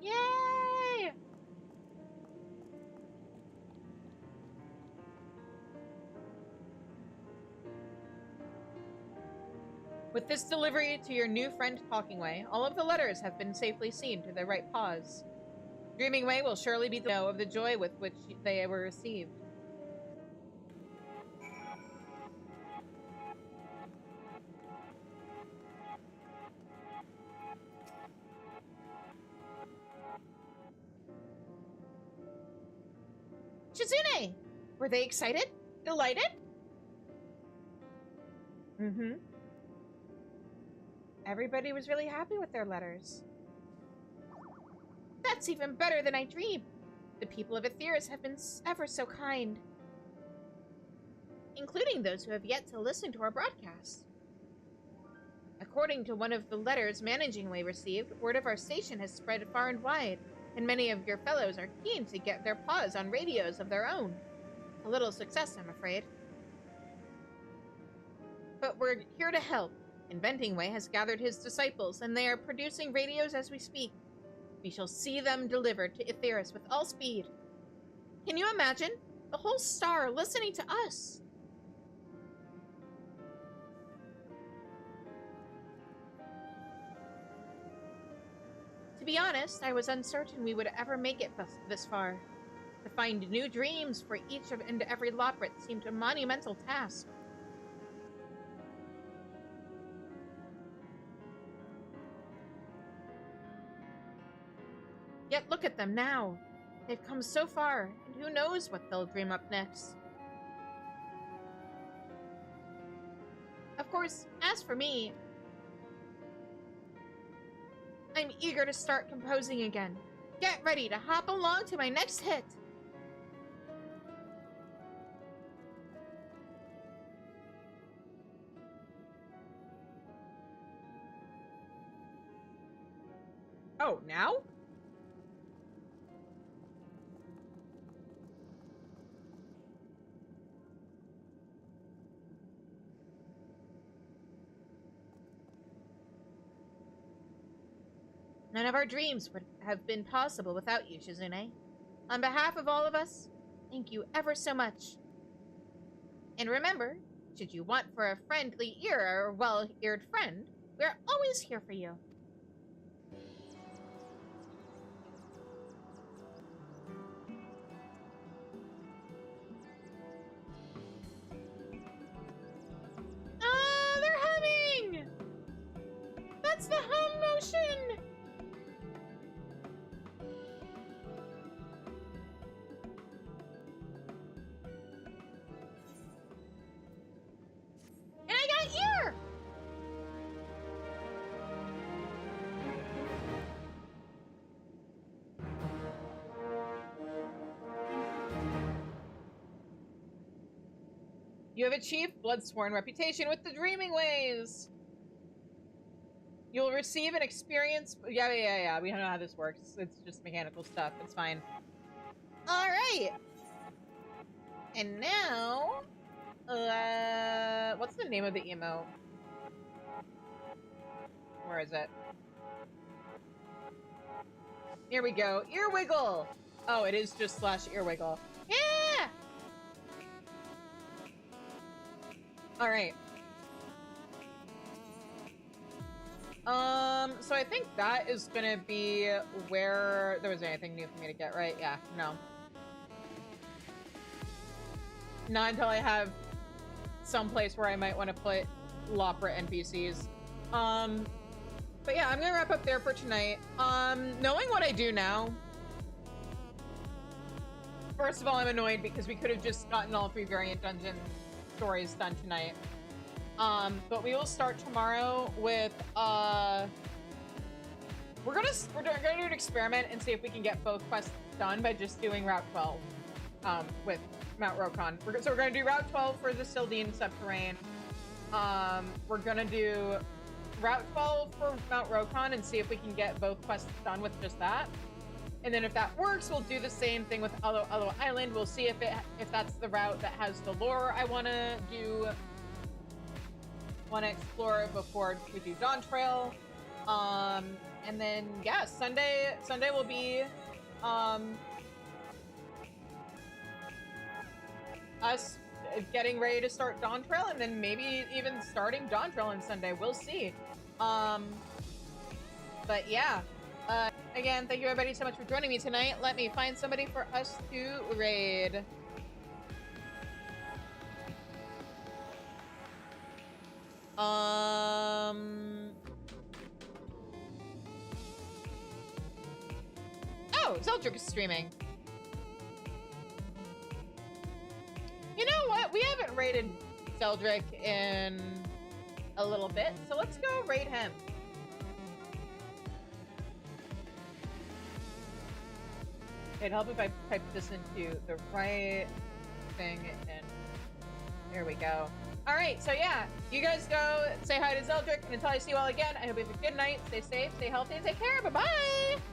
Yay! With this delivery to your new friend Talking Way, all of the letters have been safely seen to their right paws. Dreaming Way will surely be the know of the joy with which they were received. Shizune! Were they excited? Delighted? Mm-hmm. Everybody was really happy with their letters. That's even better than I dreamed. The people of Aetherus have been ever so kind. Including those who have yet to listen to our broadcast. According to one of the letters Managing Way received, word of our station has spread far and wide, and many of your fellows are keen to get their paws on radios of their own. A little success, I'm afraid. But we're here to help. Inventing Way has gathered his disciples, and they are producing radios as we speak. We shall see them delivered to Aetheris with all speed. Can you imagine? The whole star listening to us! To be honest, I was uncertain we would ever make it this far. To find new dreams for each and every Loprit seemed a monumental task. Yet look at them now. They've come so far, and who knows what they'll dream up next. Of course, as for me, I'm eager to start composing again. Get ready to hop along to my next hit. Oh, now? None of our dreams would have been possible without you, Shizune. On behalf of all of us, thank you ever so much. And remember, should you want for a friendly ear or well-eared friend, we're always here for you. Ah, they're humming! That's the hum motion! And I got ear! You have achieved Bloodsworn reputation with the Dreaming Ways! You'll receive an experience... Yeah. We don't know how this works. It's just mechanical stuff. It's fine. Alright! And now... What's the name of the emote? Where is it? Here we go. Ear wiggle! Oh, it is just /ear wiggle. Yeah! Alright. So I think that is gonna be where there was anything new for me to get, right? Yeah, no. Not until I have someplace where I might want to put Lopra NPCs. But yeah, I'm gonna wrap up there for tonight. Knowing what I do now, first of all, I'm annoyed because we could have just gotten all 3 variant dungeon stories done tonight. But we will start tomorrow with, we're gonna do an experiment and see if we can get both quests done by just doing Route 12, with Mount Rokon. So we're gonna do Route 12 for the Sil'dihn Subterrane. We're gonna do Route 12 for Mount Rokon and see if we can get both quests done with just that. And then if that works, we'll do the same thing with Alo Island. We'll see if that's the route that has the lore I want to explore before we do Dawn Trail. And then yeah, Sunday will be us getting ready to start Dawn Trail, and then maybe even starting Dawn Trail on Sunday. We'll see. But yeah. Again, thank you everybody so much for joining me tonight. Let me find somebody for us to raid. Oh, Zeldrick is streaming. You know what? We haven't raided Zeldrick in a little bit, so let's go raid him. It'd help if I typed this into the right thing, and there we go. All right, so yeah, you guys go say hi to Zeldrick, and until I see you all again, I hope you have a good night. Stay safe, stay healthy, and take care. Bye-bye!